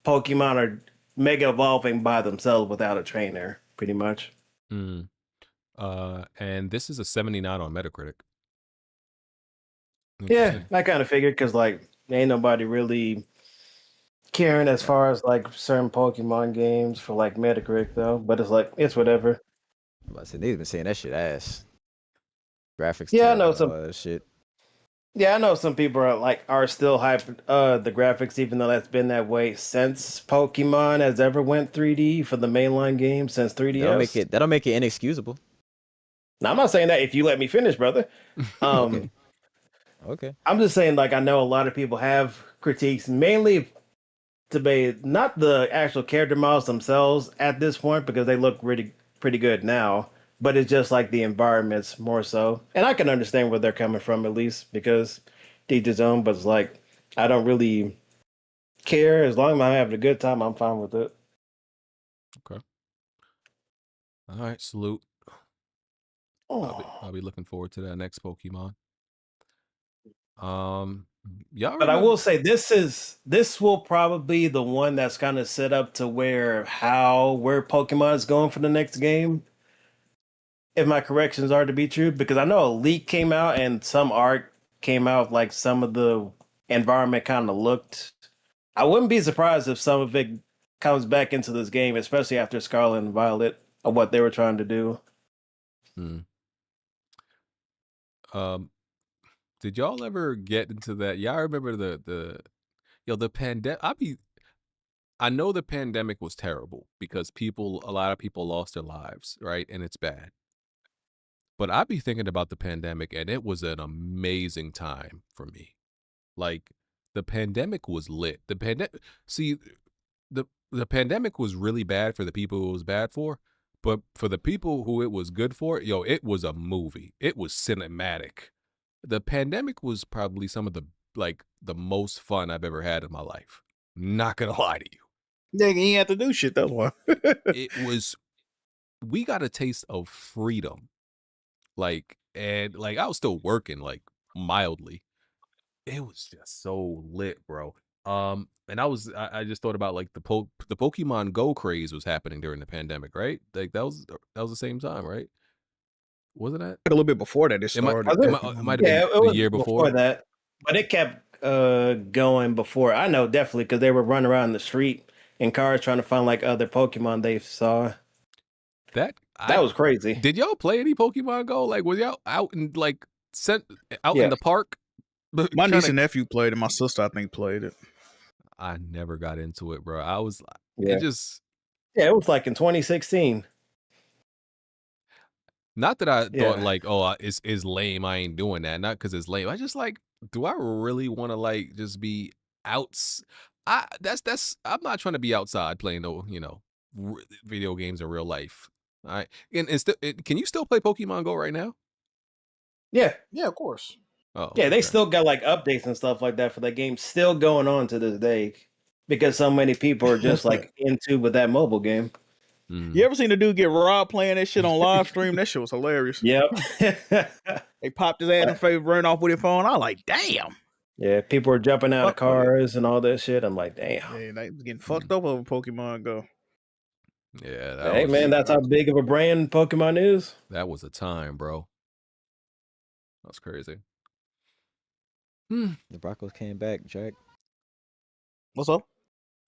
Pokemon are mega evolving by themselves without a trainer, pretty much. And this is a 79 on Metacritic. Yeah, I kind of figured, because like ain't nobody really caring as far as like certain Pokemon games for like Metacritic though. But it's like it's whatever. I said they've been saying that shit ass. Graphics. Yeah, I terrible know and some. all that shit. Yeah, I know some people are still hyped the graphics, even though that's been that way since Pokemon has ever went 3D for the mainline game since 3DS. That'll make it inexcusable. Now, I'm not saying that if you let me finish, brother. Okay. I'm just saying, like, I know a lot of people have critiques, mainly debate not the actual character models themselves at this point, because they look pretty good now, but it's just like the environments more so. And I can understand where they're coming from, at least, because each his own. But it's like I don't really care. As long as I'm having a good time, I'm fine with it. Okay. All right, salute. I'll be looking forward to that next Pokemon. Yeah, but I will say this will probably be the one that's kind of set up to where Pokemon is going for the next game, if my corrections are to be true, because I know a leak came out and some art came out, like some of the environment kind of looked. I wouldn't be surprised if some of it comes back into this game, especially after Scarlet and Violet, of what they were trying to do. Did y'all ever get into that? Y'all remember the pandemic? I know the pandemic was terrible because a lot of people lost their lives, right? And it's bad. But I'd be thinking about the pandemic, and it was an amazing time for me. Like, the pandemic was lit. The pandemic was really bad for the people it was bad for, but for the people who it was good for, it was a movie. It was cinematic. The pandemic was probably some of the most fun I've ever had in my life. Not gonna lie to you. Nigga, you ain't have to do shit, that's why. We got a taste of freedom. I was still working, like, mildly. It was just so lit, bro. And I just thought about like the Pokemon Go craze was happening during the pandemic, right? Like that was the same time, right? Wasn't that a little bit before that? It started. It might have been the year before that, but it kept going before. I know definitely, because they were running around the street in cars trying to find like other Pokemon they saw. That was crazy. Did y'all play any Pokemon Go? Like, was y'all out in in the park? My niece and nephew played it. My sister, I think, played it. I never got into it, bro. It was like in 2016. Not that I thought like, oh, it's lame. I ain't doing that. Not because it's lame. I just like, do I really want to like just be out? I'm not trying to be outside playing video games in real life. All right, and can you still play Pokemon Go right now? Yeah, of course. Oh, yeah, they still got like updates and stuff like that for that game still going on to this day, because so many people are just like into with that mobile game. You ever seen the dude get robbed playing that shit on live stream? That shit was hilarious. Yep. They popped his ass in favor, ran off with his phone. I was like, damn. Yeah, people are jumping out of Fuck with it. cars and all that shit. I'm like, damn. Yeah, they was getting fucked up over Pokemon Go. Yeah, that Hey was man, that's how big of a brand Pokemon is. that was a time, bro. That's crazy. The Broncos came back, Jack. What's up?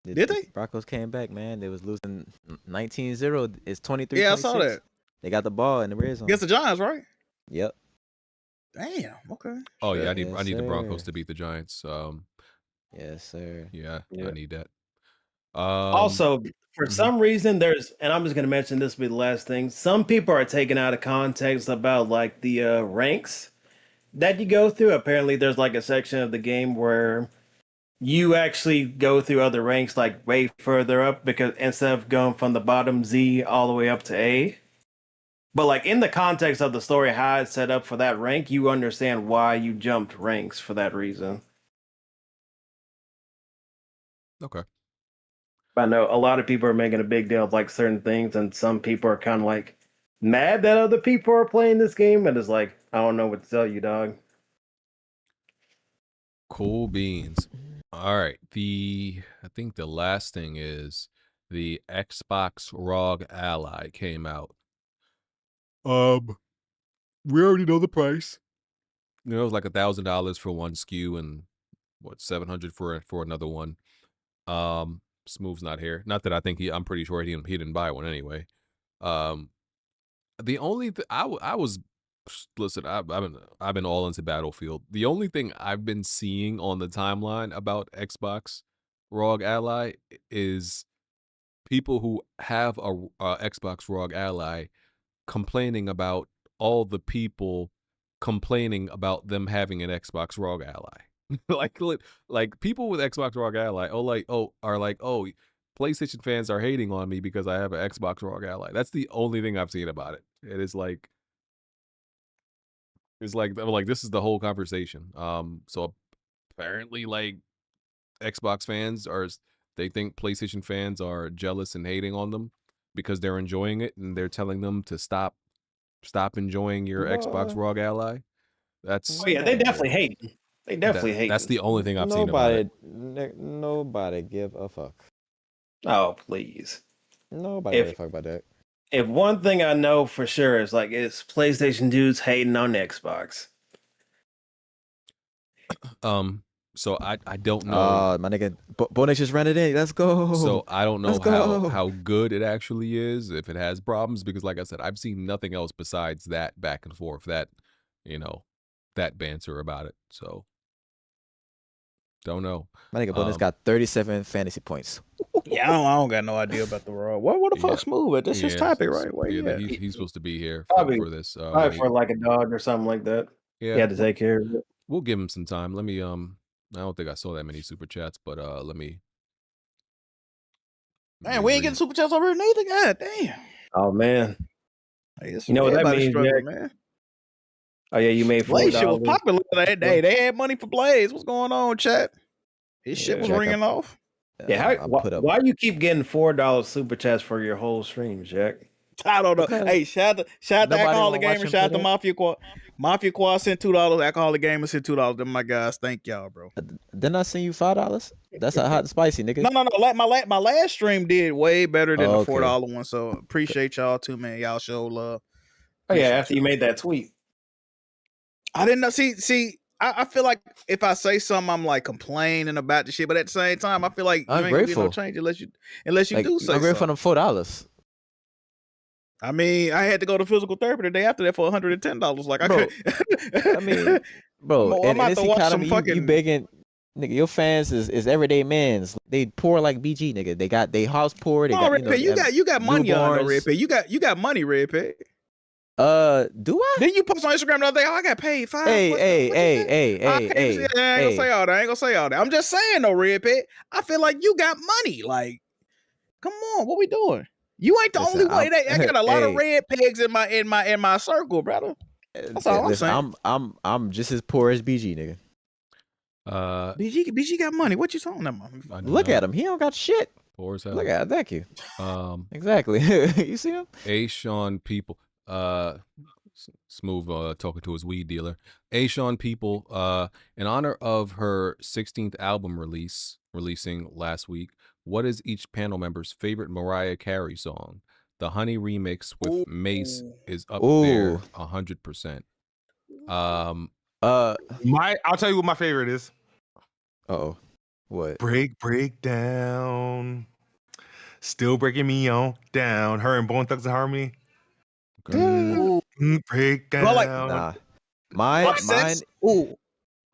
The Did they? Broncos came back, man. They was losing 19-0. It's 23. Yeah, I saw that. They got the ball in the red zone. Against the Giants, right? Yep. Damn. Okay. Oh yeah, Yes, I need the Broncos sir. to beat the Giants. Yes, sir. Yeah, Yeah. I need that. Also, for some reason, there's, and I'm just going to mention this will be the last thing. Some people are taken out of context about like the ranks that you go through. Apparently, there's like a section of the game where you actually go through other ranks like way further up because instead of going from the bottom Z all the way up to A. But like in the context of the story, how it's set up for that rank, you understand why you jumped ranks for that reason. Okay. I know a lot of people are making a big deal of like certain things, and some people are kind of like mad that other people are playing this game, and it's like, I don't know what to tell you, dog. Cool beans. All right. I think the last thing is the Xbox ROG Ally came out. We already know the price. You know, it was like $1,000 for one SKU and what, $700 for another one. Smooth's not here. Not that I think I'm pretty sure he didn't buy one anyway. The only I was listen, I've been all into Battlefield. The only thing I've been seeing on the timeline about Xbox ROG Ally is people who have a Xbox ROG Ally complaining about all the people complaining about them having an Xbox ROG Ally. like people with Xbox ROG Ally are like, oh, PlayStation fans are hating on me because I have an Xbox ROG Ally. That's the only thing I've seen about it. It is like, I'm like, this is the whole conversation. So apparently, like, Xbox fans they think PlayStation fans are jealous and hating on them because they're enjoying it, and they're telling them to stop enjoying your Xbox ROG Ally. That's Oh yeah, they definitely hate. They definitely hate. That's the only thing I've seen about it. Nobody give a fuck. Oh please. Nobody give a fuck about that. If one thing I know for sure is like it's PlayStation dudes hating on Xbox. So I don't know. My nigga, Bonix just ran it in. Let's go. So I don't know Let's go. how good it actually is, if it has problems, because like I said, I've seen nothing else besides that back and forth, that banter about it. So don't know. My nigga Bonix got 37 fantasy points. Yeah, I don't got no idea about the Raw. What the fuck Smooth at? This is his topic, right? Where you at? He's supposed to be here Probably for this. Probably for like a dog or something like that. Yeah, he had to take care of it. We'll give him some time. Let me I don't think I saw that many super chats, but let me. Man, we ain't getting super chats over neither. God damn. Oh man. Hey, you know what that means, Jack? Man. Oh yeah, you made Blaze shit was popular that day. They had money for Blaze. What's going on, chat? His shit was ringing off. Yeah, why you keep getting $4 super chats for your whole stream, Jack? I don't know. Hey, shout out to Alcoholic Gamer. Shout out to Mafia Quad. Mafia Quad sent $2. Alcoholic Gamer sent $2. Them my guys. Thank y'all, bro. Didn't I send you $5? That's a hot and spicy, nigga. No. Like my last stream did way better than the $4 one. So appreciate y'all too, man. Y'all show love. Oh yeah, after you made that tweet. I didn't know. See, I feel like if I say something, I'm like complaining about the shit, but at the same time, I feel like you ain't gonna get no change unless you like, do say I'm grateful for them $4. I mean, I had to go to physical therapy the day after that for $110. Like, bro, I could. I mean, bro, I'm in this economy, you begging, nigga, your fans is everyday mans. They poor like BG, nigga. They house poor. They got, you got money on the Red Pit. You got money, Red Pit. Do I? Then you post on Instagram the other day, I got paid $5. Hey. I ain't gonna say all that. I'm just saying though, Red Pit. I feel like you got money. Like, come on, what we doing? You ain't the only one. I got a lot of red pegs in my circle, brother. That's all I'm saying. I'm just as poor as BG, nigga. BG got money. What you talking about? Look at him. He don't got shit. Poor as hell. Look at it. Thank you. Exactly. You see him? Sean people. Smooth talking to his weed dealer. Sean people, in honor of her 16th album releasing last week, what is each panel member's favorite Mariah Carey song? The Honey remix with Mace is up there 100%. Uh, I'll tell you what my favorite is. oh, what? Break down. Still breaking me on down. Her and Bone Thugs and Harmony. Break down. Well, like, Nah, mine. Ooh.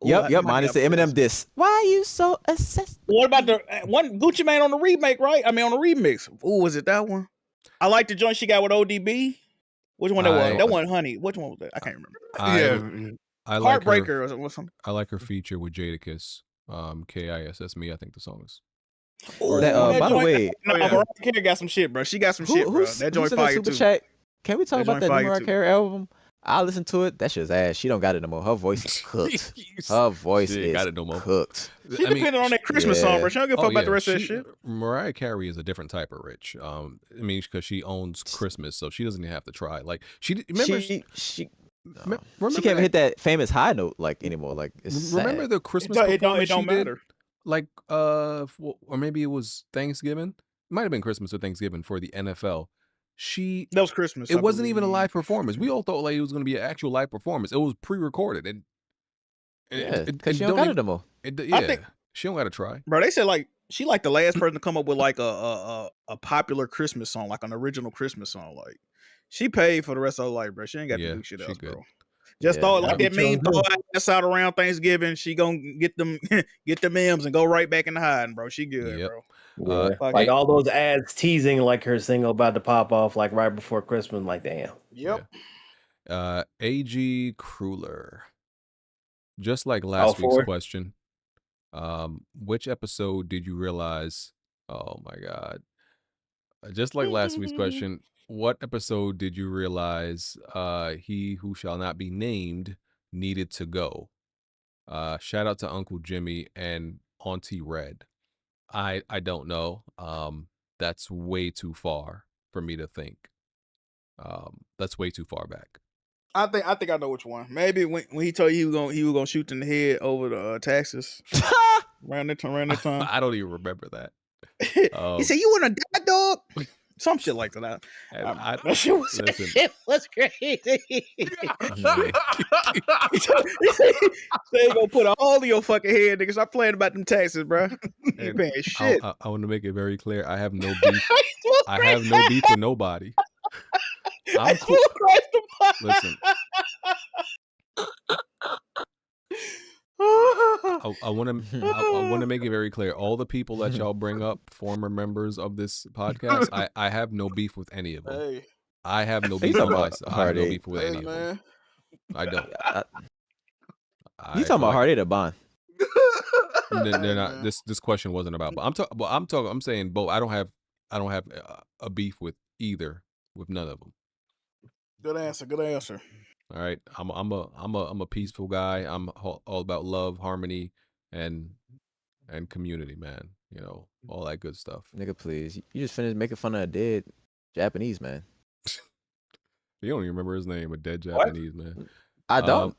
Yep. Mine is the Eminem diss. Why you so obsessed? What about the one Gucci Mane on the remake, right? I mean, on the remix. Ooh, was it that one? I like the joint she got with ODB. Which one that was? That one, Honey. Which one was that? I can't remember. I like Heartbreaker or something. I like her feature with Jadakiss. KISS me, I think the song is. By the way, Mariah Carey got some shit, bro. She got some shit, bro. That joint fire too. Chat? Can we talk about that Mariah Carey album? I listened to it. That shit's ass. She don't got it no more. Her voice is cooked. Her voice is got it no more. Cooked. She depended on that Christmas song, bro. She don't give a fuck about the rest of that shit. Mariah Carey is a different type of rich. I mean, because she owns Christmas, so she doesn't even have to try. Like she remember she can't even hit that famous high note like anymore. Like it's remember sad. the Christmas it don't matter. Did? Like or maybe it was Thanksgiving. It might have been Christmas or Thanksgiving for the NFL. That was Christmas. It wasn't even a live performance. We all thought like it was going to be an actual live performance. It was pre-recorded, and because she don't got it no more. I think she don't got to try, bro. They said like she like the last person to come up with like a popular Christmas song, like an original Christmas song. Like she paid for the rest of her life, bro. She ain't got to do shit else, bro. Just throw it like that mean throw her ass out around Thanksgiving. She gonna get them M's and go right back in the hiding, bro. She good, bro. Like all those ads teasing like her single about to pop off like right before Christmas. Like damn. Yep. AG Kruler. Just like last week's question, which episode did you realize? Oh my God! Just like last week's question, what episode did you realize he who shall not be named needed to go? Shout out to Uncle Jimmy and Auntie Red. I don't know. That's way too far for me to think. That's way too far back. I think I know which one. Maybe when he told you he was gonna shoot in the head over the taxes. around that time. I don't even remember that. He said, "You want to die, dog?" Some shit like that. That shit was crazy. They gonna put all of your fucking head, nigga. Stop playing about them taxes, bro. You paying shit. I want to make it very clear. I have no beef. I have no beef with nobody. I'm cool. Listen. I want to make it very clear. All the people that y'all bring up, former members of this podcast, I have no beef with any of them. Hey. I have no beef with myself. I have no beef with any of them. I don't. You talking about Heartache or Bond? They're not. This question wasn't about. But I'm saying both. I don't have a beef with either. With none of them. Good answer. All right, I'm a peaceful guy. I'm all about love, harmony, and community, man. You know, all that good stuff. Nigga, please. You just finished making fun of a dead Japanese man. You don't even remember his name, a dead Japanese man. I don't.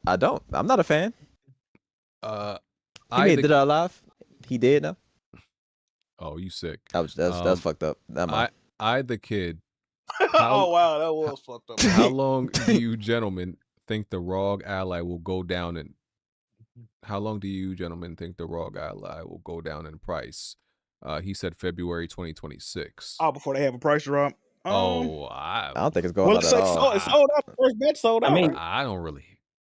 I'm not a fan. He made Dead or Alive. He did now. Oh, you sick. That was fucked up. I the kid. Oh wow, that was fucked up. How long do you gentlemen think the ROG ally will go down in? How long do you gentlemen think the ROG ally will go down in price? He said February 2026. Oh, before they have a price drop. I don't think it's going out at all. It's sold out. The first bet sold out. I mean, I don't really.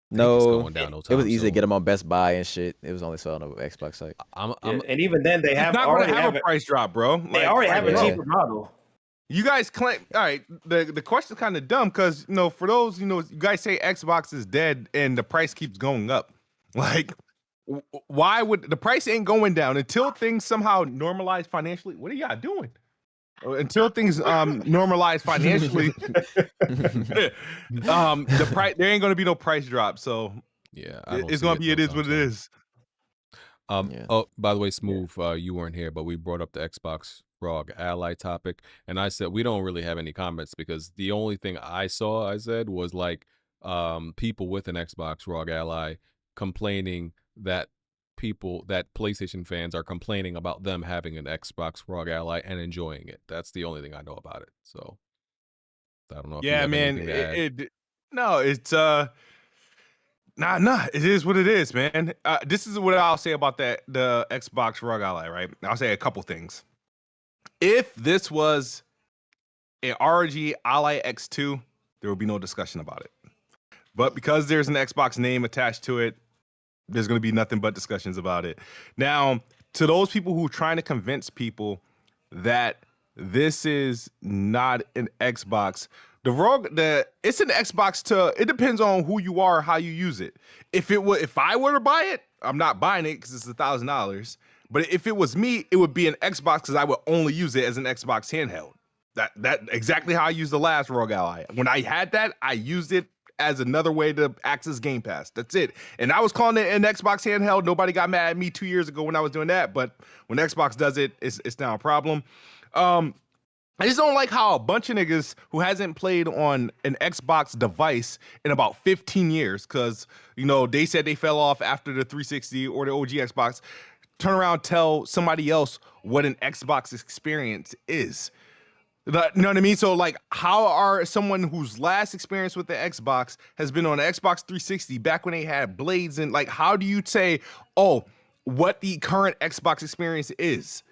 No, it's going down no time it was easy soon. to get them on Best Buy and shit. It was only selling on the Xbox site. And even then, they have already have a price drop, bro. They already have a cheaper model. You guys claim, all right, the question's kind of dumb because, for those, you guys say Xbox is dead and the price keeps going up. Like, why would the price ain't going down until things somehow normalize financially? What are y'all doing? Until things normalize financially, the price, there ain't going to be no price drop. So yeah, it's going to be, it is what it is. Oh, by the way, Smooth, you weren't here, but we brought up the Xbox ROG ally topic, and I said we don't really have any comments because the only thing I said was like people with an Xbox ROG Ally complaining that PlayStation fans are complaining about them having an Xbox ROG Ally and enjoying it. That's the only thing I know about it. So I don't know if you Yeah, have man. anything to add. No, it's nah. It is what it is, man. This is what I'll say about the Xbox ROG Ally, right? I'll say a couple things. If this was an ROG Ally X2, there would be no discussion about it. But because there's an Xbox name attached to it, there's going to be nothing but discussions about it. Now, to those people who are trying to convince people that this is not an Xbox, it's an Xbox it depends on who you are, how you use it. If I were to buy it, I'm not buying it because it's $1,000. But if it was me, it would be an Xbox because I would only use it as an Xbox handheld. That exactly how I used the last ROG Ally. When I had that, I used it as another way to access Game Pass. That's it. And I was calling it an Xbox handheld. Nobody got mad at me 2 years ago when I was doing that. But when Xbox does it, it's now a problem. I just don't like how a bunch of niggas who hasn't played on an Xbox device in about 15 years, because, they said they fell off after the 360 or the OG Xbox, turn around, tell somebody else what an Xbox experience is. You know what I mean? So, like, how are someone whose last experience with the Xbox has been on the Xbox 360 back when they had blades, and like, how do you say, what the current Xbox experience is?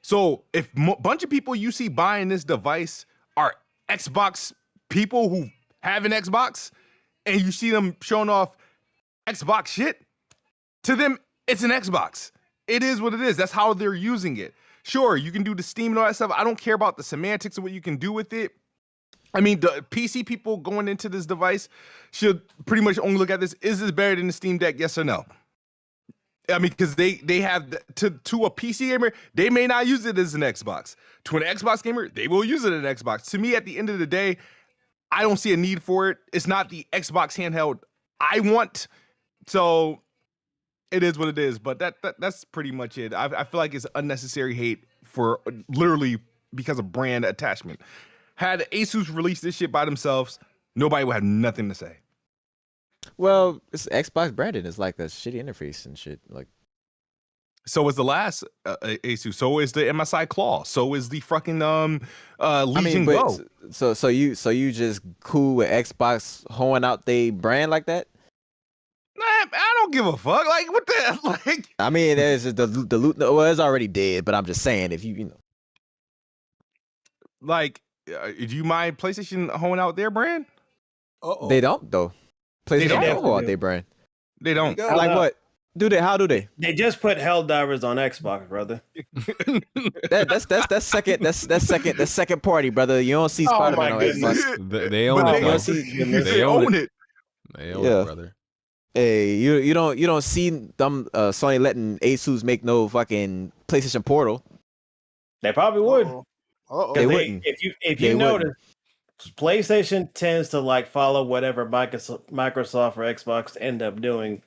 So, if a bunch of people you see buying this device are Xbox people who have an Xbox, and you see them showing off Xbox shit, to them, it's an Xbox. It is what it is. That's how they're using it. Sure, you can do the Steam and all that stuff. I don't care about the semantics of what you can do with it. I mean, the PC people going into this device should pretty much only look at this. Is this better than the Steam Deck? Yes or no? I mean, because they have, to a PC gamer, they may not use it as an Xbox. To an Xbox gamer, they will use it as an Xbox. To me, at the end of the day, I don't see a need for it. It's not the Xbox handheld I want. So it is what it is, but that's pretty much it. I feel like it's unnecessary hate for literally because of brand attachment. Had Asus released this shit by themselves, nobody would have nothing to say. Well, it's Xbox branded. It's like a shitty interface and shit. Like, so is the last Asus. So is the MSI Claw. So is the fucking Legion Go. So you just cool with Xbox hoeing out they brand like that? I don't give a fuck. Like, what the like? I mean, there's the loot. Well, it's already dead. But I'm just saying, if you know, like, do you mind PlayStation hoeing out their brand? They don't though. PlayStation don't hoe out their brand. They don't. Like what? Do they? How do they? They just put Helldivers on Xbox, brother. That's second. That's second party, brother. You don't see Spider-Man on Xbox. They own it. They own it. They own it, brother. Hey, you don't see them Sony letting Asus make no fucking PlayStation Portal. They probably would. They wouldn't. If you notice, PlayStation tends to like follow whatever Microsoft or Xbox end up doing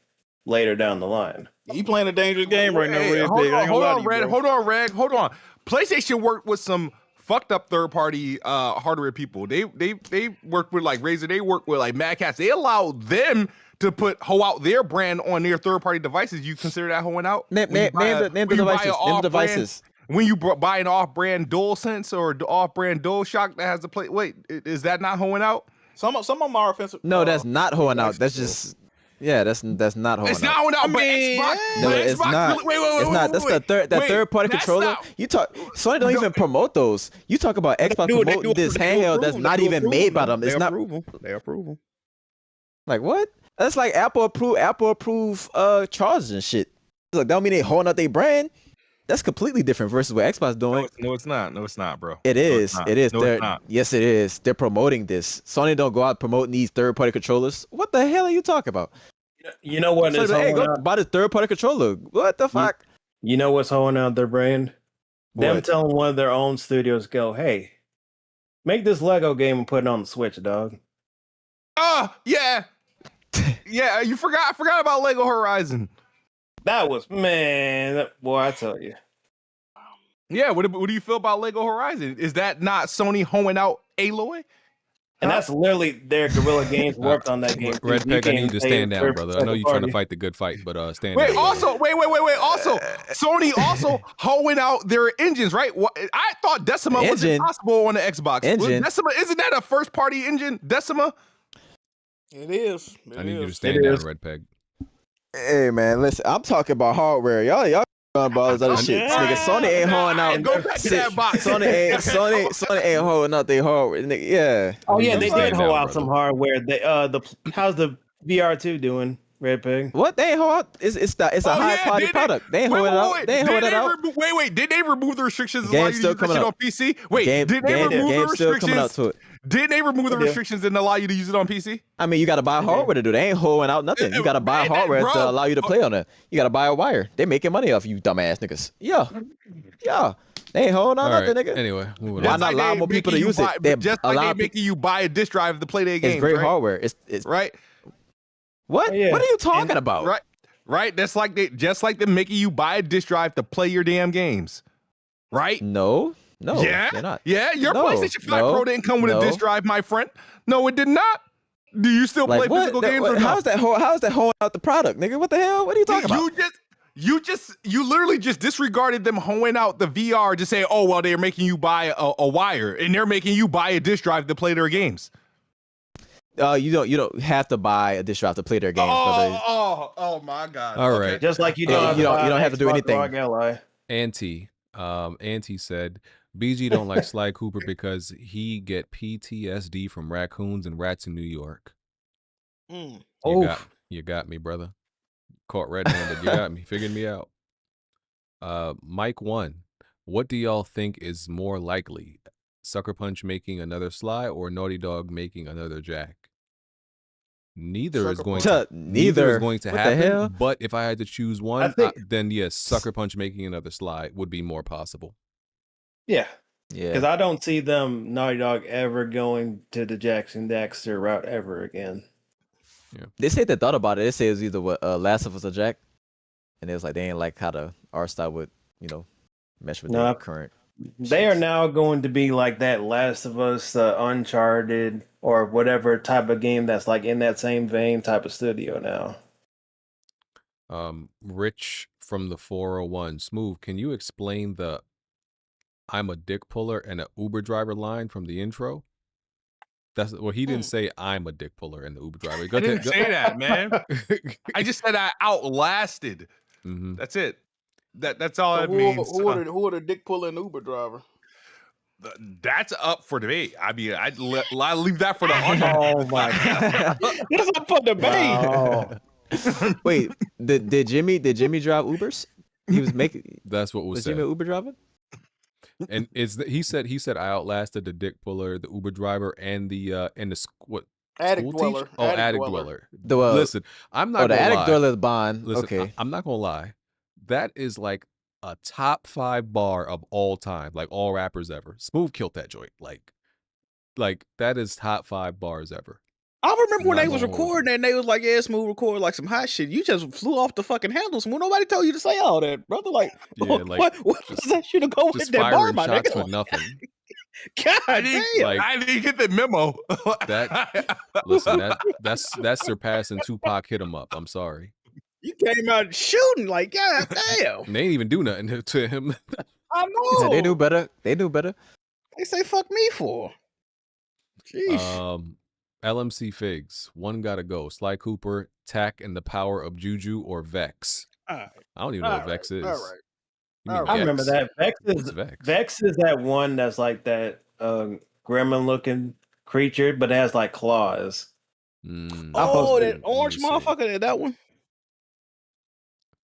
later down the line. You playing a dangerous game right now. Hold on, Reg. Hold on. PlayStation worked with some fucked up third party hardware people. They worked with like Razer. They worked with like Mad Cats. They allowed them to hoe out their brand on their third party devices. You consider that hoeing out? Name the devices. When you buy an off-brand DualSense or off-brand DualShock that has the play, wait, is that not hoeing out? Some of them are offensive. No, that's not hoeing out. That's just that's not hoeing out. It's not hoeing out, but Xbox. No, it's not. Wait, it's not. That's the third party controller. You talk. Sony don't even promote those. You talk about Xbox promoting this handheld that's not even made by them. It's not. They approve them. Like what? That's like Apple approve chargers and shit. Look, that don't mean they holding out their brand. That's completely different versus what Xbox doing. No, it's not, bro. It is. It is. Yes, it is. They're promoting this. Sony don't go out promoting these third-party controllers. What the hell are you talking about? You know what? Hey, go buy the third-party controller. What the fuck? You know what's holding out their brand? Them What? telling one of their own studios, "Go, hey, make this Lego game and put it on the Switch, dog." Yeah. Yeah, I forgot about Lego Horizon. That was boy, I tell you. Yeah, what do you feel about Lego Horizon? Is that not Sony hoeing out Aloy? And that's literally their Guerrilla Games worked on that game. Red too. You Peg, I can't need you to say stand down, third- brother. I know second you're trying to party. fight the good fight, but stand Wait, down. brother. also, wait. Also, Sony also hoeing out their engines, right? I thought Decima was Engine? impossible on the Xbox. Engine? Decima, isn't that a first party engine? Decima? It is. I need you to stand down, Red Peg. Hey man, listen, I'm talking about hardware. Y'all about all this other shit. Yeah. Nigga, Sony ain't holding out. Go back to that box. Sony ain't holding out their hardware. Nigga, yeah. Oh yeah, You they stand did hold down, out brother. some hardware. They how's the VR2 doing, Red Pig? What they ain't hold out? It's a high quality product. They ain't holding it out. They ain't holding it out. Wait. Did they remove the restrictions? Game Allow you to still use that coming shit out. on PC? Wait, did they remove the Game still coming out restrictions? to it. Did they remove the They do. restrictions and allow you to use it on PC? I mean, you gotta buy hardware to do. They ain't holding out nothing. You gotta buy hardware to allow you to play on it. You gotta buy a wire. They making money off you, dumbass niggas. Yeah. They ain't holding out All nothing, right. nigga. Anyway, moving Why on. not allow more people to use it? They Just allow like they making you buy a disc drive to play their games. It's great right? hardware. It's Right? what? Oh, yeah. What are you talking about? Right? That's like them making you buy a disc drive to play your damn games. Right? No, yeah, they're not. Yeah, your No, PlayStation 5 no, Pro didn't come with a no. disc drive, my friend. No, it did not. Do you still play Like what? physical games or How's not? that holding out the product, nigga? What the hell? What are you talking about? You literally just disregarded them hoeing out the VR, just saying, oh, well, they're making you buy a wire and they're making you buy a disc drive to play their games. You don't have to buy a disc drive to play their games, brother. Oh my God. All right. Just like you Hey, don't, you don't have to do Xbox anything. ROG Ally. Auntie said BG don't like Sly Cooper because he get PTSD from raccoons and rats in New York. Mm. You got me, brother. Caught red-handed. You got me. Figured me out. Mike 1. What do y'all think is more likely? Sucker Punch making another Sly or Naughty Dog making another Jack? Neither is going to What the happen. hell? But if I had to choose one, then yes, Sucker Punch making another Sly would be more possible. Yeah, Yeah. because I don't see them Naughty Dog ever going to the Jackson Daxter route ever again. They said they thought about it. They said it was either Last of Us or Jack, and it was like they ain't like how the art style would, mesh with the current. They are now going to be like that Last of Us, Uncharted, or whatever type of game that's like in that same vein type of studio now. Rich from the 401. Smooth, can you explain the I'm a dick puller and an Uber driver line from the intro? That's well, he didn't say I'm a dick puller and the Uber driver. I didn't say that, man. I just said I outlasted. Mm-hmm. That's it. That's all So it means. Who are the dick pulling Uber driver? That's up for debate. I mean, I leave that for the audience. Oh my god, That's up for debate. wow. Wait, did Jimmy drive Ubers? He was making. That's what was Was said. Jimmy an Uber driver? And he said I outlasted the dick puller, the Uber driver, and the what Attic school dweller. teacher? Oh, attic dweller. The Listen, I'm not the gonna attic lie. dweller Bond. Listen, Okay. I'm not gonna lie. That is like a top 5 bar of all time, like all rappers ever. Smooth killed that joint. Like that is top 5 bars ever. I remember when Not they was gonna hold recording and they was like, yeah, Smooth record like some hot shit. You just flew off the fucking handles. Smooth. Nobody told you to say all that, brother. Like, Yeah, like, what was that shit to go with Just that bar, firing my shots nigga? for nothing. God I damn. didn't get the memo. Listen, that's surpassing Tupac hit him up. I'm sorry. You came out shooting like, God damn. And they ain't even do nothing to him. I know. They knew better. They knew better. They say fuck me for. Jeez. LMC Figs. One gotta go. Sly Cooper, Tack, and the Power of Juju, or Vex. All right. I don't even know what Vex is. All right. You mean I remember Vex? that. What's Vex? Vex is that one that's like that gremlin looking creature, but it has like claws. Oh, that orange Let me see. motherfucker, that one?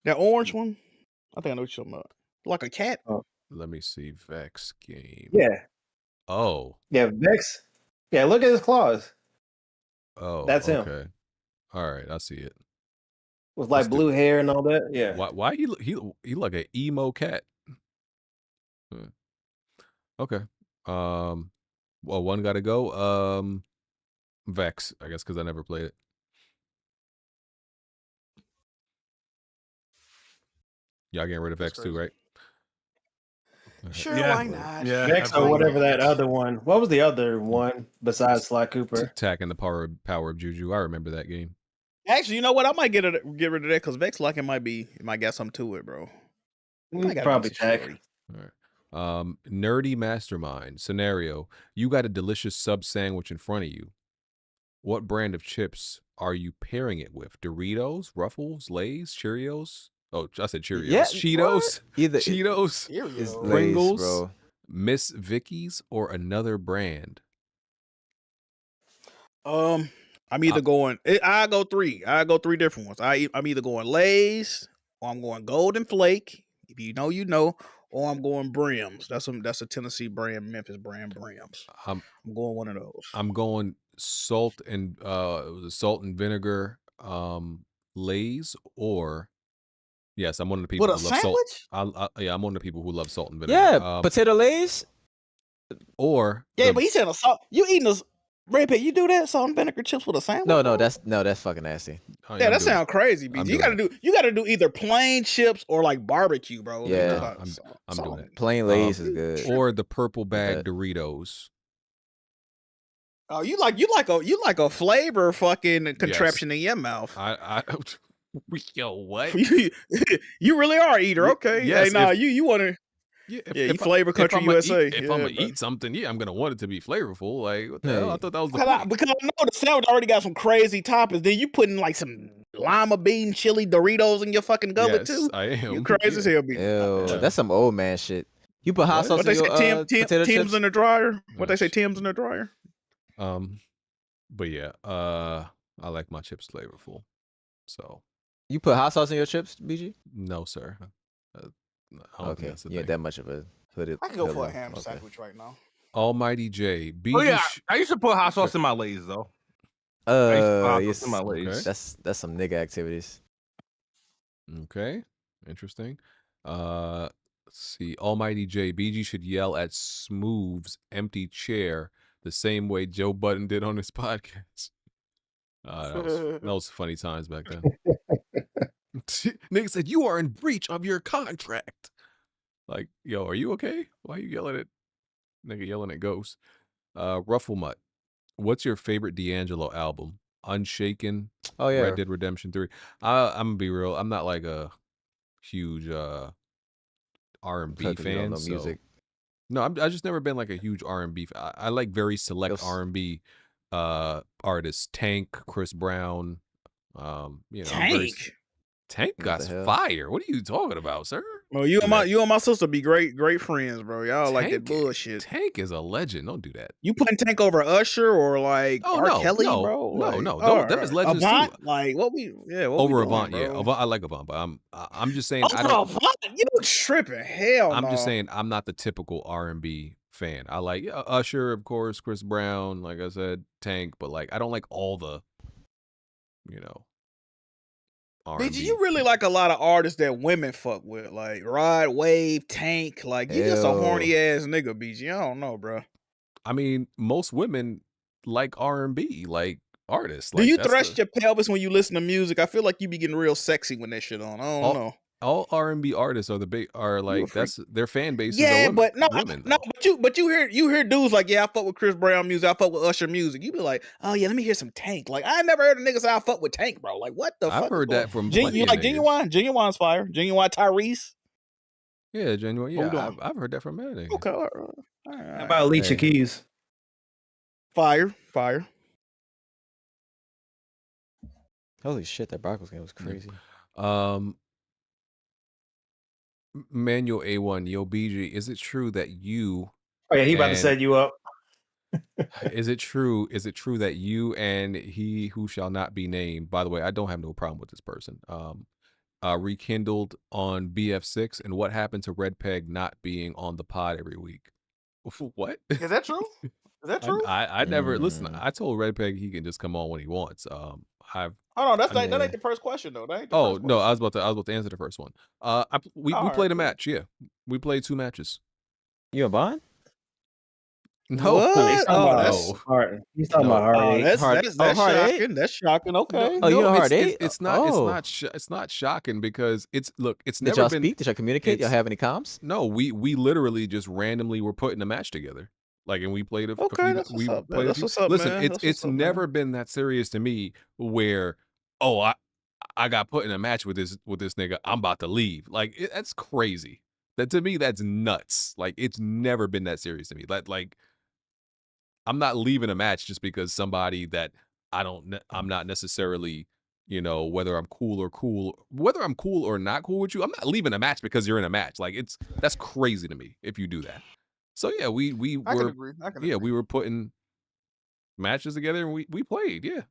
That orange one? I think I know what you're talking about. Like a cat? Let me see. Vex game. Yeah. Oh. Yeah, Vex. Yeah, look at his claws. Oh. That's him. Okay. All right, I see it. With like blue hair and all that. Yeah. Why he like an emo cat? Okay. Well, one gotta go. Vex, I guess, because I never played it. Y'all getting rid of Vex too, right? Sure, Yeah. why not? Yeah. Vex or absolutely. whatever that other one. What was the other one besides Sly Cooper? Attacking the power of Juju. I remember that game. Actually, you know what? I might get rid of that because Vex like it might got something to it, bro. I got Probably tech. story. All right. Nerdy mastermind scenario. You got a delicious sub sandwich in front of you. What brand of chips are you pairing it with? Doritos, Ruffles, Lay's, Cheerios? Oh, I said Cheerios. Yeah, Cheetos, Either Cheetos, it's Cheerios. Lay's, Pringles, bro. Miss Vicky's, or another brand. I'm either going. I go three. I go three different ones. I'm either going Lay's, or I'm going Golden Flake. If you know, you know. Or I'm going Brims. That's a Tennessee brand, Memphis brand Brims. I'm going one of those. I'm going salt and vinegar Lay's, or yes, I'm one of the people With a who love salt. sandwich? Yeah, I'm one of the people who love salt and vinegar. Yeah, potato Lay's. Or Yeah, but he said a salt. You eating a Red Pit, you do that salt and vinegar chips with a sandwich? No, that's fucking nasty. Yeah, that sounds crazy, BG. You gotta do either plain chips or like barbecue, bro. Yeah, I'm doing it. Plain Lay's is good. Or the purple bag Doritos. Oh, you like a flavor fucking contraption in your mouth. Yo, what? You really are an eater, okay? Yes, hey, you want to? Yeah, you flavor country USA. If I'm gonna eat something, I'm gonna want it to be flavorful. Like, what the hell? I thought that was the because I know the sandwich already got some crazy toppings. Then you putting like some lima bean chili Doritos in your fucking gullet too. I am. You crazy as hell, BG. Ew, that's some old man shit. You put hot sauce in your potato Tim's chips? in the dryer. What they say, Tim's in the dryer. But yeah, I like my chips flavorful. So you put hot sauce in your chips, BG? No, sir. Okay, you ain't that much of a hooded. I can go for a ham sandwich right now. Almighty J. Oh yeah, I used to put hot sauce in my Lay's though. Yes, in my Lay's. That's some nigga activities. Okay, interesting. Let's see. Almighty J. BG should yell at Smooth's empty chair the same way Joe Budden did on his podcast. That was funny times back then. Nigga said, "You are in breach of your contract." Like, yo, are you okay? Why are you yelling at nigga yelling at ghosts? Rufflemutt, what's your favorite D'Angelo album? Unshaken. Oh yeah, Red Dead Redemption 3. I'm gonna be real. I'm not like a huge R&B fan. No music. No, I just never been like a huge R&B. I like very select R&B artists. Tank, Chris Brown. Tank got fire. What are you talking about, sir? Well, you and my sister be great friends, bro. Y'all like that bullshit. Tank is a legend. Don't do that. You putting Tank over Usher or like R. Kelly, bro? No. Them is legends Avant? too. Like what over doing, Avant, bro? yeah. Avant, I like Avant, but I'm just saying Avant, you tripping? Hell, I'm just saying I'm not the typical R&B fan. I like Usher, of course, Chris Brown, like I said, Tank, but like I don't like all the, R&B. BG, you really like a lot of artists that women fuck with, like Rod Wave, Tank. Like you just a horny ass nigga, BG. I don't know, bro. I mean, most women like R&B, like artists. Do you thrust your pelvis when you listen to music? I feel like you be getting real sexy when that shit on. I don't know. All R&B artists are their fan base. Yeah, but women, but you hear dudes like, yeah, I fuck with Chris Brown music, I fuck with Usher music. You be like, oh yeah, let me hear some Tank. Like I never heard a nigga say I fuck with Tank, bro. Like what the fuck? I've heard that from you like Genuine? Genuine's fire. Genuine Tyrese. Yeah, Genuine. Yeah, I've heard that from many niggas. Okay, all right. How about Alicia Keys? Fire. Holy shit, that Broncos game was crazy. Manuel A1, yo BG, is it true that you? Oh yeah, he about to set you up. Is it true that you and he who shall not be named? By the way, I don't have no problem with this person. Rekindled on BF6, and what happened to Red Peg not being on the pod every week? What? Is that true? Is that true? I never listen. I told Red Peg he can just come on when he wants. Hold on, that ain't the first question though. That ain't the first no, question. I was about to answer the first one. We played a match. Yeah, we played 2 matches. You and Bond? No, What? He's talking Oh, about that's no, heart. He's talking about no. heart oh, eight. that's Hard. that's Oh, that's hard eight. shocking. That's shocking. No, Okay. Oh, you no, know hard it's eight. it's not it's not shocking because it's Did never y'all been speak? Did y'all communicate? Y'all it's have any comms? no we literally just randomly were putting a match together. Like, and we played a Okay, few. that's what's We up, man. played a That's few. what's up, Listen, man. That's it's what's up, never man. been that serious to me where, oh, I got put in a match with this nigga. I'm about to leave. Like, that's crazy. That to me, that's nuts. Like, it's never been that serious to me. Like, I'm not leaving a match just because somebody that I'm not necessarily, whether I'm cool or not cool with you. I'm not leaving a match because you're in a match. Like, that's crazy to me if you do that. So yeah, we I can were agree. I can yeah, agree. we were putting matches together and we played. Yeah,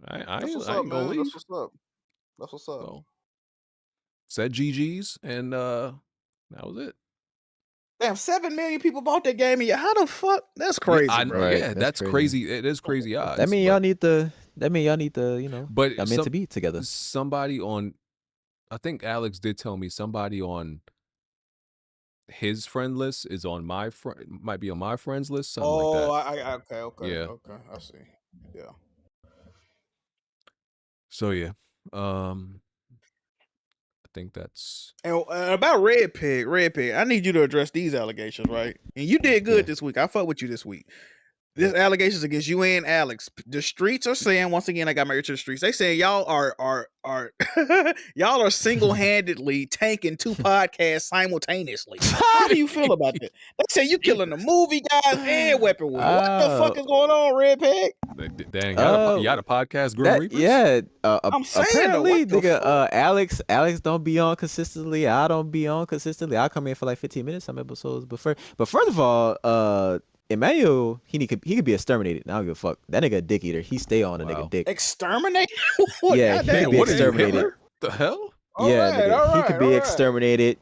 I That's ain't, what's I up, ain't gonna man. That's leave. what's up. That's what's up. So said GG's and that was it. Damn, 7 million people bought that game. And how the fuck? That's Yeah, crazy, bro. Right, yeah, that's that's crazy. It is crazy That odds. mean but, y'all need to. That mean y'all need to. but Y'all meant to be together. somebody on, I think Alex did tell me somebody on his friend list is on my friend, might be on my friends list, something like Oh, that. okay. Yeah. Okay, I see. Yeah. So yeah, I think that's And about Red Pig, I need you to address these allegations, right? And you did good Yeah. this week. I fuck with you this week. This allegations against you and Alex. The streets are saying, once again, I got married to the streets. They saying y'all are y'all are single-handedly tanking 2 podcasts simultaneously. How do you feel about that? They say you killing the movie guys and Weapon Wheel. What the fuck is going on, Red Pig? dang. You got a podcast, Grim That Reapers? yeah. I'm saying though, Apparently, what the nigga. fuck? Alex don't be on consistently. I don't be on consistently. I come in for like 15 minutes some episodes. But first of all, Emmanuel, he could be exterminated. I don't give a fuck. That nigga a dick eater. He stay on a Wow. nigga dick. Exterminate? What? Yeah, Goddamn. he could be What are you, exterminated. Hitler? The hell? Yeah, Alright, nigga. He could be alright. exterminated.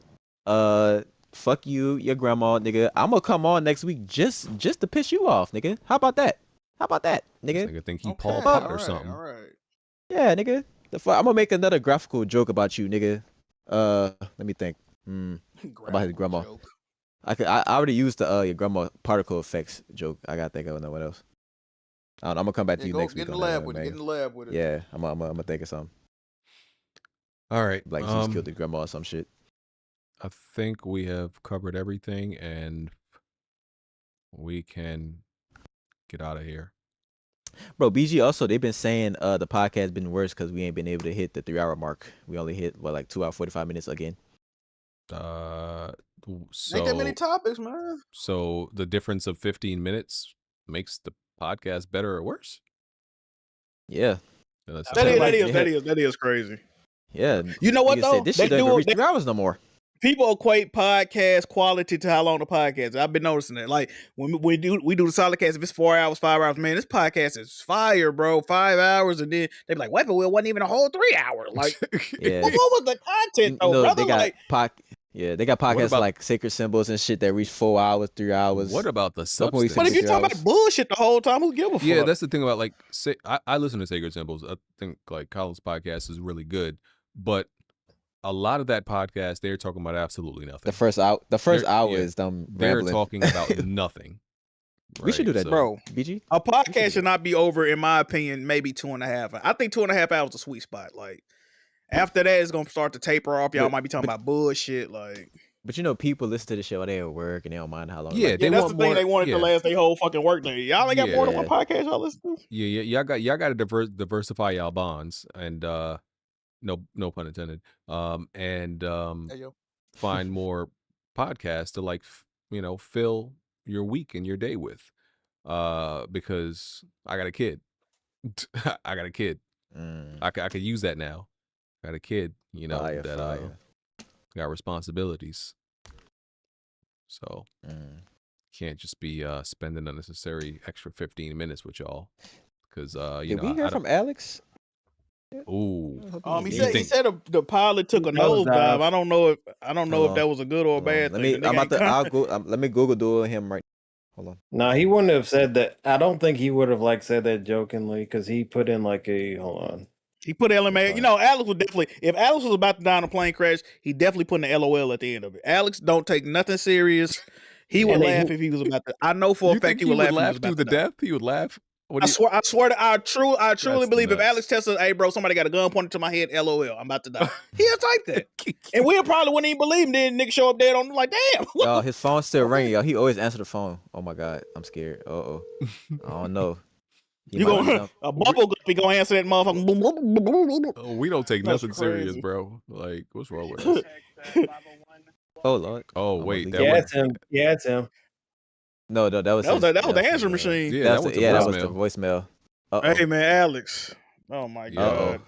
Fuck you, your grandma, nigga. I'm gonna come on next week just to piss you off, nigga. How about that? This Nigga? nigga think he Okay, Paul Pot or alright, something. alright. Yeah, nigga. The fuck? I'm gonna make another graphical joke about you, nigga. Let me think. About his grandma. Joke. I already used the your grandma particle effects joke. I gotta think of no one else. I don't know, I'm gonna come back to Yeah, you go next get week in the on that, lab with it. man. Get in the lab with it. Yeah, I'm gonna think of something. All right. Like he's killed the grandma or some shit. I think we have covered everything and we can get out of here. Bro, BG also they've been saying the podcast been worse because we ain't been able to hit the 3-hour mark. We only hit like 2 hour 45 minutes again. Ain't that many topics, man. So the difference of 15 minutes makes the podcast better or worse? Yeah. That is crazy. Yeah. You know what Nigga though? said, this shit don't even reach 3 hours no more. People equate podcast quality to how long the podcast is. I've been noticing that. Like when we do the solid cast, if it's 4 hours, 5 hours, man, this podcast is fire, bro. 5 hours, and then they be like, Weapon Wheel wasn't even a whole 3 hours. Like, Yeah. what was the content though, brother? They got Like, they got podcasts about- like Sacred Symbols and shit that reach 4 hours, 3 hours. What about the Couple weeks substance? but if you're talking about bullshit the whole time, who give a fuck? Yeah, that's the thing about like say I listen to Sacred Symbols. I think like Colin's podcast is really good, but a lot of that podcast they're talking about absolutely nothing. The first hour Yeah, is them they're rambling. talking about nothing. We should do right? that, So- bro. BG. A podcast should not be over, in my opinion, maybe 2.5. I think 2.5 hours is a sweet spot. Like after that, it's gonna start to taper off. Y'all But- might be talking about bullshit. Like, But people listen to the show while they at work and they don't mind how long. Yeah, like, they that's want the thing more- they wanted yeah. to last their whole fucking work day. Y'all ain't got more than Yeah. one podcast y'all listen to. Yeah, y'all got to diversify y'all bonds, and no pun intended. And Hey, yo. find more podcasts to like fill your week and your day with. Because I got a kid. I got a kid. Mm, I could use that now. Got a kid, fire, that fire. got responsibilities. So Mm. can't just be spending unnecessary extra 15 minutes with y'all. Because Did we hear from Alex? Ooh. He You said think- the pilot took a Nosedive. nosedive. I don't know if Hold that was a good or a bad Let thing. me. I'm about to. I'll go. Let me Google do him right. Hold on. No, he wouldn't have said that. I don't think he would have like said that jokingly because he put in like a hold on. He put LMA. Fine. Alex would definitely, if Alex was about to die in a plane crash, he definitely put an LOL at the end of it. Alex don't take nothing serious. He would And laugh if he was about to. I know for a You fact think he he would would laugh if he was laugh about to to the die. death? He would laugh. What I do you, swear, I truly That's believe if nuts. Alex tells us, "Hey, bro, somebody got a gun pointed to my head," LOL, I'm about to die. He'll type that, and we probably wouldn't even believe him. Then nigga show up dead on him, like, damn. What Y'all, the his phone's still ringing, y'all. He always answer the phone. Oh my god, I'm scared. I don't know. He You might going jump. a bubble guppy gonna answer that motherfucker? Oh, we don't take That's nothing serious, crazy. bro. Like, what's wrong with us? Oh lord. Oh Almost wait, leaked that it. yeah, one. it's him. Yeah, it's him. No, that was That was his, that was the his, answering machine. Yeah, that was a that was the voicemail. voicemail. Hey man, Alex. Oh my Yeah. god.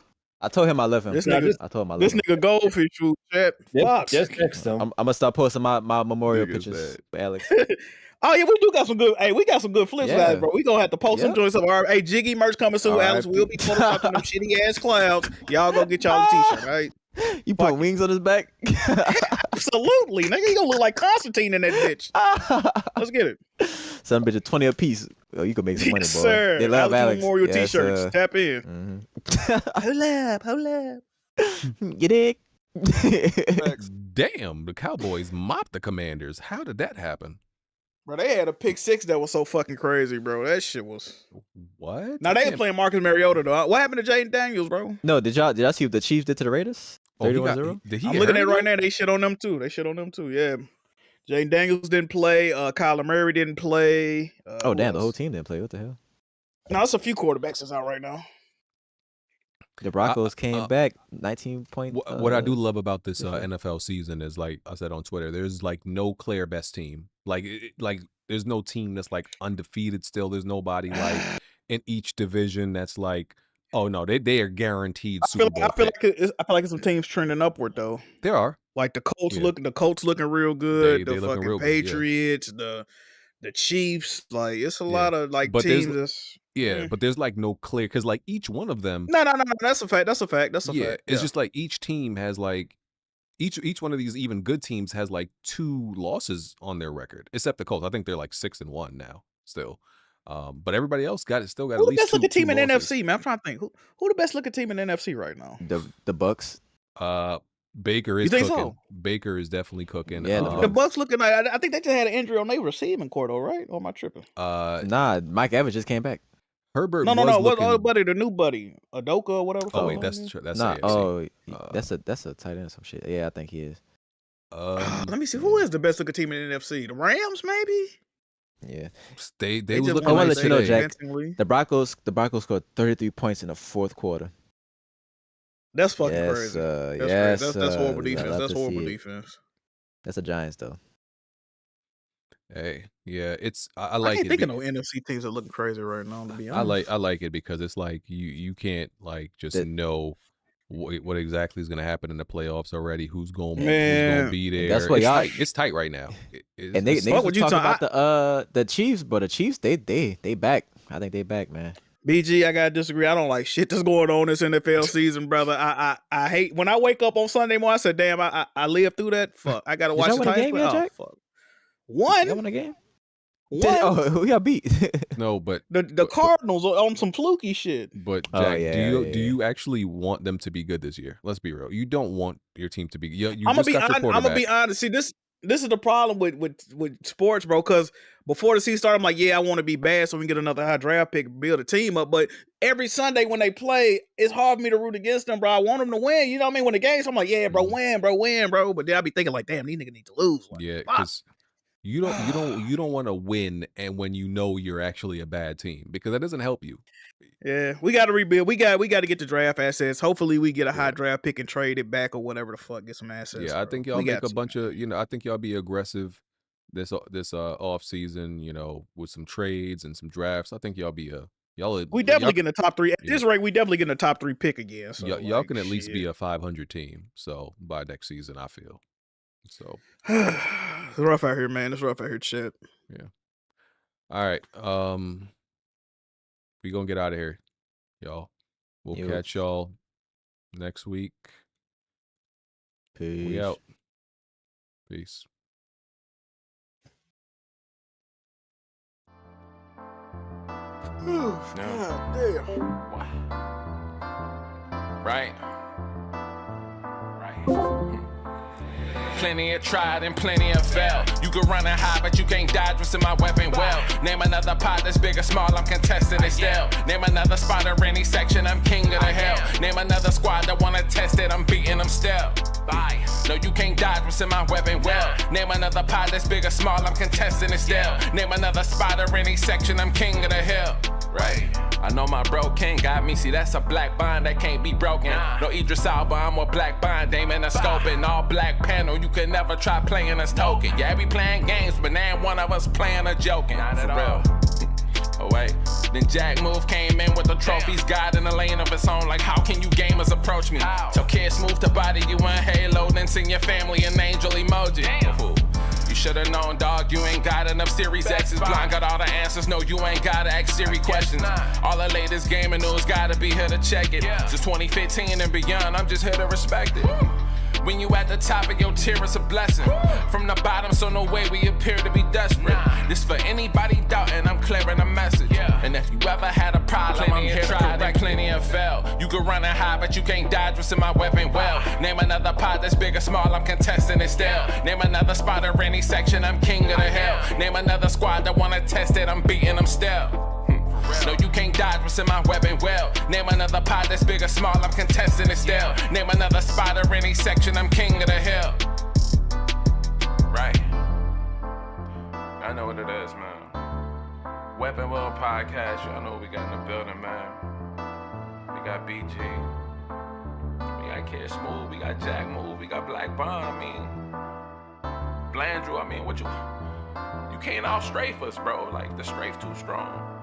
I told him I love him. This No, nigga, just I told him I this love him. nigga goldfish food chat. Yep, Fox. just text him. I'm gonna start posting my memorial Nigga pictures said. for Alex. Oh yeah, we do got some good. Hey, we got some good flips, Yeah. guys, bro. We gonna have to post some Yep. joints of our. Hey, Jiggy merch coming soon. Alex R.I.P. will be photoshopping them shitty ass clouds. Y'all go get y'all a t-shirt, all right? You Fuck put it. wings on his back. Absolutely, nigga. He gonna look like Constantine in that bitch. Let's get it. Some bitch 20 a piece. Oh, you can make some money, Yes, boy. sir. They love Alex. Memorial Yes, t-shirts. Tap in. Hold up. You dig? Damn, the Cowboys mopped the Commanders. How did that happen? Bro, they had a pick six that was so fucking crazy, bro. That shit was. What? Now I they can't- was playing Marcus Mariota though. What happened to Jaden Daniels, bro? No, did y'all see what the Chiefs did to the Raiders? Oh, he 31-0? Did he I'm get looking hurt at it right again? now. They shit on them too. Yeah. Jaden Daniels didn't play. Kyler Murray didn't play. Oh, who damn, the else? whole team didn't play. What the hell? No, it's a few quarterbacks that's out right now. The Broncos came back 19 points. What I do love about this NFL season is, like I said on Twitter, there's like no clear best team. Like there's no team that's like undefeated still. There's nobody like in each division that's like, oh no, they are guaranteed Super Bowl. I feel like some teams trending upward though. There are. Like the Colts Yeah. looking real good. They The looking fucking real good, yeah. Patriots, the Chiefs. Like it's a Yeah. lot of like But there's- teams that's But there's like no clear, because like each one of them. No. That's a fact. That's a fact. It's just like each team has like each one of these even good teams has like 2 losses on their record, except the Colts. I think they're like 6-1 now still. But everybody else still got who at the least best looking team in losses. NFC, man? I'm trying to think. Who the best looking team in NFC right now? The Bucks. Baker is You think cooking. so? Baker is definitely cooking. Yeah, The Bucks looking like I think they just had an injury on their receiving core though, right? Or am I tripping? Nah, Mike Evans just came back. Herbert. No. was What looking- buddy? The new buddy, Adoka or whatever. Oh wait, fuck that's his name is. that's Nah, AFC. that's a tight end or some shit. Yeah, I think he is. Let me see. Who is the best looking team in the NFC? The Rams, maybe. Yeah. They They was just looking I wanna nice let you know, today. Jack. convincingly. The Broncos scored 33 points in the fourth quarter. That's fucking Yes, crazy. That's yes, crazy. That's horrible I defense. love That's to horrible see it. defense. That's the Giants though. Hey, yeah, it's I I like can't it. think of no NFC teams that looking crazy right now. To be honest, I like it because it's like you can't like just That- know what exactly is going to happen in the playoffs already. Who's going Man, to be there? that's what it's y'all- tight. It's tight right now. And they fuck was what you talking talking- about the Chiefs, but the Chiefs they back. I think they back, man. BG, I gotta disagree. I don't like shit that's going on this NFL season, brother. I hate when I wake up on Sunday morning. I said, damn, I lived through that. Fuck, I gotta Did watch y'all the win a Titans game play. yet, Oh, Jack? fuck. Y'all won a game? One. Oh, who y'all beat? no, but The Cardinals are on some fluky shit. but Oh, Jack, yeah, do yeah. you actually want them to be good this year? Let's be real. You don't want your team to be. You I'm gonna just be got your honest. I'm quarterback. gonna be honest. See, this is the problem with sports, bro. Because before the season started, I'm like, yeah, I want to be bad so we can get another high draft pick, build a team up. But every Sunday when they play, it's hard for me to root against them, bro. I want them to win. You know what I mean? When the games, I'm like, yeah, bro, win, bro. But then I be thinking like, damn, these niggas need to lose. Like, Yeah, fuck. because you don't want to win, and when you know you're actually a bad team, because that doesn't help you. Yeah, we got to rebuild. We got to get the draft assets. Hopefully, we get a high Yeah. draft pick and trade it back or whatever the fuck. Get some assets. Yeah, I bro. think y'all We make got a to. bunch of, I think y'all be aggressive this off season, with some trades and some drafts. I think y'all be We definitely getting a top 3. At Yeah. this rate, we definitely getting a top 3 pick again. So y'all like, can at least be shit. a 500 team. So by next season, I feel. So It's rough out here, man. It's rough out here, shit. all right, we gonna get out of here, y'all. We'll Yo. catch y'all next week. Peace. We out. Peace. God damn. Right. Plenty of tried and plenty of failed. You can run and hide, but you can't dodge what's in my weapon well. Name another pot that's big or small, I'm contesting it still. Name another spot or any section, I'm king of the hill. Name another squad that wanna test it, I'm beating them still. Bye. No, you can't dodge what's in my weapon well. Name another pot that's big or small, I'm contesting it still. Name another spot or any section, I'm king of the hill. Right. I know my bro king got me. See, that's a black bond that can't be broken. No Idris Alba, I'm a black bond, aiming a scope and all black panel. You can never try playing us token. Yeah, we playing games, but now one of us playing or joking. Not at all. Oh wait, then Jack Move came in with the trophies, God in a lane of its own. Like, how can you gamers approach me? Tell kids move to body you in Halo, then sing your family an angel emoji. You should've known, dog, you ain't got enough Series X's. Blind got all the answers, no, you ain't gotta ask Siri questions. All the latest gaming news gotta be here to check it. Since 2015 and beyond, I'm just here to respect it. When you at the top of your tier, it's a blessing. From the bottom, so no way we appear to be desperate. This for anybody doubting, I'm clearing a message. And if you ever had a problem, I'm here to correct. Plenty of fail. You can run and hide, but you can't dodge what's in my weapon well. Name another pot that's big or small, I'm contesting it still. Name another spot or any section, I'm king of the hill. Name another squad that wanna test it, I'm beating them still. No, you can't dodge what's in my weapon well. Name another pot that's big or small, I'm contesting it still. Name another spot or any section, I'm king of the hill. Right. I know what it is, man. Weapon Will Podcast, y'all know what we got in the building, man. We got BG. We got Kid Smooth, we got Jack Move, we got Black Bond, I mean. Blandrew, I mean, what you can't out strafe us, bro. Like, the strafe too strong.